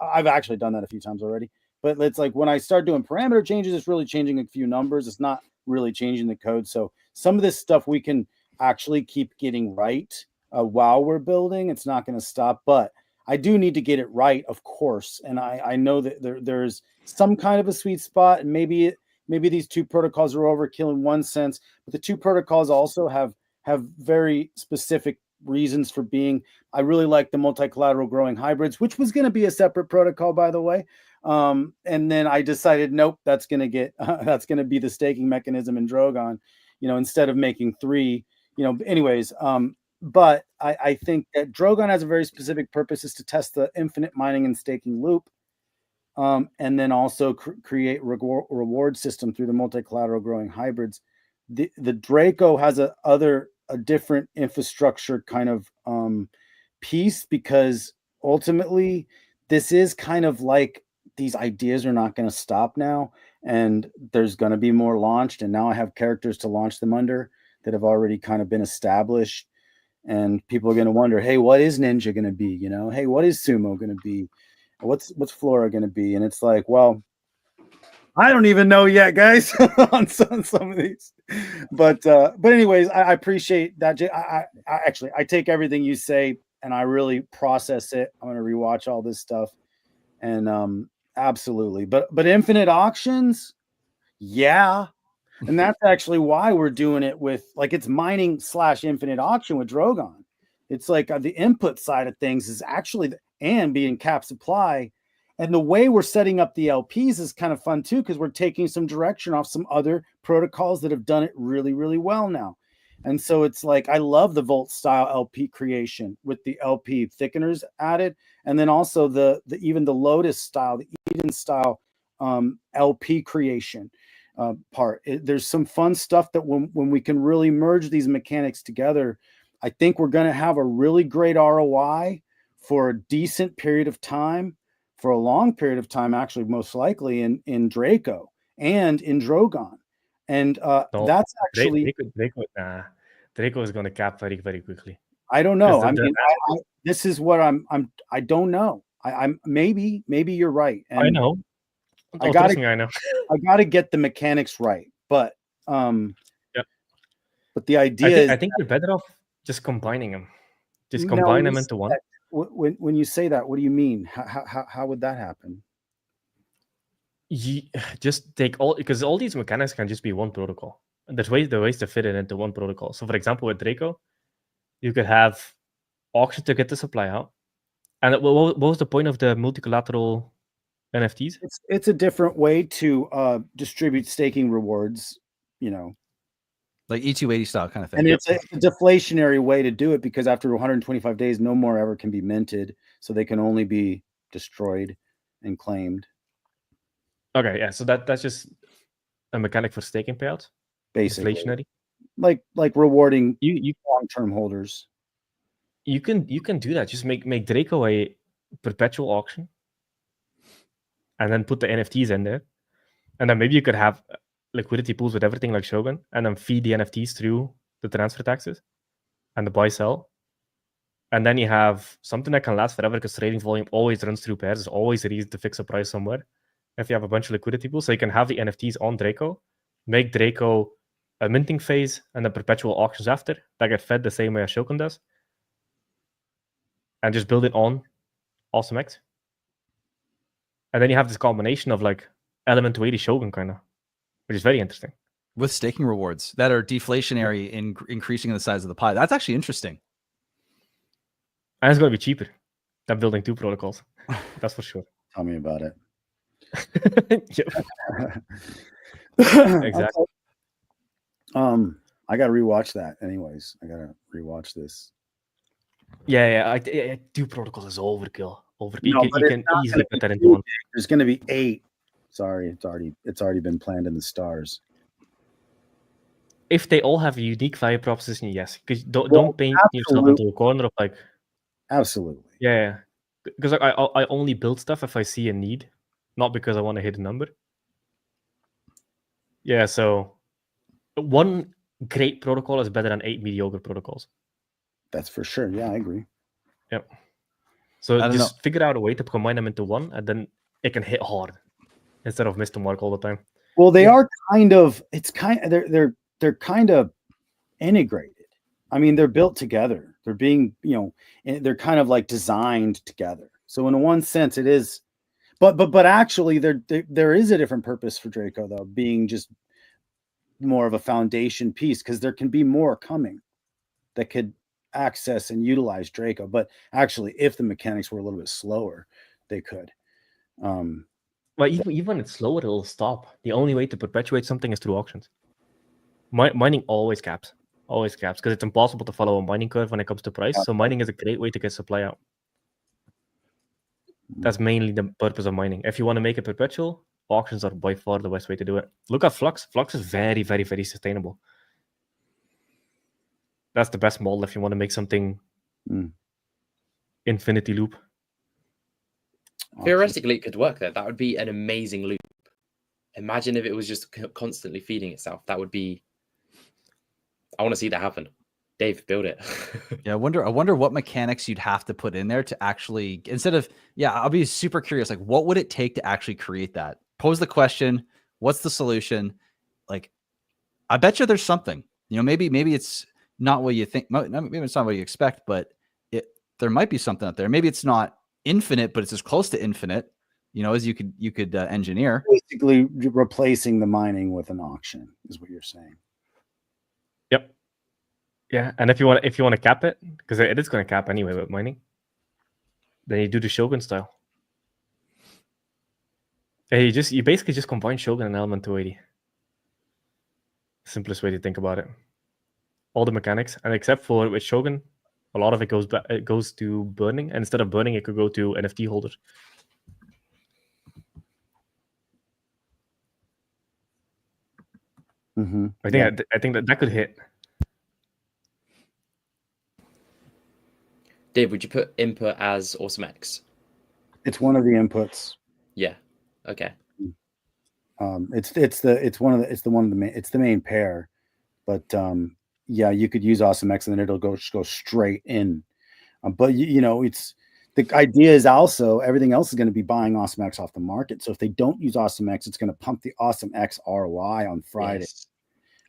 I've actually done that a few times already. But it's like when I start doing parameter changes, it's really changing a few numbers. It's not really changing the code. So some of this stuff we can actually keep getting right while we're building. It's not going to stop, but I do need to get it right, of course. And I know that there's some kind of a sweet spot, and maybe these two protocols are overkill in one sense, but the two protocols also have very specific reasons for being. I really like the multi-collateral growing hybrids, which was going to be a separate protocol, by the way. And then I decided, nope, that's going to be the staking mechanism in Drogon, instead of making three, anyways. I think that Drogon has a very specific purpose, is to test the infinite mining and staking loop, and then also create reward system through the multi-collateral growing hybrids. The Draco has a different infrastructure kind of piece, because ultimately this is kind of like, these ideas are not going to stop now, and there's going to be more launched, and now I have characters to launch them under that have already kind of been established, and people are going to wonder, hey, what is Ninja going to be? You know, hey, what is Sumo going to be? What's Flora going to be? And it's like, well, I don't even know yet, guys, on some of these. But anyways, I appreciate that. I actually take everything you say and I really process it. I'm going to rewatch all this stuff, and absolutely. But infinite auctions, yeah. And that's actually why we're doing it with, like, it's mining / infinite auction with Drogon. It's like the input side of things is actually, and being cap supply. And the way we're setting up the LPs is kind of fun too, because we're taking some direction off some other protocols that have done it really, really well now. And so it's like, I love the Volt style LP creation with the LP thickeners added. And then also the even the Lotus style, the Eden style LP creation part. There's some fun stuff that when we can really merge these mechanics together, I think we're going to have a really great ROI for a decent period of time, for a long period of time, actually, most likely in Draco and in Drogon. And that's actually Draco is going to cap very, very quickly. I don't know. This is what I don't know. I'm maybe you're right. And I know. I know. I got to get the mechanics right, but but the idea I think you're better off just combining them. Just combine them into one. When you say that, what do you mean? How would that happen? You just take all, because all these mechanics can just be one protocol. And there's ways to fit it into one protocol. So, for example, with Draco, you could have auction to get the supply out. And what was the point of the multi-collateral NFTs? It's a different way to distribute staking rewards, you know, like E280 style kind of thing. And it's a deflationary way to do it, because after 125 days, no more ever can be minted, so they can only be destroyed and claimed. Okay, yeah. So that's just a mechanic for staking payouts. Basically, deflationary, like rewarding you long-term holders. You can do that. Just make Draco a perpetual auction, and then put the NFTs in there, and then maybe you could have liquidity pools with everything like Shogun, and then feed the NFTs through the transfer taxes and the buy sell, and then you have something that can last forever, because trading volume always runs through pairs. There's always a reason to fix a price somewhere. If you have a bunch of liquidity pools, so you can have the NFTs on Draco, make Draco a minting phase, and then perpetual auctions after that get fed the same way as Shogun does, and just build it on AwesomeX. And then you have this combination of like element 280 Shogun kind of, which is very interesting. With staking rewards that are deflationary in increasing the size of the pie. That's actually interesting. And it's going to be cheaper than building two protocols. That's for sure. Tell me about it. Exactly. I got to rewatch that. Anyways, I got to rewatch this. Yeah. Two protocols is overkill. You can easily put that into one. There's going to be 8. Sorry, it's already been planned in the stars. If they all have a unique value proposition, yes. Because don't paint yourself into a corner of like. Absolutely. Yeah. Because like I only build stuff if I see a need, not because I want to hit a number. Yeah. So one great protocol is better than 8 mediocre protocols. That's for sure. Yeah, I agree. Yep. So just figure out a way to combine them into one, and then it can hit hard instead of miss the mark all the time. Well, they are kind of. They're kind of integrated. I mean, they're built together. They're being, they're kind of like designed together. So in one sense, it is. But actually, there is a different purpose for Draco, though, being just more of a foundation piece, because there can be more coming that could access and utilize Draco. But actually, if the mechanics were a little bit slower, they could. Well, even when it's slower, it'll stop. The only way to perpetuate something is through auctions. Mining always caps. Always caps, because it's impossible to follow a mining curve when it comes to price. So mining is a great way to get supply out. That's mainly the purpose of mining. If you want to make it perpetual, auctions are by far the best way to do it. Look at Flux. Flux is very, very, very sustainable. That's the best model if you want to make something infinity loop. Theoretically, it could work there. That would be an amazing loop. Imagine if it was just constantly feeding itself. That would be. I want to see that happen. Dave, build it. Yeah, I wonder what mechanics you'd have to put in there to actually, instead of, I'll be super curious. Like, what would it take to actually create that? Pose the question. What's the solution? Like, I bet you there's something. Maybe it's not what you think. Maybe it's not what you expect, but there might be something out there. Maybe it's not infinite, but it's as close to infinite, as you could engineer. Basically, replacing the mining with an auction is what you're saying. Yep. Yeah, and if you want to cap it, because it is going to cap anyway with mining, then you do the Shogun style. And you basically just combine Shogun and Element 280. Simplest way to think about it. All the mechanics, and except for with Shogun, a lot of it goes to burning, and instead of burning, it could go to NFT holders. I think that could hit. Dave, would you put input as AwesomeX? It's one of the inputs. Yeah. Okay. It's the main pair, but you could use AwesomeX and then it'll go straight in. But it's the idea is also everything else is going to be buying AwesomeX off the market. So if they don't use AwesomeX, it's going to pump the AwesomeX ROI on Friday,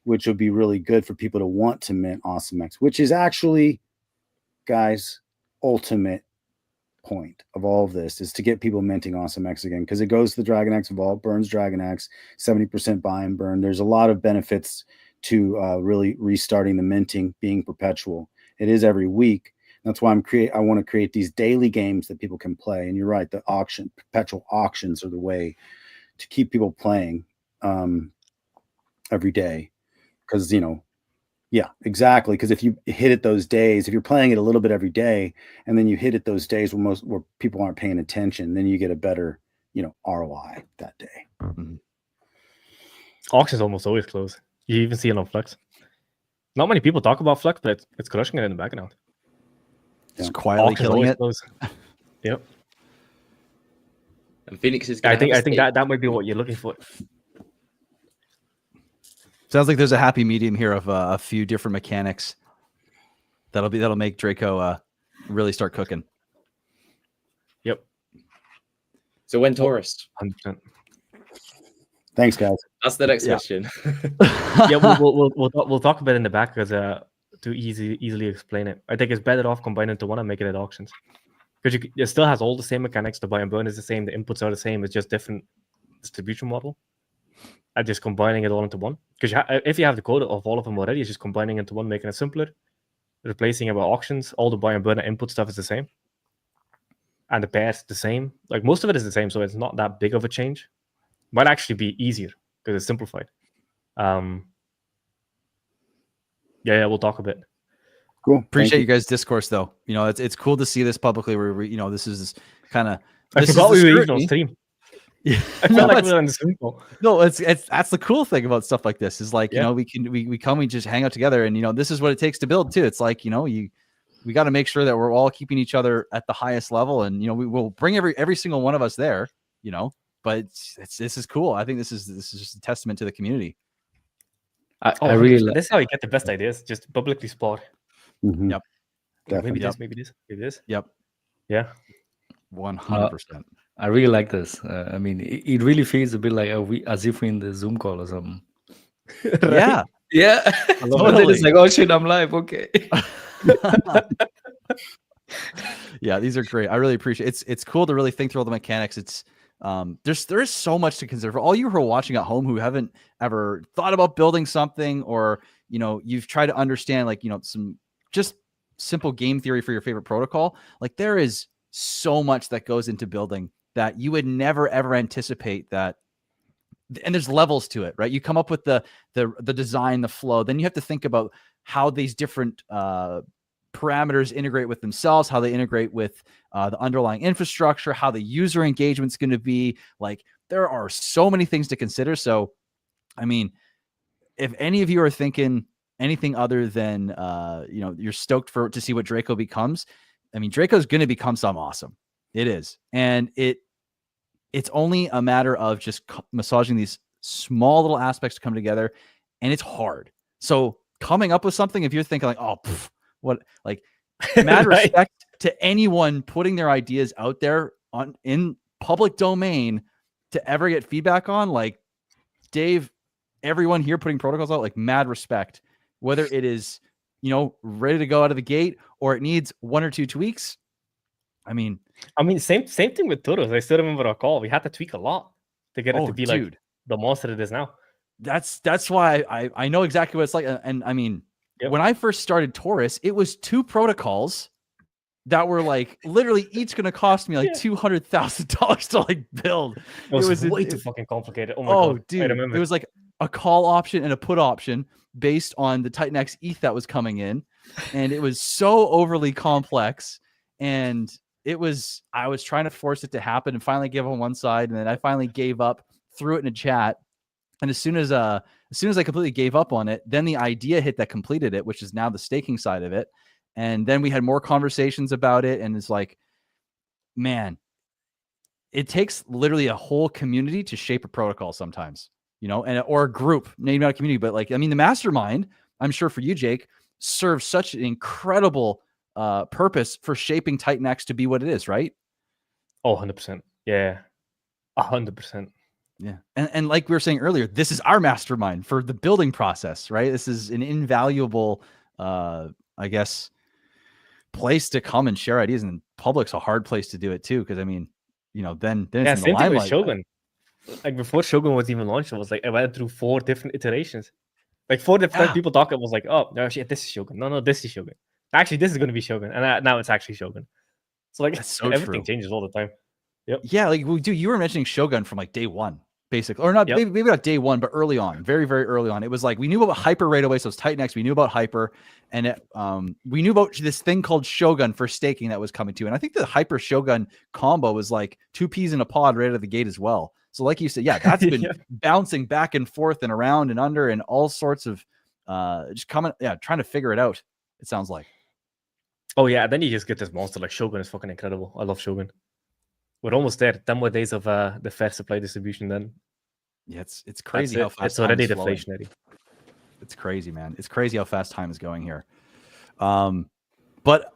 which would be really good for people to want to mint AwesomeX, which is actually, guys, ultimate point of all of this is to get people minting AwesomeX again, because it goes to the DragonX vault, burns DragonX, 70% buy and burn. There's a lot of benefits to really restarting the minting being perpetual. It is every week. That's why I want to create these daily games that people can play. And you're right, the perpetual auctions are the way to keep people playing every day. Because yeah, exactly. Because if you hit it those days, if you're playing it a little bit every day, and then you hit it those days where people aren't paying attention, then you get a better, ROI that day. Mm-hmm. Auctions almost always close. You even see it on Flux. Not many people talk about Flux, but it's crushing it in the background. It's quietly killing it. Close. Yep. And Phoenix is. I think that might be what you're looking for. Sounds like there's a happy medium here of a few different mechanics that'll make Draco really start cooking. Yep. So when Taurus? 100%. Thanks, guys. That's the next question. Yeah, we'll talk about it in the back because to easily explain it, I think it's better off combining into one and making it auctions, because it still has all the same mechanics. The buy and burn is the same. The inputs are the same. It's just different distribution model. And just combining it all into one. Because if you have the code of all of them already, it's just combining into one, making it simpler. Replacing it with auctions. All the buy and burn and input stuff is the same. And the pairs the same. Like most of it is the same, so it's not that big of a change. Might actually be easier because it's simplified. Yeah, we'll talk a bit. Cool. Appreciate you guys' discourse, though. It's cool to see this publicly. Where this is kind of. I forgot we were even on stream. Yeah, I felt like we were on the Zoom call. No, it's that's the cool thing about stuff like this is like we just hang out together, and this is what it takes to build too. It's like we got to make sure that we're all keeping each other at the highest level, and we will bring every single one of us there. But this is cool. I think this is just a testament to the community. I really like this. Is how you get the best ideas. Just publicly spot. Mm-hmm. Yep. Maybe this. Yep. Yeah. 100%. I really like this. I mean, it really feels a bit like as if we're in the Zoom call or something. Right? Yeah. Totally. It's like, oh shit, I'm live. Okay. Yeah, these are great. I really appreciate it. It's cool to really think through all the mechanics. It's there is so much to consider for all you who are watching at home who haven't ever thought about building something, or you've tried to understand some just simple game theory for your favorite protocol. Like there is so much that goes into building that you would never ever anticipate that. And there's levels to it, right? You come up with the design, the flow, then you have to think about how these different parameters integrate with themselves, how they integrate with the underlying infrastructure, how the user engagement is going to be. Like, there are so many things to consider. So, I mean, if any of you are thinking anything other than, you're stoked to see what Draco becomes, I mean, Draco's going to become something awesome. It is. And it's only a matter of just massaging these small little aspects to come together, and it's hard. So coming up with something, if you're thinking like, oh, what, like, mad Right. respect to anyone putting their ideas out there in public domain to ever get feedback on, like Dave, everyone here putting protocols out, like, mad respect, whether it is, ready to go out of the gate or it needs 1 or 2 tweaks. I mean, same thing with Toros. I still remember a call. We had to tweak a lot to get it to be like dude, the monster it is now. that's why I know exactly what it's like. And I mean, Yep. when I first started Taurus, it was 2 protocols that were like literally each going to cost me like $200,000 to like build. It was way too fucking complicated. Oh my god, dude, I remember. it was like a call option and a put option based on the TitanX ETH that was coming in, and it was so overly complex. And I was trying to force it to happen and finally give on one side, and then I finally gave up, threw it in a chat. And as soon as I completely gave up on it, then the idea hit that completed it, which is now the staking side of it. And then we had more conversations about it, and it's like, man, it takes literally a whole community to shape a protocol sometimes, or a group, maybe not a community, but like, I mean, the mastermind, I'm sure for you, Jake, serves such an incredible purpose for shaping TitanX to be what it is, right? Oh, 100%. Yeah, 100%. Yeah. And like we were saying earlier, this is our mastermind for the building process, right? This is an invaluable, I guess, place to come and share ideas, and public's a hard place to do it too. Cause I mean, then it's in the same thing with limelight. Shogun. Like before Shogun was even launched, it was like I went through 4 different iterations. Like 4 different people talking. It was like, oh no, shit, this is Shogun. No, this is Shogun. Actually, this is going to be Shogun, and now it's actually Shogun. So like, That's so everything true. changes all the time. Yep. Yeah, like you were mentioning Shogun from like day one, basically, or not, Yep. maybe not day one, but early on, very, very early on. It was like we knew about Hyper right away, so it's TitanX. We knew about Hyper, and we knew about this thing called Shogun for staking that was coming to. And I think the Hyper Shogun combo was like 2 peas in a pod right out of the gate as well. So like you said, yeah, that's been bouncing back and forth and around and under and all sorts of just trying to figure it out. It sounds like. Oh yeah, then you just get this monster. Like Shogun is fucking incredible. I love Shogun. We're almost there. 10 more days of the fair supply distribution. Then yeah, it's crazy how fast it's already time is flowing. deflationary. It's crazy, man. It's crazy how fast time is going here. But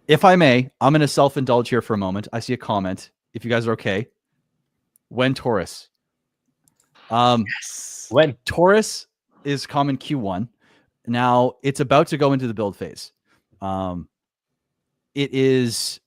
if I may, I'm going to self-indulge here for a moment. I see a comment. If you guys are okay, when Taurus, When Taurus is common Q1. Now it's about to go into the build phase. It is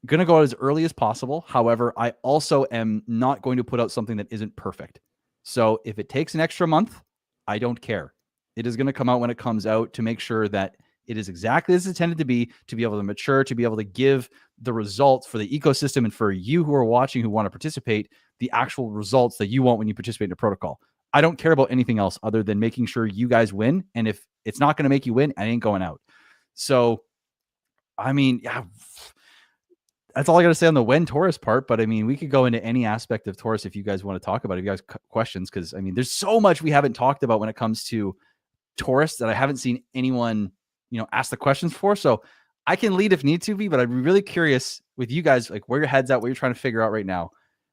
going to go out as early as possible. However, I also am not going to put out something that isn't perfect. So if it takes an extra month, I don't care. It is going to come out when it comes out to make sure that it is exactly as intended to be able to mature, to be able to give the results for the ecosystem and for you who are watching who want to participate, the actual results that you want when you participate in a protocol. I don't care about anything else other than making sure you guys win. And if it's not going to make you win, I ain't going out. So, I mean, yeah, that's all I got to say on the when Taurus part. But I mean, we could go into any aspect of Taurus if you guys want to talk about it. If you guys questions, because I mean, there's so much we haven't talked about when it comes to Taurus that I haven't seen anyone, ask the questions for. So I can lead if need to be, but I'd be really curious with you guys, like where your head's at, what you're trying to figure out right now.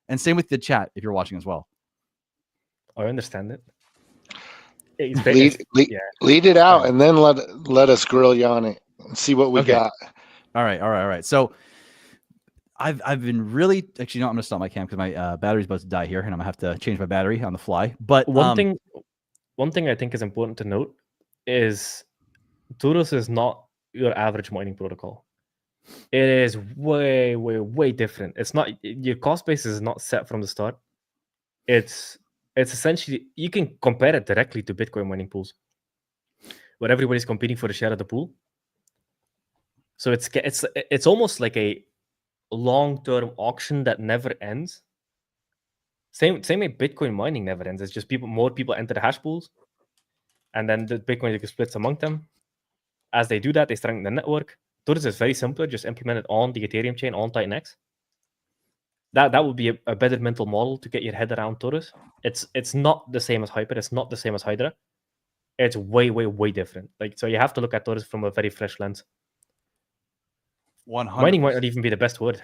And same with the chat if you're watching as well. I understand it. Lead it out, and then let us grill you on it and see what we got. All right. So I've been really actually, I'm gonna stop my cam because my battery's about to die here, and I'm gonna have to change my battery on the fly. But one thing I think is important to note is Taurus is not your average mining protocol. It is way, way, way different. It's not, your cost base is not set from the start. It's essentially, you can compare it directly to Bitcoin mining pools, where everybody's competing for a share of the pool. So it's almost like a long-term auction that never ends. Same way Bitcoin mining never ends. It's just more people enter the hash pools, and then the Bitcoin splits among them. As they do that, they strengthen the network. Torus is very simple. Just implement it on the Ethereum chain, on TitanX. That would be a better mental model to get your head around Torus. It's not the same as Hyper. It's not the same as Hydra. It's way, way, way different. Like, so you have to look at Torus from a very fresh lens. 100%. Mining might not even be the best word.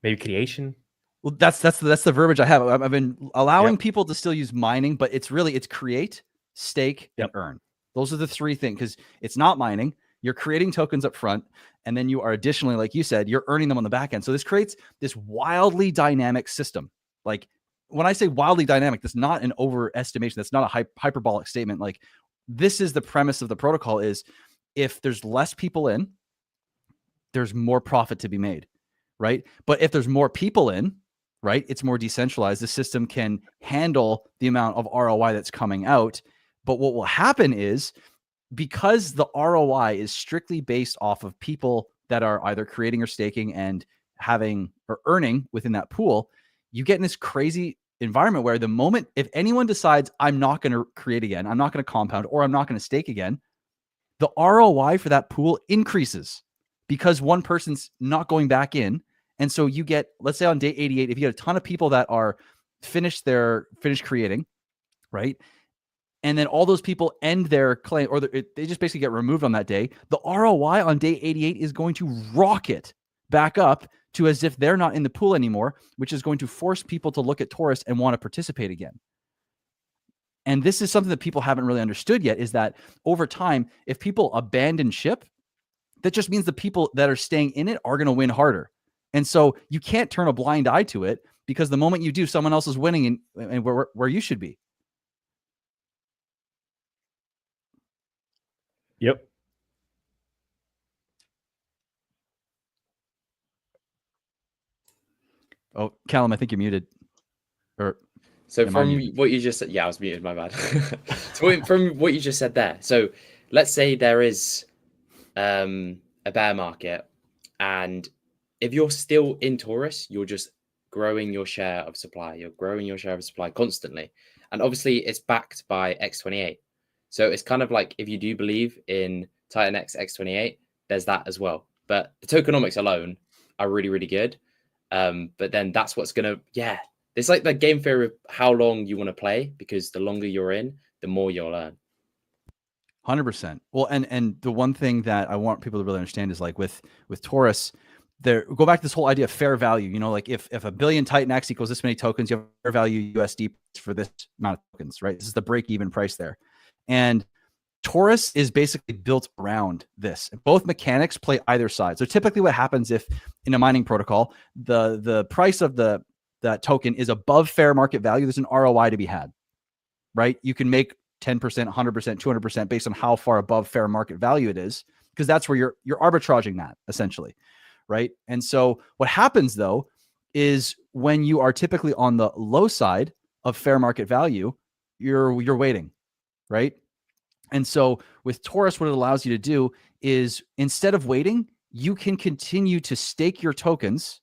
Maybe creation. Well, that's the verbiage I have. I've been allowing people to still use mining, but it's create, stake, and earn. Those are the three things, because it's not mining. You're creating tokens up front, and then you are additionally, like you said, you're earning them on the back end. So this creates this wildly dynamic system. Like, when I say wildly dynamic, that's not an overestimation. That's not a hyperbolic statement. Like, this is the premise of the protocol: is if there's less people in, there's more profit to be made, right? But if there's more people in, right, it's more decentralized. The system can handle the amount of ROI that's coming out. But what will happen is, because the ROI is strictly based off of people that are either creating or staking and having or earning within that pool, you get in this crazy environment where the moment, if anyone decides, I'm not going to create again, I'm not going to compound, or I'm not going to stake again, the ROI for that pool increases because one person's not going back in. And so you get, let's say on day 88, if you get a ton of people that are finished creating, right? And then all those people end their claim, or they just basically get removed on that day, the ROI on day 88 is going to rocket back up to as if they're not in the pool anymore, which is going to force people to look at Torus and want to participate again. And this is something that people haven't really understood yet, is that over time, if people abandon ship, that just means the people that are staying in it are going to win harder. And so you can't turn a blind eye to it, because the moment you do, someone else is winning and where you should be. Yep. Oh, Callum, I think you're muted. So from what you just said, I was muted, my bad. So from what you just said there, so let's say there is a bear market, and if you're still in Torus, you're just growing your share of supply. You're growing your share of supply constantly. And obviously it's backed by X28. So it's kind of like, if you do believe in TitanX X28, there's that as well. But the tokenomics alone are really, really good. But then that's what's going to, it's like the game theory of how long you want to play, because the longer you're in, the more you'll learn. 100%. Well, and the one thing that I want people to really understand is, like with Torus, go back to this whole idea of fair value. You know, like if a billion TitanX equals this many tokens, you have fair value USD for this amount of tokens, right? This is the break-even price there. And Torus is basically built around this. Both mechanics play either side. So typically what happens if in a mining protocol, the price of that token is above fair market value, there's an ROI to be had, right? You can make 10%, 100%, 200% based on how far above fair market value it is, because that's where you're arbitraging that essentially, right? And so what happens though is when you are typically on the low side of fair market value, you're waiting, right? And so with Torus, what it allows you to do is, instead of waiting, you can continue to stake your tokens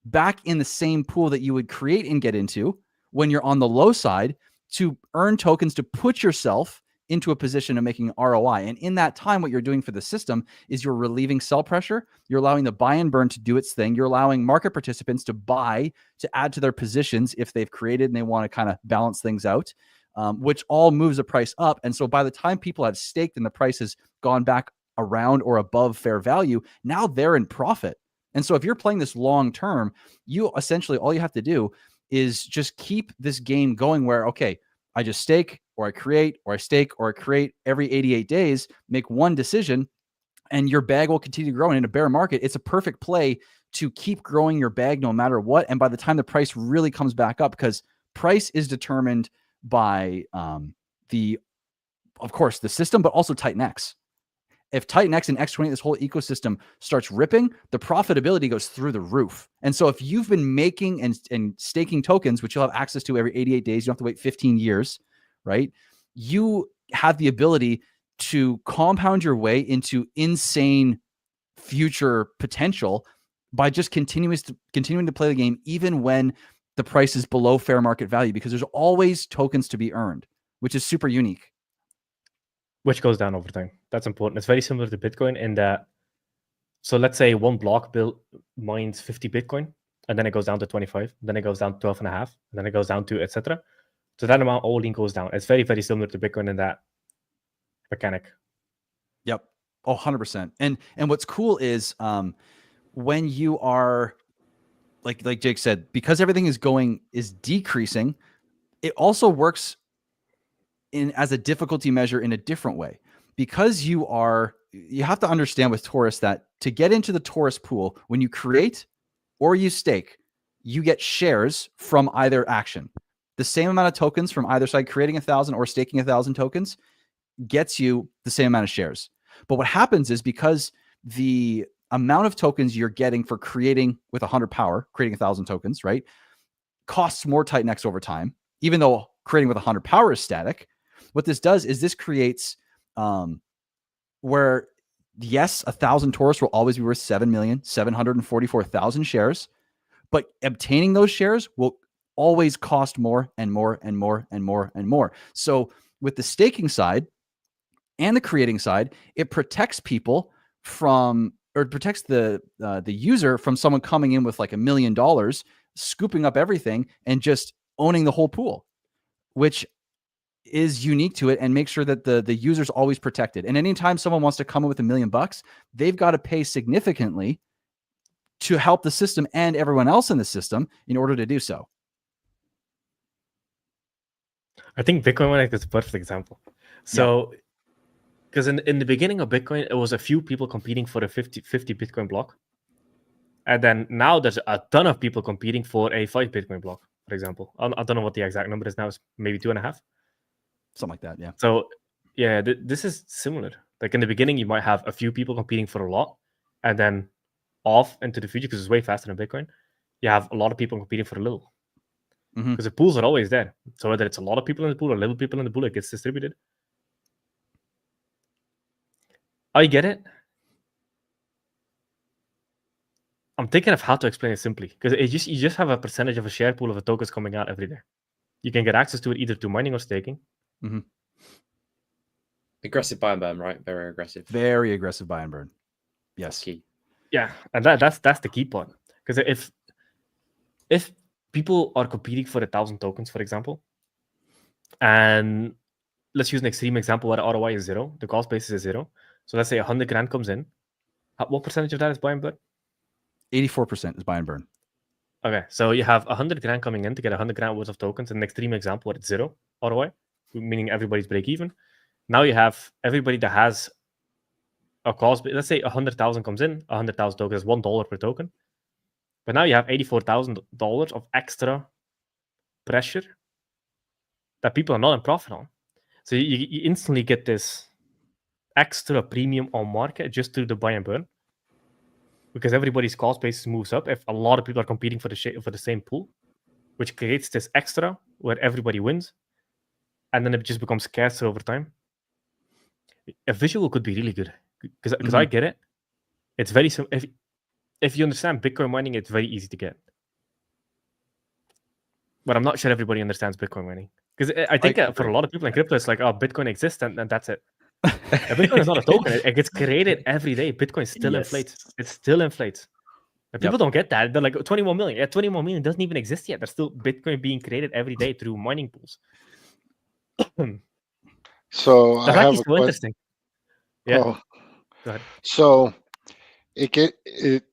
back in the same pool that you would create and get into when you're on the low side, to earn tokens to put yourself into a position of making ROI. And in that time, what you're doing for the system is you're relieving sell pressure. You're allowing the buy and burn to do its thing. You're allowing market participants to buy, to add to their positions if they've created and they want to kind of balance things out, which all moves the price up. And so by the time people have staked and the price has gone back around or above fair value, now they're in profit. And so if you're playing this long term, you essentially, all you have to do is just keep this game going where, okay, I just stake, or I create, or I stake, or I create every 88 days, make one decision, and your bag will continue to grow. And in a bear market, it's a perfect play to keep growing your bag no matter what. And by the time the price really comes back up, because price is determined by of course, the system, but also TitanX. If TitanX and X28, this whole ecosystem starts ripping, the profitability goes through the roof. And so if you've been making and staking tokens, which you'll have access to every 88 days, you don't have to wait 15 years, right? You have the ability to compound your way into insane future potential by just continuing to play the game, even when the price is below fair market value, because there's always tokens to be earned, which is super unique. which goes down over time. That's important. It's very similar to Bitcoin in that. So let's say one block mines 50 Bitcoin, and then it goes down to 25, then it goes down to 12 and a half, and then it goes down to etc. So that amount only goes down. It's very, very similar to Bitcoin in that mechanic. Yep. Oh, 100%. And what's cool is when you are like Jake said, because everything is decreasing, it also works as a difficulty measure in a different way. Because you have to understand with Taurus that to get into the Taurus pool, when you create or you stake, you get shares from either action. The same amount of tokens from either side, creating 1,000 or staking 1,000 tokens gets you the same amount of shares. But what happens is because the amount of tokens you're getting for creating with 100 power, creating 1,000 tokens, right, costs more TitanX over time, even though creating with 100 power is static. What this does is this creates where, yes, 1,000 Taurus will always be worth 7,744,000 shares, but obtaining those shares will always cost more and more and more and more and more. So with the staking side and the creating side, it protects people from, or it protects the user from someone coming in with like $1 million, scooping up everything and just owning the whole pool, which is unique to it and make sure that the user's always protected. And anytime someone wants to come in with $1 million, they've got to pay significantly to help the system and everyone else in the system in order to do so. I think Bitcoin mining is a perfect example. So, because in the beginning of Bitcoin, it was a few people competing for a 50 Bitcoin block. And then now there's a ton of people competing for a 5 Bitcoin block, for example. I don't know what the exact number is now. It's maybe 2.5. Something like that, yeah. So, yeah, this is similar. Like in the beginning, you might have a few people competing for a lot, and then off into the future, because it's way faster than Bitcoin, you have a lot of people competing for a little. Because the pools are always there. So whether it's a lot of people in the pool or little people in the pool, it gets distributed. I get it. I'm thinking of how to explain it simply, because you just have a percentage of a share pool of a tokens coming out every day. You can get access to it either through mining or staking. Aggressive buy and burn, right? Very aggressive. Very aggressive buy and burn. Yes. Key. Yeah, and that's the key part. Because if people are competing for 1,000 tokens, for example, and let's use an extreme example where the ROI is 0, the cost basis is 0. So let's say 100 grand comes in. What percentage of that is buy and burn? 84% is buy and burn. Okay, so you have 100 grand coming in to get 100 grand worth of tokens. In an extreme example where it's 0 ROI, meaning everybody's break even. Now you have everybody that has a cost. Let's say 100,000 comes in, 100,000 tokens, $1 per token. But now you have $84,000 of extra pressure that people are not in profit on. So you instantly get this extra premium on market just through the buy and burn, because everybody's cost basis moves up if a lot of people are competing for the same pool, which creates this extra where everybody wins, and then it just becomes scarcer over time. A visual could be really good, because I get it. It's very simple. If you understand Bitcoin mining, it's very easy to get. But I'm not sure everybody understands Bitcoin mining, because I think for a lot of people in crypto, it's like, oh, Bitcoin exists and that's it. Bitcoin is not a token. It gets created every day. Bitcoin still inflates. It still inflates. And people don't get that. They're like, 21 million. Yeah, 21 million doesn't even exist yet. There's still Bitcoin being created every day through mining pools. So That's I have actually a so question. interesting. Yeah. Oh, Go ahead. so it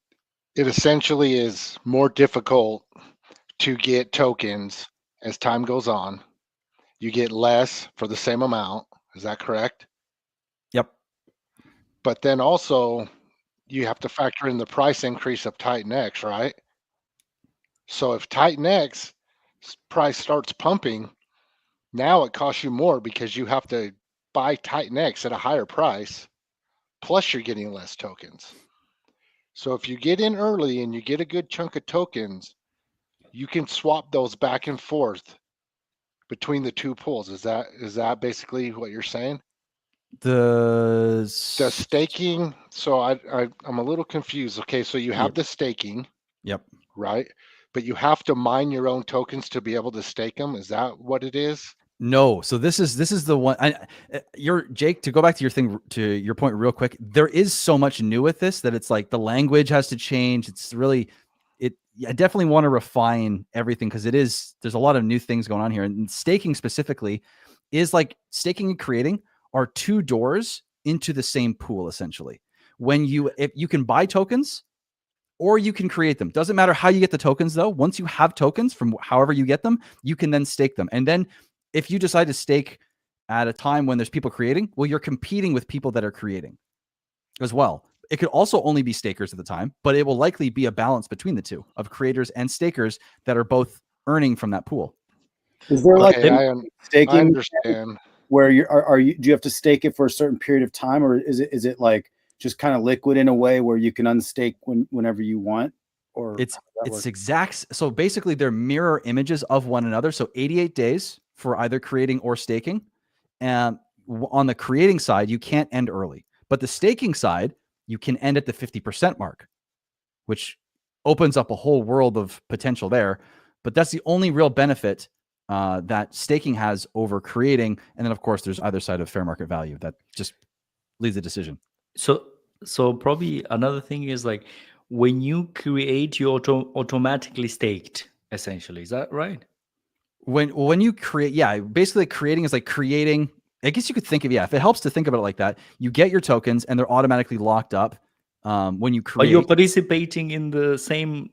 essentially is more difficult to get tokens as time goes on. You get less for the same amount. Is that correct? Yep. But then also you have to factor in the price increase of TitanX, right? So if TitanX price starts pumping, now it costs you more because you have to buy TitanX at a higher price, plus you're getting less tokens. So if you get in early and you get a good chunk of tokens, you can swap those back and forth between the two pools. Is that basically what you're saying? The staking. So I'm a little confused. Okay, so you have the staking. Yep. Right, but you have to mine your own tokens to be able to stake them. Is that what it is? No, so this is the one. You're Jake. To go back to your thing, to your point, real quick. There is so much new with this that it's like the language has to change. It's really, I definitely want to refine everything because there's a lot of new things going on here. And staking specifically is like staking and creating are two doors into the same pool essentially. If you can buy tokens or you can create them. Doesn't matter how you get the tokens though. Once you have tokens from however you get them, you can then stake them. And then if you decide to stake at a time when there's people creating, well, you're competing with people that are creating as well. It could also only be stakers at the time, but it will likely be a balance between the two of creators and stakers that are both earning from that pool. Is there like Okay, I staking understand. where do you have to stake it for a certain period of time, or is it like just kind of liquid in a way where you can unstake whenever you want? Or it's exact. So basically they're mirror images of one another. So 88 days for either creating or staking. And on the creating side, you can't end early, but the staking side, you can end at the 50% mark, which opens up a whole world of potential there. But that's the only real benefit that staking has over creating. And then of course there's either side of fair market value that just leaves the decision. So probably another thing is like when you create, you automatically staked, essentially. Is that right? When you create, yeah, basically creating is like creating. I guess you could think of, if it helps to think about it like that, you get your tokens and they're automatically locked up when you create. But you're participating in the same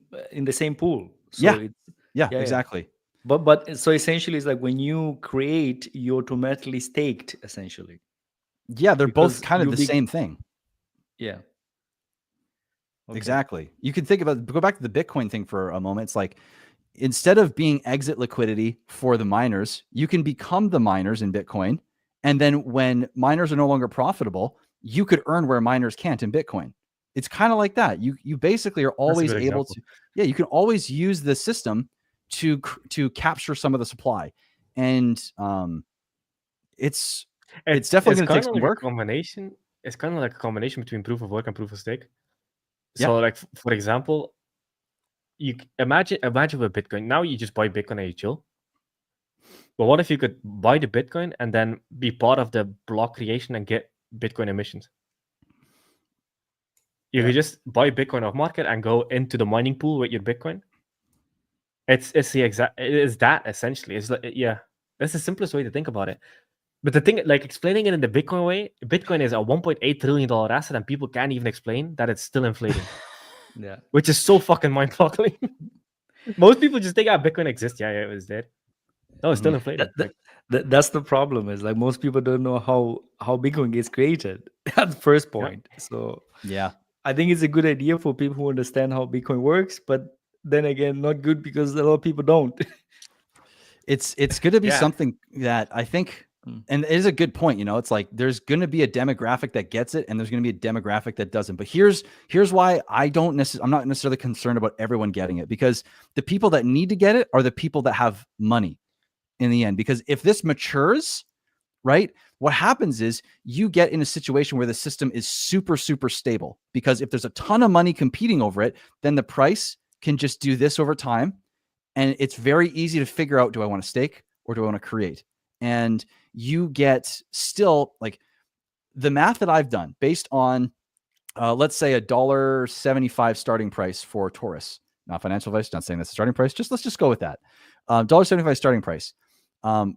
pool. So yeah, exactly. But so essentially, it's like when you create, you automatically staked, essentially. Yeah, they're both kind of the same thing. Yeah. Okay. Exactly. You can think about, go back to the Bitcoin thing for a moment. It's like, instead of being exit liquidity for the miners, you can become the miners in Bitcoin. And then when miners are no longer profitable, you could earn where miners can't in Bitcoin. It's kind of like that. You basically are always able to, you can always use the system to capture some of the supply. And it's definitely going to take some work. It's kind of like a combination between proof of work and proof of stake. Yeah. So like, for example, you imagine with Bitcoin, now you just buy Bitcoin and you chill. But what if you could buy the Bitcoin and then be part of the block creation and get Bitcoin emissions? You could just buy Bitcoin off market and go into the mining pool with your Bitcoin. It is that essentially. It's like, that's the simplest way to think about it. But the thing, like explaining it in the Bitcoin way, Bitcoin is a $1.8 trillion asset and people can't even explain that it's still inflating. Yeah. Which is so fucking mind-boggling. Most people just think, Bitcoin exists. Yeah, it was dead. No, it's still inflating. That's the problem. Is like most people don't know how Bitcoin gets created. That's the first point. Yeah. So yeah, I think it's a good idea for people who understand how Bitcoin works, but then again, not good because a lot of people don't. It's going to be something that I think, and it is a good point. It's like there's going to be a demographic that gets it, and there's going to be a demographic that doesn't. But here's why I'm not necessarily concerned about everyone getting it, because the people that need to get it are the people that have money in the end. Because if this matures, right, what happens is you get in a situation where the system is super, super stable. Because if there's a ton of money competing over it, then the price can just do this over time. And it's very easy to figure out, do I want to stake or do I want to create? And you get still like the math that I've done based on, let's say $1.75 starting price for Taurus. Not financial advice, not saying that's the starting price. Let's just go with that. $1.75 starting price.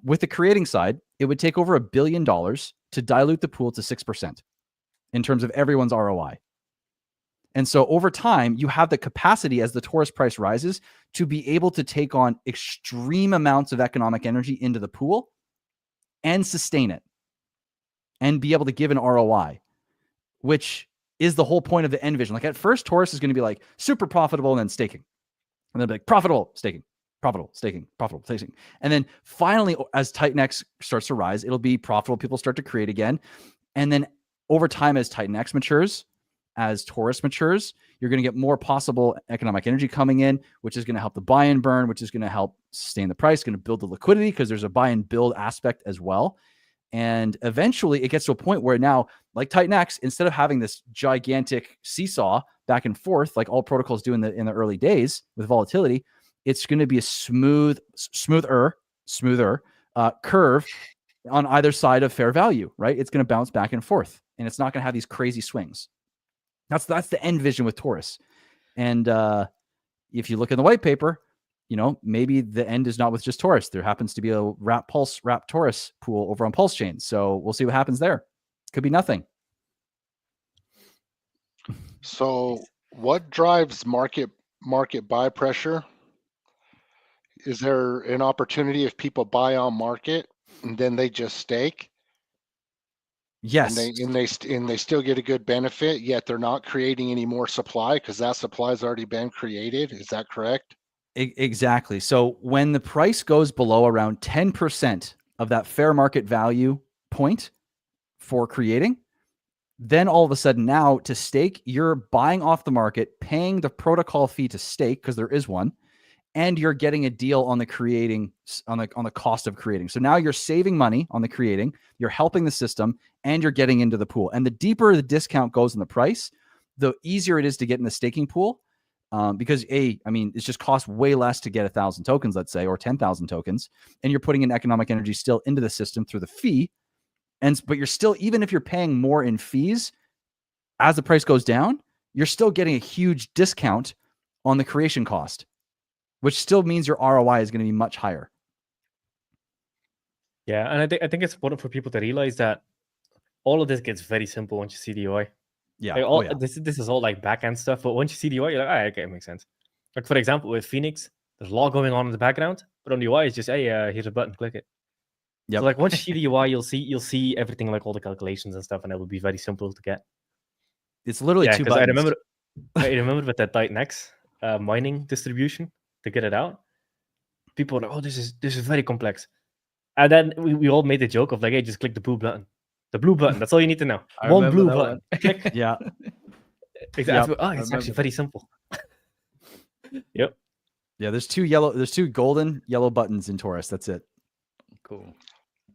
With the creating side, it would take over $1 billion to dilute the pool to 6% in terms of everyone's ROI. And so over time, you have the capacity as the Taurus price rises to be able to take on extreme amounts of economic energy into the pool and sustain it and be able to give an ROI, which is the whole point of the end vision. Like at first, Taurus is going to be like super profitable and then staking. And they'll be like profitable, staking, profitable, staking, profitable, staking. And then finally, as TitanX starts to rise, it'll be profitable. People start to create again. And then over time, as TitanX matures, as Taurus matures, you're going to get more possible economic energy coming in, which is going to help the buy and burn, which is going to help sustain the price, going to build the liquidity because there's a buy and build aspect as well. And eventually it gets to a point where now, like TitanX, instead of having this gigantic seesaw back and forth, like all protocols do in the early days with volatility, it's going to be a smoother curve on either side of fair value, right? It's going to bounce back and forth, and it's not going to have these crazy swings. That's the end vision with Taurus. And if you look in the white paper, maybe the end is not with just Taurus. There happens to be a wrap Taurus pool over on Pulse Chain. So we'll see what happens there. Could be nothing. So what drives market buy pressure? Is there an opportunity if people buy on market and then they just stake? Yes. And they still get a good benefit, yet they're not creating any more supply because that supply has already been created. Is that correct? Exactly. So when the price goes below around 10% of that fair market value point for creating, then all of a sudden now to stake, you're buying off the market, paying the protocol fee to stake because there is one, and you're getting a deal on the creating on the cost of creating. So now you're saving money on the creating, you're helping the system, and you're getting into the pool. And the deeper the discount goes in the price, the easier it is to get in the staking pool. Because it just costs way less to get 1,000 tokens, let's say, or 10,000 tokens, and you're putting in economic energy still into the system through the fee. But you're still, even if you're paying more in fees, as the price goes down, you're still getting a huge discount on the creation cost, which still means your ROI is going to be much higher. Yeah, and I think it's important for people to realize that all of this gets very simple once you see the UI. Yeah. Like this is all like back-end stuff, but once you see the UI, you're like, all right, okay, it makes sense. Like for example, with Phoenix, there's a lot going on in the background, but on the UI, it's just, hey, here's a button, click it. Yep. So like once you see the UI, you'll see everything, like all the calculations and stuff, and it will be very simple to get. It's literally two buttons. I remember with that TitanX mining distribution to get it out. People were like, oh, this is very complex. And then we all made the joke of like, hey, just click the blue button. The blue button. That's all you need to know. One blue button. Click. Yeah. Exactly. Yep. Oh, it's actually very simple. Yep. Yeah, there's two golden yellow buttons in Taurus. That's it. Cool.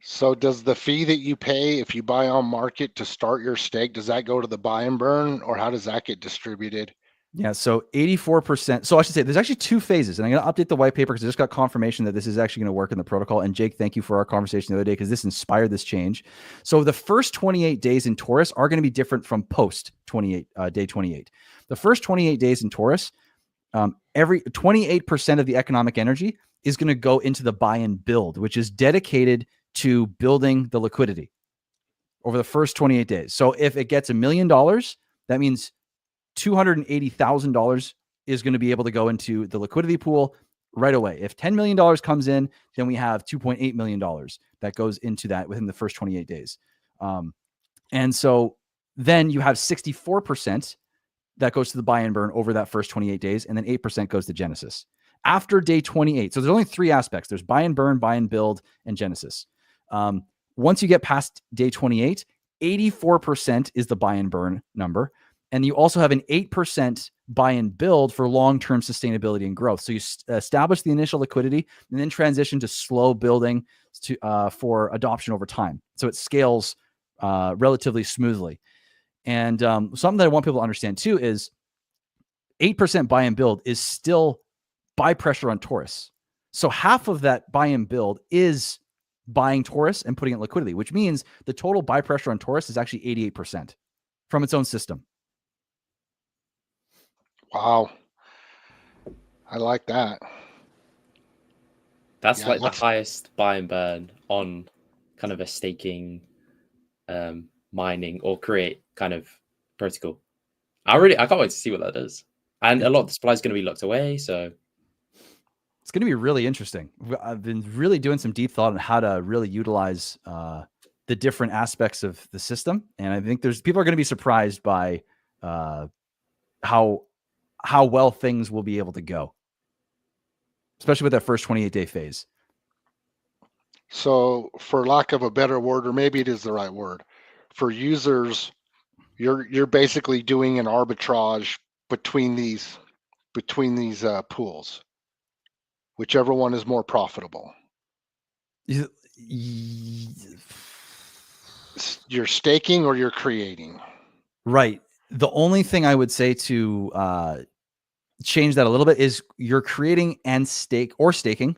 So does the fee that you pay if you buy on market to start your stake, does that go to the buy and burn, or how does that get distributed? Yeah, so 84%. So I should say there's actually two phases, and I'm going to update the white paper because I just got confirmation that this is actually going to work in the protocol. And Jake, thank you for our conversation the other day because this inspired this change. So the first 28 days in Taurus are going to be different from post 28 day 28. The first 28 days in Taurus, every 28% of the economic energy is going to go into the buy and build, which is dedicated to building the liquidity over the first 28 days. So if it gets $1 million, that means $280,000 is going to be able to go into the liquidity pool right away. If $10 million comes in, then we have $2.8 million that goes into that within the first 28 days. And so then you have 64% that goes to the buy and burn over that first 28 days, and then 8% goes to Genesis. After day 28, so there's only three aspects. There's buy and burn, buy and build, and Genesis. Once you get past day 28, 84% is the buy and burn number. And you also have an 8% buy and build for long-term sustainability and growth. So you establish the initial liquidity and then transition to slow building for adoption over time. So it scales relatively smoothly. And something that I want people to understand too is 8% buy and build is still buy pressure on Taurus. So half of that buy and build is buying Taurus and putting it in liquidity, which means the total buy pressure on Taurus is actually 88% from its own system. Wow. I like that. That's the highest buy and burn on kind of a staking, mining or create kind of protocol. I can't wait to see what that does. And a lot of the supply is going to be locked away. So it's going to be really interesting. I've been really doing some deep thought on how to really utilize the different aspects of the system. And I think people are going to be surprised by how well things will be able to go, especially with that first 28-day phase. So for lack of a better word, or maybe it is the right word, for users, you're basically doing an arbitrage between these pools, whichever one is more profitable. You're staking or you're creating. Right. The only thing I would say to change that a little bit is you're creating and staking,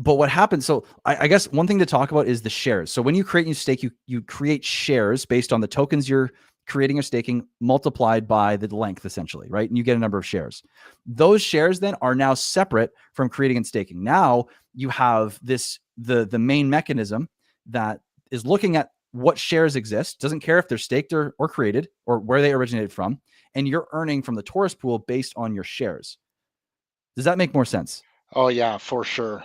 But what happens? So I guess one thing to talk about is the shares. So when you create and you stake, you create shares based on the tokens you're creating or staking multiplied by the length, essentially, right? And you get a number of shares. Those shares then are now separate from creating and staking. Now you have the main mechanism that is looking at what shares exist, doesn't care if they're staked or created or where they originated from, and you're earning from the Taurus pool based on your shares. Does that make more sense? Oh yeah, for sure.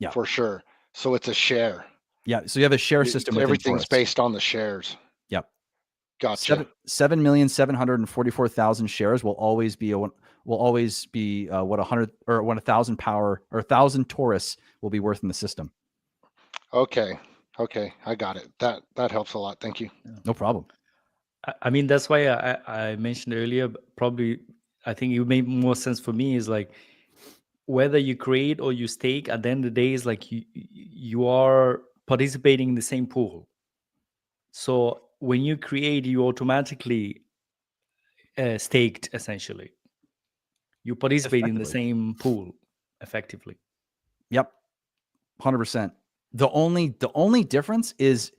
Yeah. For sure. So it's a share. Yeah. So you have a share system within Everything's Taurus. based on the shares. Yep. Gotcha. 7,744,000 shares will always be what 100 or 1,000 power or 1,000 Taurus will be worth in the system. Okay. Okay. I got it. That helps a lot. Thank you. No problem. I mean, that's why I mentioned earlier, probably, I think it made more sense for me is like, whether you create or you stake, at the end of the day, is like you are participating in the same pool. So when you create, you automatically staked, essentially. You participate in the same pool, effectively. Yep. 100%. The only difference is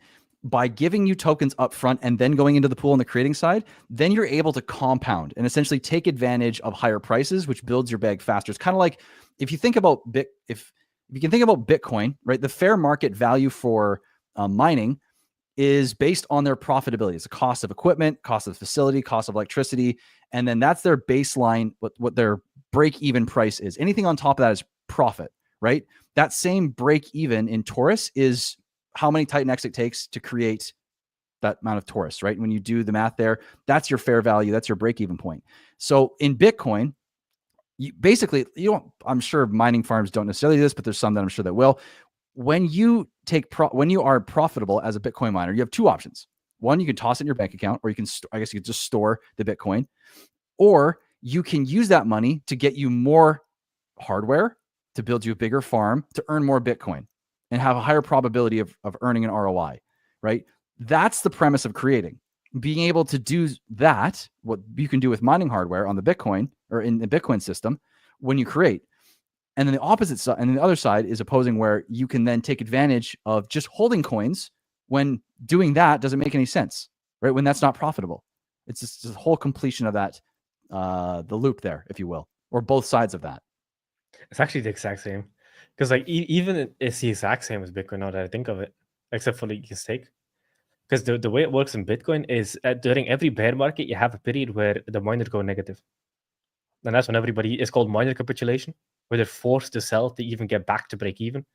by giving you tokens up front and then going into the pool on the creating side, then you're able to compound and essentially take advantage of higher prices, which builds your bag faster. It's kind of like if you think about if you can think about Bitcoin, right? The fair market value for mining is based on their profitability. It's the cost of equipment, cost of facility, cost of electricity, and then that's their baseline, what their break-even price is. Anything on top of that is profit, right? That same break-even in Taurus is how many TitanX it takes to create that amount of Taurus, right? When you do the math there, that's your fair value. That's your break-even point. So in Bitcoin, I'm sure mining farms don't necessarily do this, but there's some that I'm sure that will. When you when you are profitable as a Bitcoin miner, you have two options. One, you can toss it in your bank account, or you can just store the Bitcoin, or you can use that money to get you more hardware, to build you a bigger farm, to earn more Bitcoin and have a higher probability of earning an ROI, right? That's the premise of creating. Being able to do that, what you can do with mining hardware on the Bitcoin or in the Bitcoin system when you create. And then the opposite side, and the other side is opposing, where you can then take advantage of just holding coins when doing that doesn't make any sense, right? When that's not profitable. It's just the whole completion of that, the loop there, if you will, or both sides of that. It's actually the exact same. Because like even it's the exact same as Bitcoin now that I think of it, except for you can stake. Because the way it works in Bitcoin is during every bear market, you have a period where the miners go negative. And that's when it's called miner capitulation, where they're forced to sell to even get back to break even.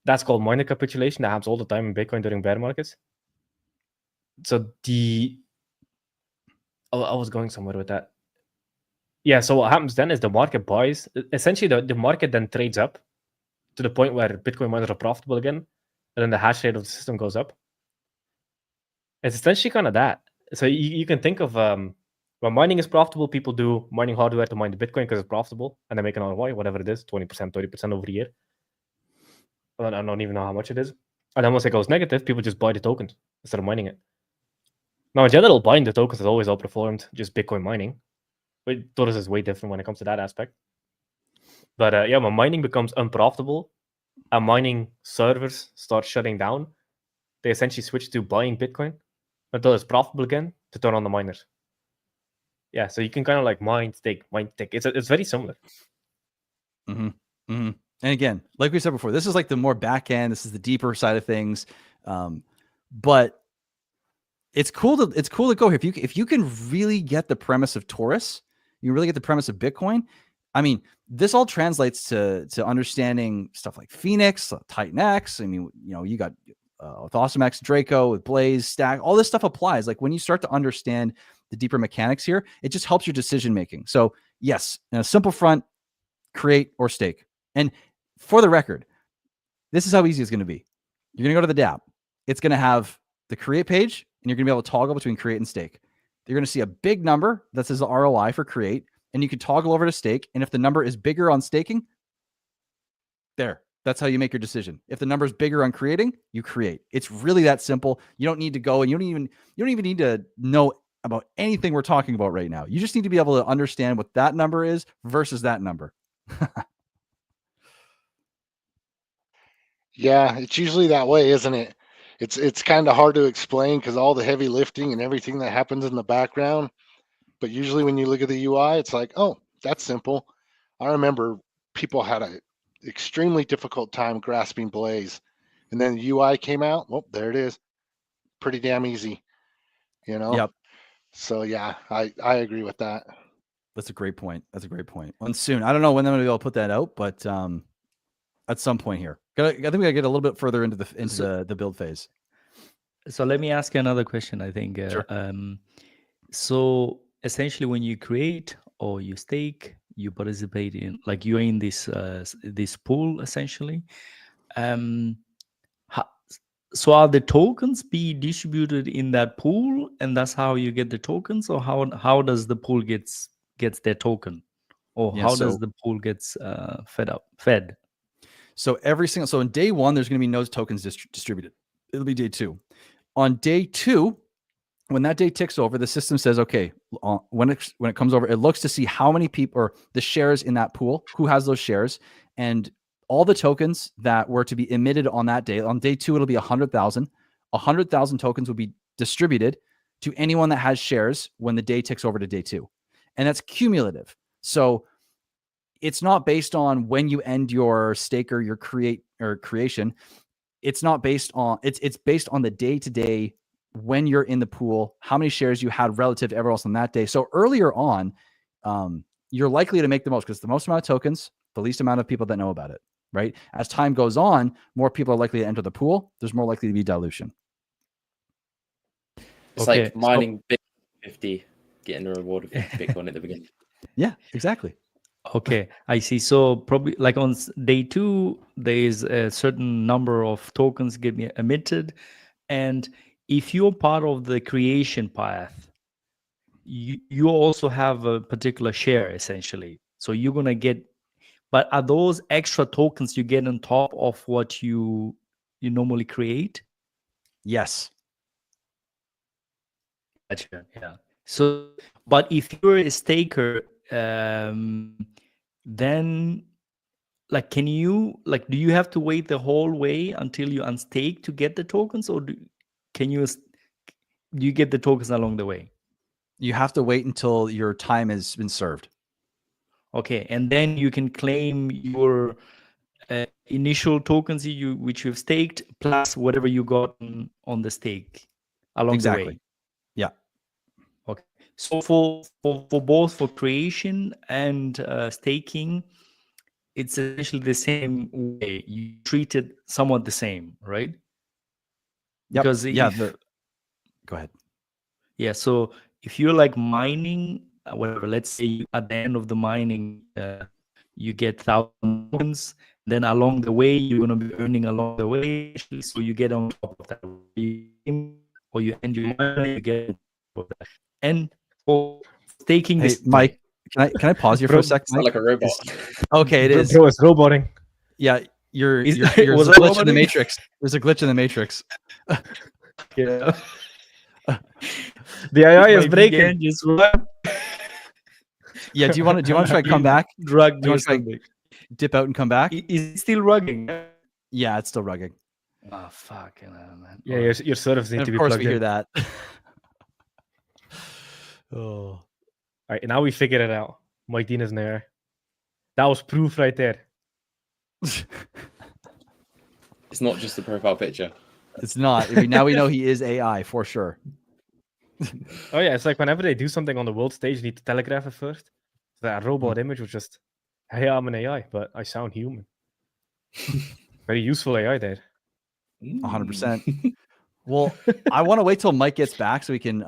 That's called miner capitulation. That happens all the time in Bitcoin during bear markets. So I was going somewhere with that. Yeah, so what happens then is the market buys. Essentially, the market then trades up to the point where Bitcoin miners are profitable again, and then the hash rate of the system goes up. It's essentially kind of that. So you can think of when mining is profitable, people do mining hardware to mine the Bitcoin because it's profitable, and they make an ROI, whatever it is, 20%, 30% over a year. I don't even know how much it is. And then once it goes negative, people just buy the tokens instead of mining it. Now, in general, buying the tokens has always outperformed just Bitcoin mining. But Taurus is way different when it comes to that aspect. But yeah, when mining becomes unprofitable and mining servers start shutting down, they essentially switch to buying Bitcoin until it's profitable again to turn on the miners. Yeah, so you can kind of like mine, stake. It's very similar. Mm-hmm. Mm-hmm. And again, like we said before, this is like the more back end. This is the deeper side of things. But it's cool to go here. If you can really get the premise of Taurus, you really get the premise of Bitcoin. I mean, this all translates to understanding stuff like Phoenix, TitanX. I mean, you got with AwesomeX, Draco, with Blaze, Stack, all this stuff applies. Like when you start to understand the deeper mechanics here, it just helps your decision making. So yes, in a simple front, create or stake. And for the record, this is how easy it's going to be. You're going to go to the dApp. It's going to have the create page, and you're going to be able to toggle between create and stake. You're going to see a big number that says the ROI for create, and you can toggle over to stake. And if the number is bigger on staking, that's how you make your decision. If the number is bigger on creating, you create. It's really that simple. You don't need to go, and you don't even need to know about anything we're talking about right now. You just need to be able to understand what that number is versus that number. Yeah, it's usually that way, isn't it? It's kind of hard to explain because all the heavy lifting and everything that happens in the background. But usually when you look at the UI, it's like, oh, that's simple. I remember people had a extremely difficult time grasping Blaze, and then the UI came out. Well, there it is, pretty damn easy, you know. Yep. So yeah, I agree with that. That's a great point. That's a great point. And soon, I don't know when I'm going to be able to put that out, but at some point here, I think we got to get a little bit further into the build phase. So let me ask you another question. I think Sure. so essentially, when you create or you stake, you participate in, like, you're in this pool essentially. So are the tokens be distributed in that pool, and that's how you get the tokens, or how does the pool gets their token, or Yeah, how does so- the pool gets fed? So so in day 1, there's going to be no tokens distributed. It'll be day 2. On day 2, when that day ticks over, the system says, okay, when it comes over, it looks to see how many people, or the shares in that pool, who has those shares, and all the tokens that were to be emitted on that day. On day 2, it'll be 100,000. 100,000 tokens will be distributed to anyone that has shares when the day ticks over to day 2. And that's cumulative. So it's not based on when you end your stake or your creation. It's not based on, it's based on the day-to-day when you're in the pool, how many shares you had relative to everyone else on that day. So earlier on, you're likely to make the most, because the most amount of tokens, the least amount of people that know about it, right? As time goes on, more people are likely to enter the pool. There's more likely to be dilution. It's Okay, like mining Bitcoin 50, getting the reward of Bitcoin at the beginning. Yeah, exactly. Okay, I see. So probably like on day 2, there is a certain number of tokens getting emitted, and if you're part of the creation path, you also have a particular share essentially. So you're gonna get, but are those extra tokens you get on top of what you normally create? Yes. Gotcha. Yeah. So, but if you're a staker, then, like, can you, like, do you have to wait the whole way until you unstake to get the tokens, or do you get the tokens along the way? You have to wait until your time has been served. Okay, and then you can claim your initial tokens which you've staked plus whatever you got on the stake along the way. Yeah. Okay. So for both for creation and staking, it's essentially the same way. You treat it somewhat the same, right? Yep. Because go ahead. Yeah. So if you're like mining, whatever, let's say at the end of the mining, you get 1,000 tokens. Then along the way, you're going to be earning along the way. So you get on top of that. Or you end your money, you get on top of that. And for staking Hey, this, Mike, can I pause you for a sec? It's not like a robot. Okay, it is. Bro, it's roboting. Yeah, there's was a that glitch in the roboting? matrix. There's a glitch in the matrix. Yeah. The AI is My breaking. VPN just run. Yeah, do you want to try to come back? Drug Do you me want to try something. dip out and come back? Is it still rugging? Yeah, it's still rugging. Oh, fucking hell, man. Yeah, your servers need And to of be course plugged we hear in. that. Oh. All right, now we figured it out. Mike Dean is in there. That was proof right there. It's not just the profile picture. It's not. Now we know he is AI for sure. Oh yeah, it's like whenever they do something on the world stage, you need to telegraph it first. So that robot image was just, hey, I'm an AI, but I sound human. Very useful AI there. 100%. Well, I want to wait till Mike gets back so he can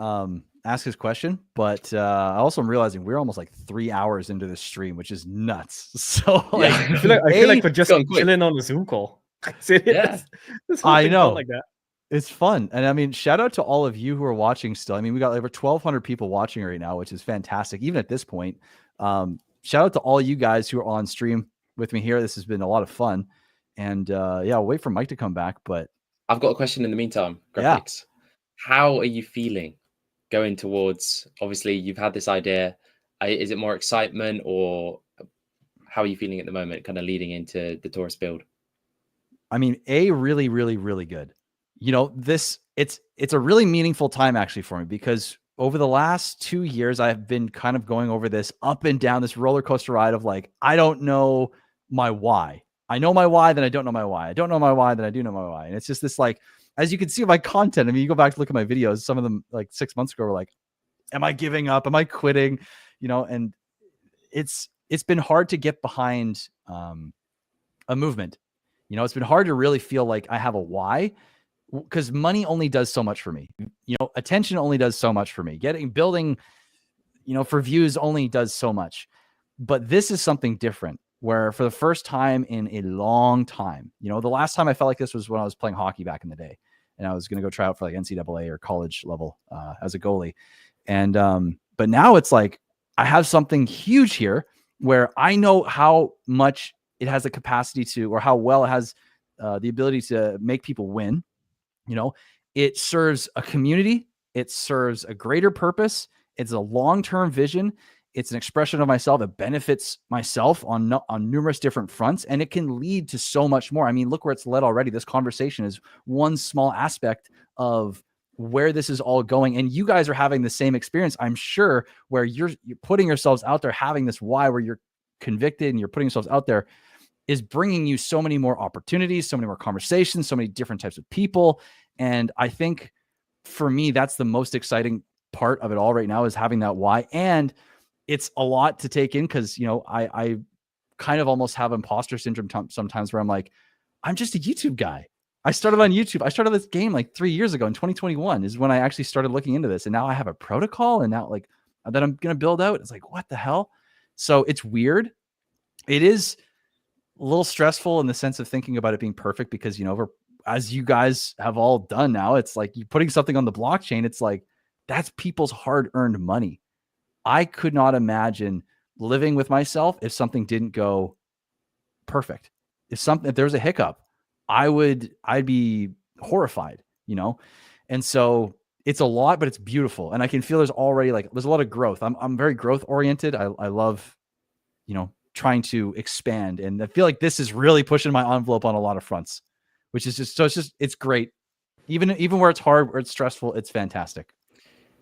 ask his question. But I also am realizing we're almost like 3 hours into this stream, which is nuts. So like, I feel like we're just chilling on a Zoom call. Yeah. This whole I thing know. felt like that. It's fun. And I mean, shout out to all of you who are watching still. I mean, we got over 1,200 people watching right now, which is fantastic. Even at this point, shout out to all you guys who are on stream with me here. This has been a lot of fun. And yeah, I'll wait for Mike to come back. But I've got a question in the meantime. Yeah. Graphics. How are you feeling going towards, obviously you've had this idea. Is it more excitement, or how are you feeling at the moment, kind of leading into the Taurus build? I mean, really, really, really good. You know, it's a really meaningful time actually for me, because over the last 2 years, I've been kind of going over this up and down this roller coaster ride of like, I don't know my why. I know my why, then I don't know my why. I don't know my why, then I do know my why. And it's just this like, as you can see my content, I mean, you go back to look at my videos, some of them like 6 months ago were like, am I giving up? Am I quitting? You know, and it's been hard to get behind a movement. You know, it's been hard to really feel like I have a why, because money only does so much for me. You know, attention only does so much for me. Building, you know, for views only does so much. But this is something different, where for the first time in a long time, you know, the last time I felt like this was when I was playing hockey back in the day, and I was going to go try out for like NCAA or college level as a goalie. And but now it's like I have something huge here where I know how much it has the capacity to, or how well it has the ability to make people win. You know, it serves a community, it serves a greater purpose, it's a long-term vision, it's an expression of myself that benefits myself on numerous different fronts, and it can lead to so much more. I mean, look where it's led already. This conversation is one small aspect of where this is all going, and you guys are having the same experience, I'm sure, where you're putting yourselves out there, having this why, where you're convicted and you're putting yourselves out there, is bringing you so many more opportunities, so many more conversations, so many different types of people. And I think for me, that's the most exciting part of it all right now, is having that why. And it's a lot to take in, because, you know, I kind of almost have imposter syndrome sometimes, where I'm like, I'm just a YouTube guy. I started on YouTube. I started this game like 3 years ago in 2021 is when I actually started looking into this. And now I have a protocol, and now like that I'm going to build out. It's like, what the hell? So it's weird. It is a little stressful in the sense of thinking about it being perfect, because, you know, as you guys have all done now, it's like you putting something on the blockchain. It's like, that's people's hard-earned money. I could not imagine living with myself if something didn't go perfect. If there was a hiccup, I'd be horrified, you know? And so it's a lot, but it's beautiful. And I can feel there's a lot of growth. I'm very growth oriented. I love, you know, trying to expand. And I feel like this is really pushing my envelope on a lot of fronts, which is it's great. Even where it's hard, where it's stressful, it's fantastic.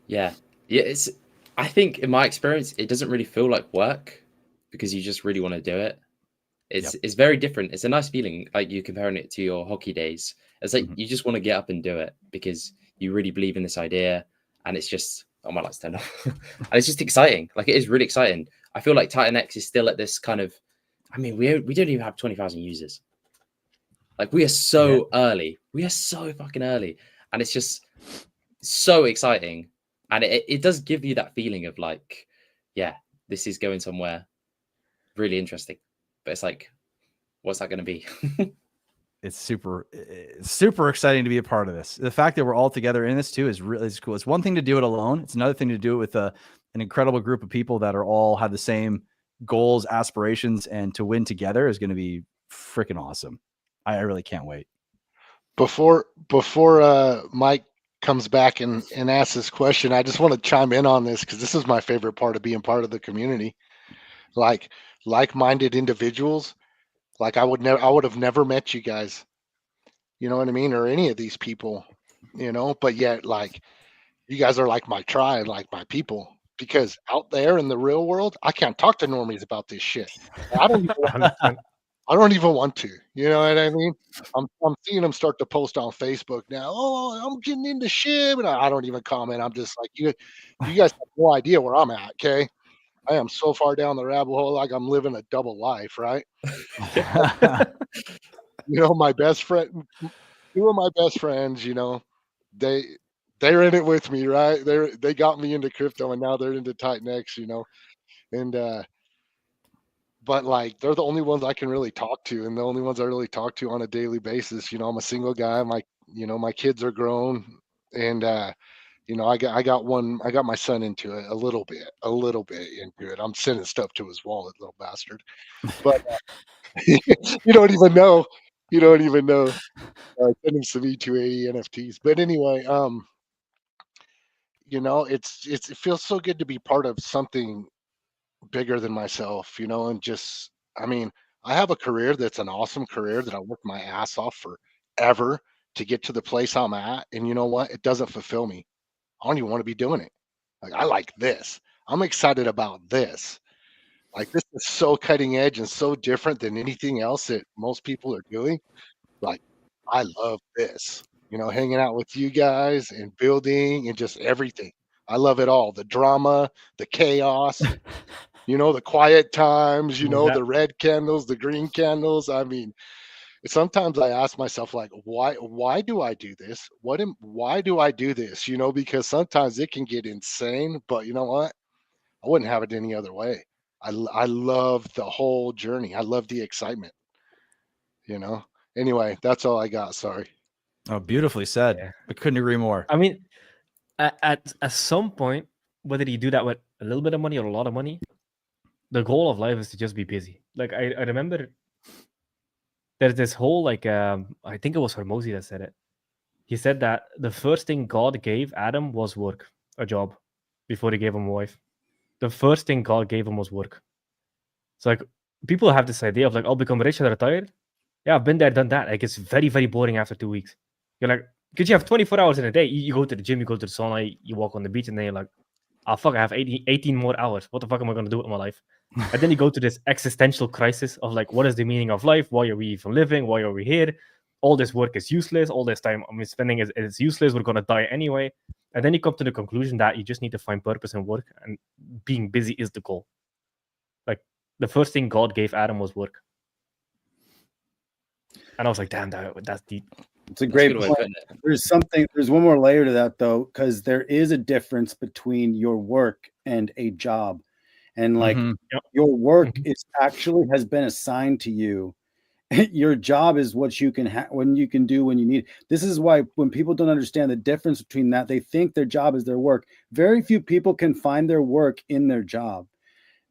Yeah. I think in my experience, it doesn't really feel like work, because you just really want to do it. It's very different. It's a nice feeling, like you comparing it to your hockey days. It's like you just want to get up and do it because you really believe in this idea, and it's just, oh, my light's turned off. And it's just exciting. Like, it is really exciting. I feel like TitanX is still at this kind of, I mean, we don't even have 20,000 users. Like, we are so early. We are so fucking early, and it's just so exciting. And it does give you that feeling of like, yeah, this is going somewhere really interesting. But it's like, what's that going to be? It's super exciting to be a part of this. The fact that we're all together in this too is really cool. It's one thing to do it alone. It's another thing to do it with an incredible group of people that are all have the same goals, aspirations, and to win together is going to be freaking awesome. I really can't wait. Before Mike comes back and asks this question, I just want to chime in on this, because this is my favorite part of being part of the community. Like-minded individuals. Like, I would have never met you guys, you know what I mean, or any of these people, you know, but yet, like, you guys are like my tribe, like my people, because out there in the real world, I can't talk to normies about this shit. I don't even want to, you know what I mean? I'm seeing them start to post on Facebook now. Oh, I'm getting into shit, but I don't even comment. I'm just like, you guys have no idea where I'm at. Okay, I am so far down the rabbit hole, like I'm living a double life, right? You know, my best friend, two of my best friends, you know, they're in it with me, right? They got me into crypto, and now they're into TitanX, you know, and but like, they're the only ones I can really talk to, and the only ones I really talk to on a daily basis. You know, I'm a single guy. My kids are grown, and you know, I got my son into it a little bit into it. I'm sending stuff to his wallet, little bastard. But you don't even know. Send him some E280 NFTs. But anyway, you know, it feels so good to be part of something bigger than myself, you know, and just, I mean, I have a career that's an awesome career that I worked my ass off forever to get to the place I'm at. And you know what? It doesn't fulfill me. I don't even want to be doing it. Like, I like this. I'm excited about this. Like, this is so cutting edge and so different than anything else that most people are doing. Like, I love this, hanging out with you guys and building and just everything. I love it all. The drama, the chaos, the quiet times, Yeah. the red candles, the green candles. I mean, sometimes I ask myself, like, why do I do this? Why do I do this? Because sometimes it can get insane, but you know what? I wouldn't have it any other way. I love the whole journey. I love the excitement, Anyway, that's all I got. Sorry. Oh, beautifully said. Yeah. I couldn't agree more. I mean, at some point, whether you do that with a little bit of money or a lot of money, the goal of life is to just be busy. Like I remember there's this whole I think it was Hormozy that said it. He said that the first thing God gave Adam was work, a job, before he gave him a wife. The first thing God gave him was work. So like people have this idea of like, I'll become rich and retire. Yeah, I've been there, done that. Like it's very, very boring after 2 weeks. You're like, because you have 24 hours in a day. You go to the gym, you go to the sauna, you walk on the beach, and then you're like, oh fuck, I have 18 more hours. What the fuck am I gonna do with my life? And then you go to this existential crisis of like, what is the meaning of life? Why are we even living? Why are we here? All this work is useless. All this time I'm spending is useless. We're gonna die anyway. And then you come to the conclusion that you just need to find purpose in work, and being busy is the goal. Like the first thing God gave Adam was work. And I was like, damn, that's deep. It's a great point. There's one more layer to that though, because there is a difference between your work and a job. And like your work is actually has been assigned to you. Your job is what you can when you can do when you need. This is why when people don't understand the difference between that, they think their job is their work. Very few people can find their work in their job.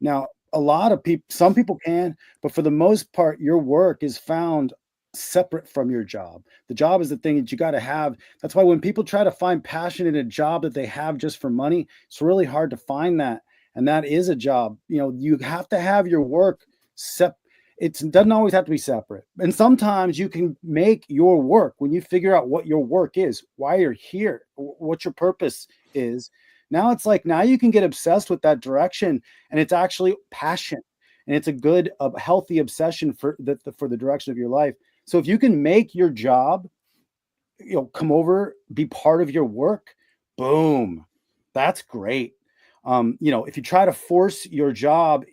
Now, a lot of people, some people can, but for the most part, your work is found separate from your job. The job is the thing that you got to have. That's why when people try to find passion in a job that they have just for money, it's really hard to find that. And that is a job. You have to have your work it doesn't always have to be separate. And sometimes you can make your work when you figure out what your work is, why you're here, what your purpose is. Now it's like, now you can get obsessed with that direction, and it's actually passion. And it's a healthy obsession for the direction of your life. So if you can make your job, come over, be part of your work, boom, that's great. If you try to force your job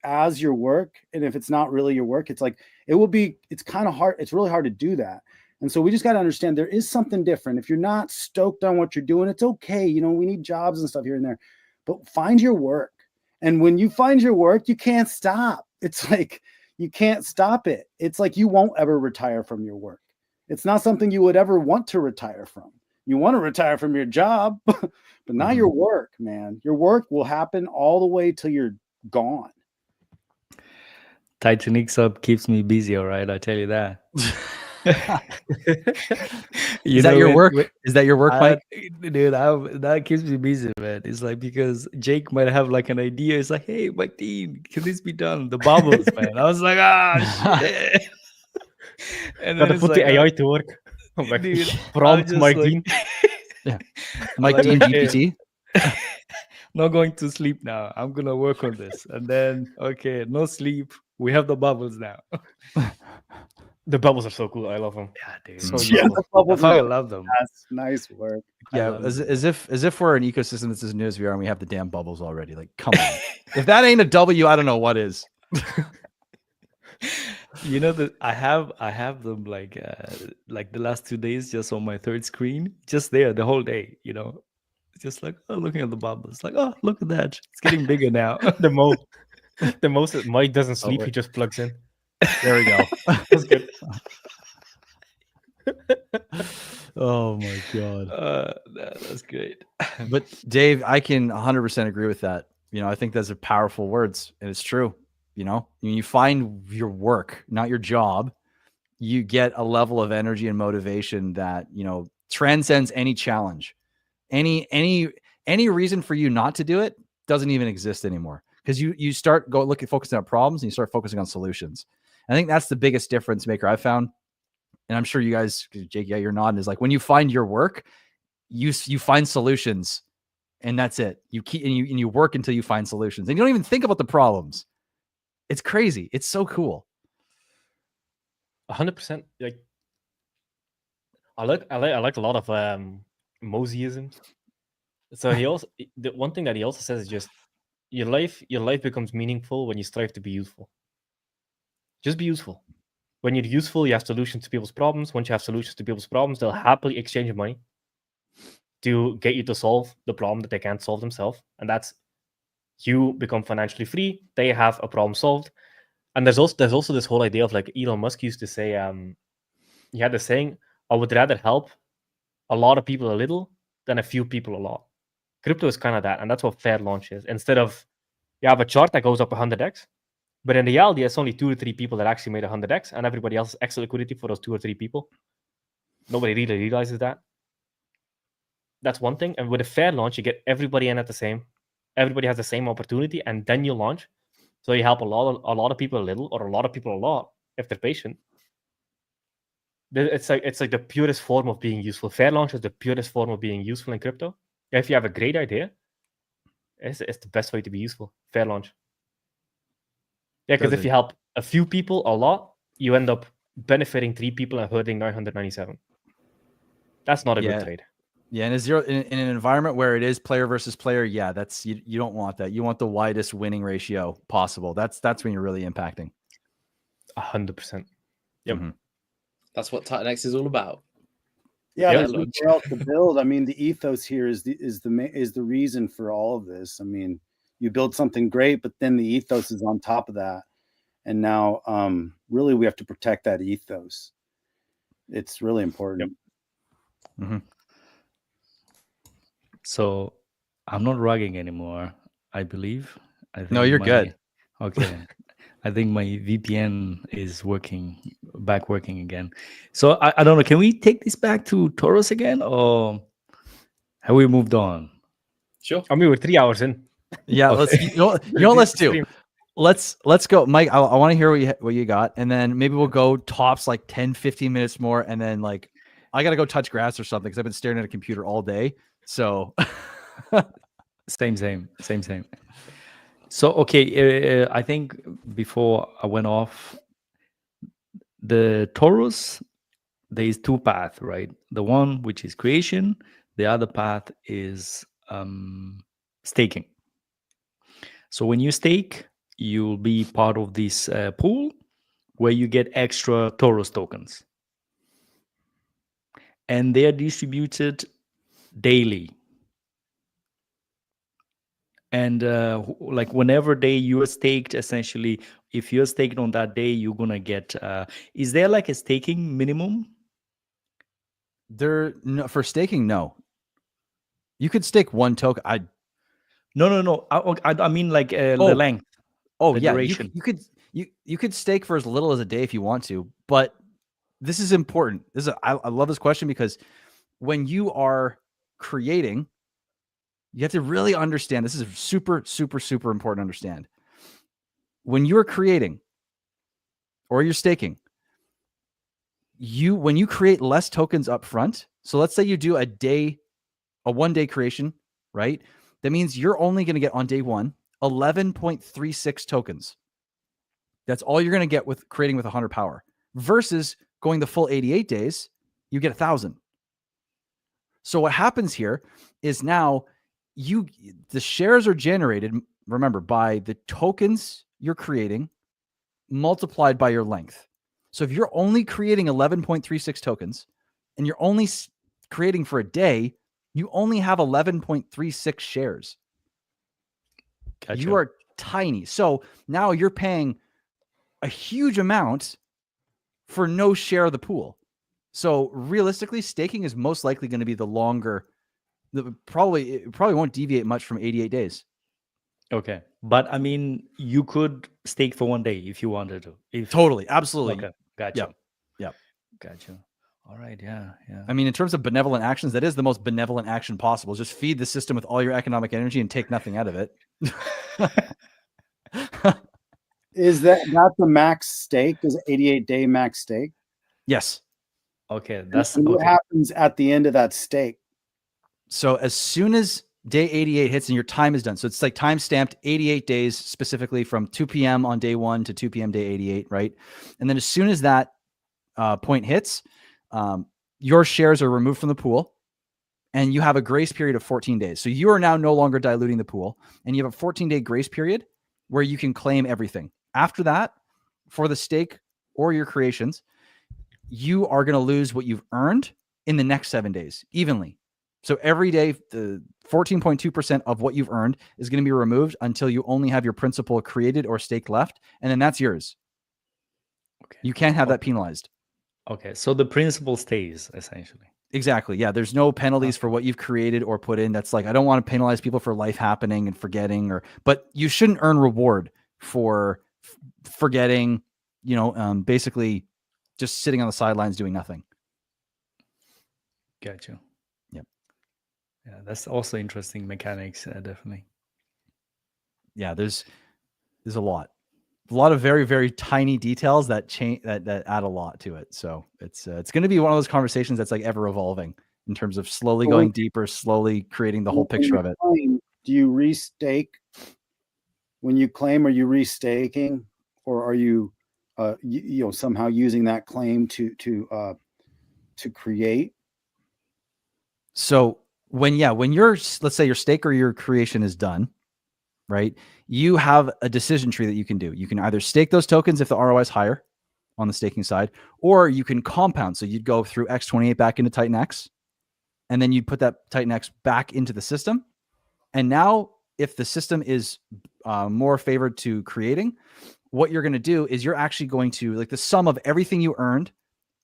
as your work, and if it's not really your work, it's kind of hard. It's really hard to do that. And so we just got to understand there is something different. If you're not stoked on what you're doing, it's okay. We need jobs and stuff here and there, but find your work. And when you find your work, you can't stop. It's like, you can't stop it. It's like you won't ever retire from your work. It's not something you would ever want to retire from. You want to retire from your job, but not your work, man. Your work will happen all the way till you're gone. TitanX up keeps me busy, all right? I tell you that. Is that your work? Is that your work, Mike? Dude, that keeps me busy, man. It's like, because Jake might have like an idea. It's like, hey, Mike Dean, can this be done? The bubbles, man. I was like, shit. And gotta put the AI to work. I'm like, dude, prompt Mike Dean. Yeah, Mike Dean GPT. Not going to sleep now. I'm gonna work on this, and then okay, no sleep. We have the bubbles now. The bubbles are so cool. I love them. Yeah, dude. So The bubbles I love them. That's nice work. Yeah, as if we're an ecosystem that's as new as we are, and we have the damn bubbles already. Like, come on. If that ain't a W, I don't know what is. That I have them like the last 2 days, just on my third screen, just there the whole day. Just like, oh, looking at the bubbles, like, oh, look at that, it's getting bigger now. the most that Mike doesn't sleep, he just plugs in. There we go. That's good. Oh my god, that's great. But Dave, I can 100% agree with that. I think those are powerful words, and it's true. When you find your work, not your job, you get a level of energy and motivation that transcends any challenge. Any reason for you not to do it doesn't even exist anymore, because you start focusing on problems, and you start focusing on solutions. I think that's the biggest difference maker I've found. And I'm sure you guys, Jake, yeah, you're nodding, is like when you find your work, you find solutions, and that's it. You keep and you work until you find solutions, and you don't even think about the problems. It's crazy. It's so cool. 100%. Like, I like a lot of Moseyisms. So he also, the one thing that he also says is just your life becomes meaningful when you strive to be useful. Just be useful. When you're useful, you have solutions to people's problems. Once you have solutions to people's problems, they'll happily exchange money to get you to solve the problem that they can't solve themselves. And that's, you become financially free, they have a problem solved. And there's also this whole idea of, like, Elon Musk used to say, he had this saying, I would rather help a lot of people a little than a few people a lot. Crypto is kind of that, and that's what fair launch is. Instead of, you have a chart that goes up 100x, but in reality, it's only 2 or 3 people that actually made 100x, and everybody else is extra liquidity for those 2 or 3 people. Nobody really realizes that. That's one thing. And with a fair launch, you get everybody in at the same. Everybody has the same opportunity, and then you launch. So you help a lot of people a little, or a lot of people a lot if they're patient. It's like the purest form of being useful. Fair launch is the purest form of being useful in crypto. If you have a great idea, it's the best way to be useful. Fair launch. Yeah, because if you help a few people a lot, you end up benefiting 3 people and hurting 997. That's not a good trade. Yeah, and in an environment where it is player versus player, yeah, that's you don't want that. You want the widest winning ratio possible. That's when you're really impacting. 100%. Yep. Mm-hmm. That's what TitanX is all about. Yeah, there's nowhere else to build. I mean, the ethos here is the reason for all of this. I mean, you build something great, but then the ethos is on top of that. And now, really, we have to protect that ethos. It's really important. Yep. Mm-hmm. So I'm not rugging anymore, I believe. No, you're good. Okay. I think my VPN is working again. So I don't know. Can we take this back to Taurus again, or have we moved on? Sure. I mean, we're 3 hours in. Yeah, Okay. let's do. Let's go, Mike. I want to hear what you got, and then maybe we'll go tops like 10, 15 minutes more, and then like I gotta go touch grass or something because I've been staring at a computer all day. So same. So okay, I think before I went off, the Taurus, there is 2 paths, right? The one which is creation, the other path is staking. So when you stake, you'll be part of this pool where you get extra Taurus tokens, and they are distributed daily. And like whenever day you are staked, essentially, if you're staked on that day, you're gonna get. Is there like a staking minimum? For staking, no. You could stake 1 token. No. I mean like the length. Oh the yeah, duration. you could stake for as little as a day if you want to, but this is important. I love this question because when you are creating, you have to really understand. This is super, super, super important to understand. When you're creating or you're staking, when you create less tokens up front, so let's say you do a 1-day creation, right? That means you're only going to get on day 1 11.36 tokens. That's all you're going to get with creating with 100 power versus going the full 88 days, you get 1,000. So what happens here is now the shares are generated, remember, by the tokens you're creating multiplied by your length. So if you're only creating 11.36 tokens and you're only creating for a day, you only have 11.36 shares. Gotcha. You are tiny. So now you're paying a huge amount for no share of the pool. So realistically, staking is most likely going to be the longer. It probably won't deviate much from 88 days. Okay. But I mean, you could stake for 1 day if you wanted to. Totally. Absolutely. Okay. Gotcha. Yep. Gotcha. All right. Yeah. I mean, in terms of benevolent actions, that is the most benevolent action possible. Just feed the system with all your economic energy and take nothing out of it. Is that's the max stake? Is it 88-day max stake? Yes. Okay, that's And what okay. happens at the end of that stake? So as soon as day 88 hits and your time is done, so it's like time stamped 88 days specifically from 2 p.m. on day 1 to 2 p.m. day 88, right? And then as soon as that point hits, your shares are removed from the pool, and you have a grace period of 14 days. So you are now no longer diluting the pool, and you have a 14-day grace period where you can claim everything. After that, for the stake or your creations, you are going to lose what you've earned in the next 7 days evenly. So every day, the 14.2% of what you've earned is going to be removed until you only have your principal created or staked left, and then that's yours. Okay. You can't have that penalized. Okay, so the principle stays essentially. Exactly. Yeah. There's no penalties for what you've created or put in. That's like, I don't want to penalize people for life happening and forgetting, but you shouldn't earn reward for forgetting, basically just sitting on the sidelines doing nothing. Gotcha. Yep. Yeah, that's also interesting mechanics, definitely. Yeah. There's a lot of very, very tiny details that change that add a lot to it. So it's going to be one of those conversations that's like ever evolving in terms of slowly going deeper, slowly creating the whole picture of it. Do you restake when you claim? Are you restaking, or are you, somehow using that claim to create? So when you're, let's say your stake or your creation is done, right? You have a decision tree that you can do. You can either stake those tokens if the ROI is higher on the staking side, or you can compound. So you'd go through X28 back into TitanX, and then you'd put that TitanX back into the system. And now if the system is more favored to creating, what you're going to do is you're actually going to, like, the sum of everything you earned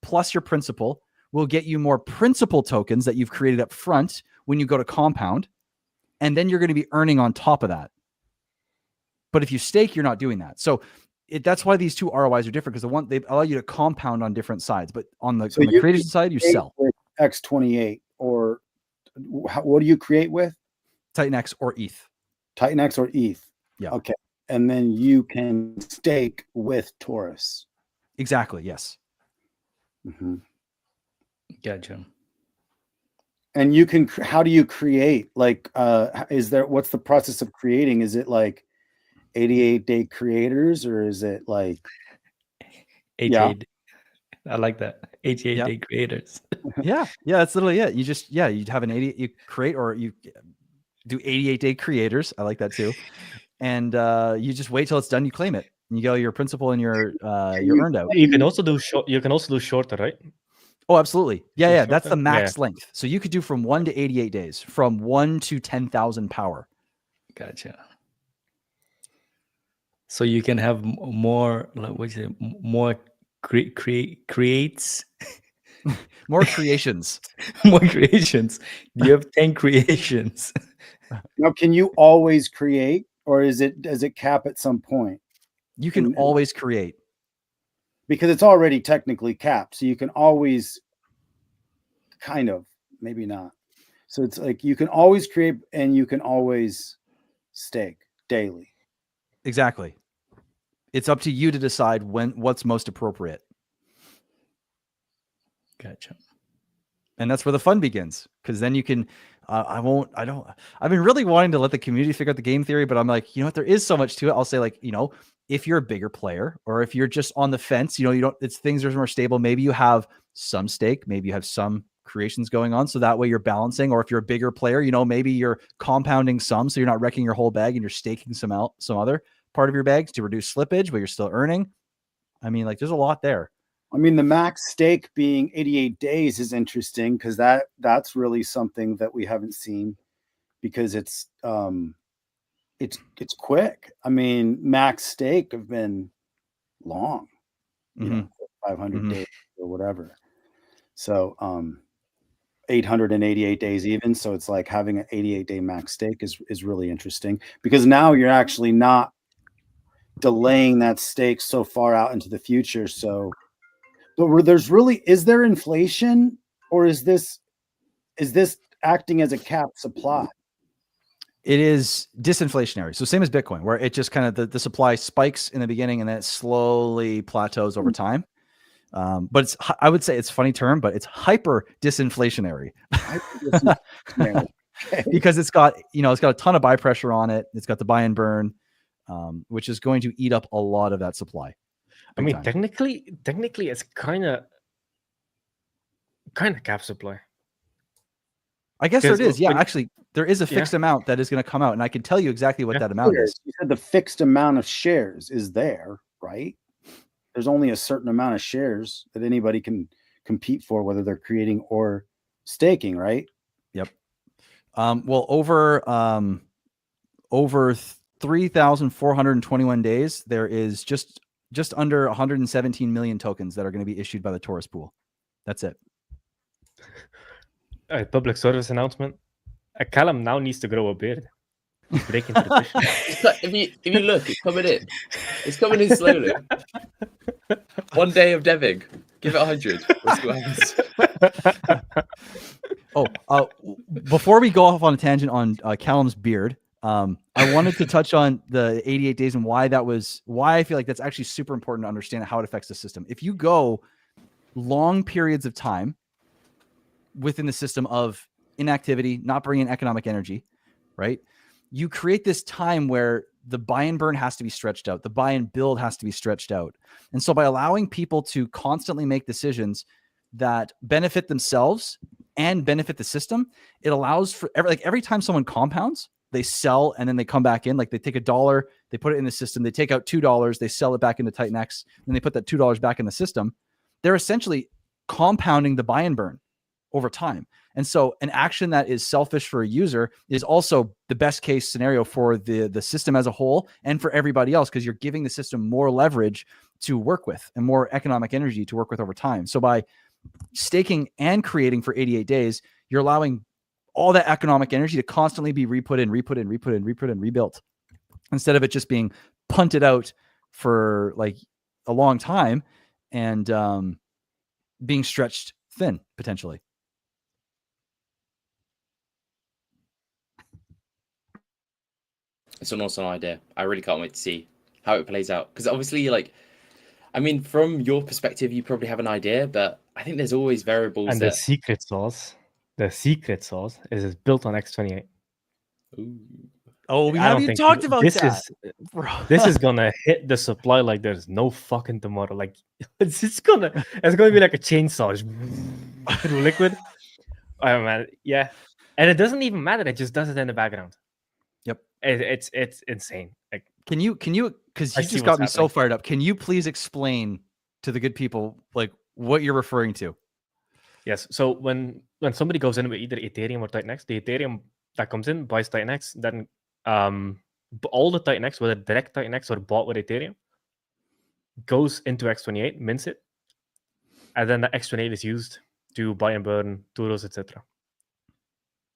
plus your principal will get you more principal tokens that you've created up front when you go to compound. And then you're going to be earning on top of that. But if you stake, you're not doing that. So that's why these two ROIs are different, because the one, they allow you to compound on different sides, but on the creation side, you sell with X28, or what do you create with? TitanX or ETH. TitanX or ETH. Yeah. Okay. And then you can stake with Taurus. Exactly. Yes. Mm-hmm. Gotcha. And you can, how do you create? Like, what's the process of creating? Is it like 88-day creators, or is it like 88? Yeah. I like that. 88-day creators. Yeah. That's literally it. You'd have you create, or you do 88-day creators. I like that too. And you just wait till it's done. You claim it. And you go your principal and your earned out. You can also do short. You can also do shorter, right? Oh, absolutely. Yeah. That's the shorter? max length. So you could do from 1 to 88 days, from 1 to 10,000 power. Gotcha. So you can have more, like, what's it? More creates. More creations. More creations. You have 10 creations. Now, can you always create, or does it cap at some point? You can always create, because it's already technically capped. So you can always kind of, maybe not. So it's like you can always create and you can always stake daily. Exactly. It's up to you to decide what's most appropriate. Gotcha. And that's where the fun begins, because then you can, I've been really wanting to let the community figure out the game theory, but I'm like, you know what, there is so much to it. I'll say, like, if you're a bigger player, or if you're just on the fence, things are more stable. Maybe you have some stake, maybe you have some creations going on. So that way you're balancing. Or if you're a bigger player, maybe you're compounding some, so you're not wrecking your whole bag and you're staking some other part of your bags to reduce slippage, but you're still earning. I mean, like, there's a lot there. I mean, the max stake being 88 days is interesting, because that's really something that we haven't seen, because it's quick. I mean, max stake have been long, 500 days or whatever. So 888 days even. So it's like having an 88-day max stake is really interesting, because now you're actually not delaying that stake so far out into the future. So, but is there inflation, or is this acting as a cap supply? It is disinflationary. So same as Bitcoin, where it just kind of the supply spikes in the beginning and then it slowly plateaus over time. But it's, I would say it's a funny term, but it's hyper disinflationary. Because it's got a ton of buy pressure on it. It's got the buy and burn, which is going to eat up a lot of that supply. I mean, technically, it's kind of cap supply. I guess there is. Yeah, actually, there is a fixed amount that is going to come out, and I can tell you exactly what that amount is. You said the fixed amount of shares is there, right? There's only a certain amount of shares that anybody can compete for, whether they're creating or staking, right? Yep. Well, over 3,421 days, there is just under 117 million tokens that are going to be issued by the Taurus pool. That's it. A public service announcement. Callum now needs to grow a beard. He's breaking tradition. If you look, it's coming in. It's coming in slowly. One day of deving. Give it 100. We'll see what happens. Before we go off on a tangent on Callum's beard, I wanted to touch on the 88 days and why I feel like that's actually super important to understand how it affects the system. If you go long periods of time within the system of inactivity, not bringing economic energy, right? You create this time where the buy and burn has to be stretched out. The buy and build has to be stretched out. And so by allowing people to constantly make decisions that benefit themselves and benefit the system, it allows for every time someone compounds, they sell and then they come back in. Like they take $1, they put it in the system, they take out $2, they sell it back into TitanX, then they put that $2 back in the system. They're essentially compounding the buy and burn over time. And so an action that is selfish for a user is also the best case scenario for the system as a whole and for everybody else, because you're giving the system more leverage to work with and more economic energy to work with over time. So by staking and creating for 88 days, you're allowing all that economic energy to constantly be rebuilt, instead of it just being punted out for like a long time and being stretched thin potentially. It's an awesome idea. I really can't wait to see how it plays out. Because obviously, from your perspective, you probably have an idea, but I think there's always variables. And the secret sauce is it's built on X28. Ooh. Oh, we haven't even talked about that. This is gonna hit the supply like there's no fucking tomorrow. Like it's gonna be like a chainsaw through liquid. Oh man, yeah. And it doesn't even matter. It just does it in the background. Yep. It's insane. Like, can you because you just got me so fired up. Can you please explain to the good people like what you're referring to? Yes. So when somebody goes in with either Ethereum or TitanX, the Ethereum that comes in buys TitanX, then all the TitanX, whether direct TitanX or bought with Ethereum, goes into X28, mints it, and then the X28 is used to buy and burn Turos, etc.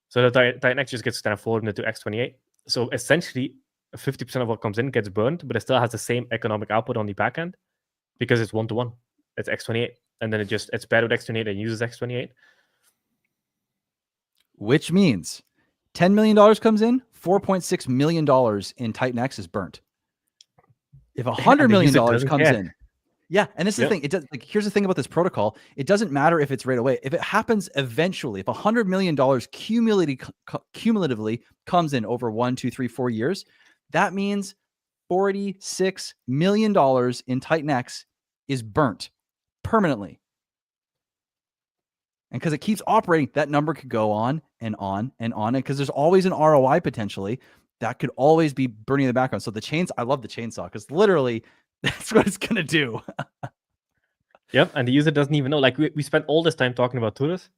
So the TitanX just gets transformed into X28. So essentially, 50% of what comes in gets burned, but it still has the same economic output on the back end because it's 1-to-1. It's X28, and then it's paired with X28 and uses X28. Which means $10 million comes in, $4.6 million in TitanX is burnt. If $100 million comes in, yeah, and this is the thing. It does. Like, here's the thing about this protocol. It doesn't matter if it's right away. If it happens eventually, if $100 million cumulatively comes in over 1, 2, 3, 4 years, that means $46 million in TitanX is burnt permanently. And because it keeps operating, that number could go on and on and on. And because there's always an ROI potentially that could always be burning in the background. So I love the chainsaw because literally that's what it's going to do. Yep. And the user doesn't even know. Like we spent all this time talking about Turos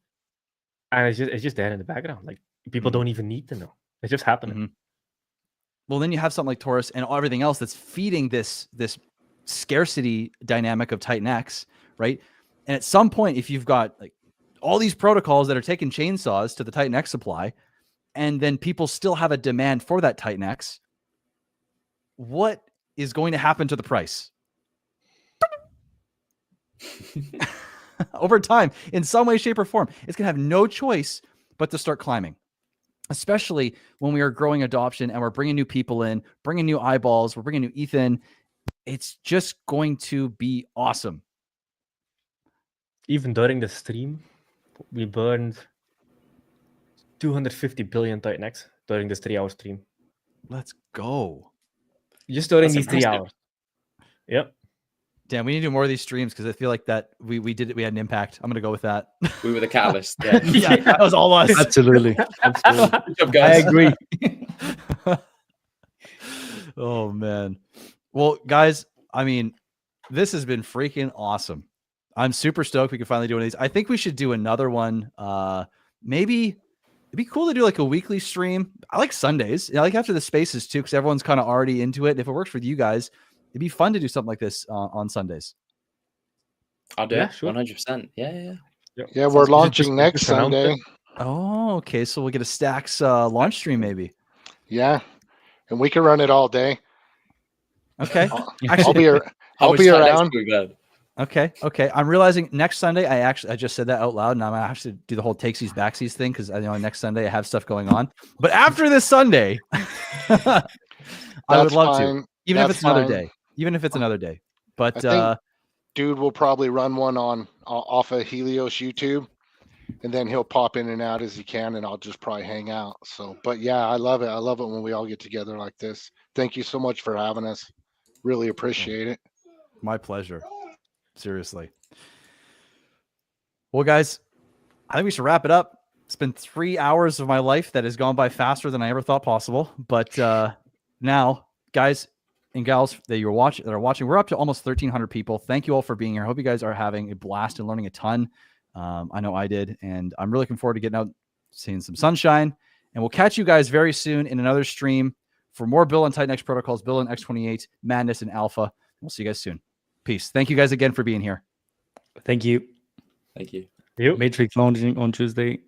and it's just there in the background. Like people don't even need to know. It's just happening. Mm-hmm. Well, then you have something like Taurus and everything else that's feeding this scarcity dynamic of TitanX, right? And at some point, if you've got like all these protocols that are taking chainsaws to the TitanX supply, and then people still have a demand for that TitanX, what is going to happen to the price? Over time, in some way, shape, or form, it's going to have no choice but to start climbing. especially when we are growing adoption and we're bringing new people in, bringing new eyeballs, we're bringing new Ethan. It's just going to be awesome. Even during the stream, we burned 250 billion TitanX during this 3-hour stream. Let's go. Just during That's these 3 impressive. hours. Yep. Damn, we need to do more of these streams because I feel like that we did it. We had an impact. I'm gonna go with that. We were the catalyst. Yeah. Yeah, that was all us. Absolutely. Absolutely. Good job, I guys. agree. Oh man. Well, guys, I mean, this has been freaking awesome. I'm super stoked we can finally do one of these. I think we should do another one. Maybe it'd be cool to do like a weekly stream. I like Sundays. I like after the spaces too, because everyone's kind of already into it. And if it works for you guys, it'd be fun to do something like this on Sundays. I'll do Yeah, it. sure. 100%. Yeah. Yeah, we're Sounds good. launching Just next announce it. Sunday. Oh, okay. So we'll get a Stacks launch stream maybe. Yeah, and we can run it all day. Okay. I'll Actually, be How I'll much be time next around. week, man? Okay. I'm realizing next Sunday, I just said that out loud, and I'm gonna have to do the whole takesies backsies thing because I know next Sunday I have stuff going on. But after this Sunday, I would That's love to, fine. even if That's it's another fine. day. Even if it's another day. But I think dude will probably run one on off of Helios YouTube, and then he'll pop in and out as he can, and I'll just probably hang out. So, but yeah, I love it. I love it when we all get together like this. Thank you so much for having us. Really appreciate it. my pleasure. Seriously. Well, guys, I think we should wrap it up. It's been 3 hours of my life that has gone by faster than I ever thought possible. But now, guys and gals that are watching, we're up to almost 1,300 people. Thank you all for being here. I hope you guys are having a blast and learning a ton. I know I did, and I'm really looking forward to getting out, seeing some sunshine. And we'll catch you guys very soon in another stream for more Build on TitanX protocols, Build on X28, Madness, and Alpha. We'll see you guys soon. Peace. Thank you guys again for being here. Thank you. Thank you. You. Matrix launching on Tuesday.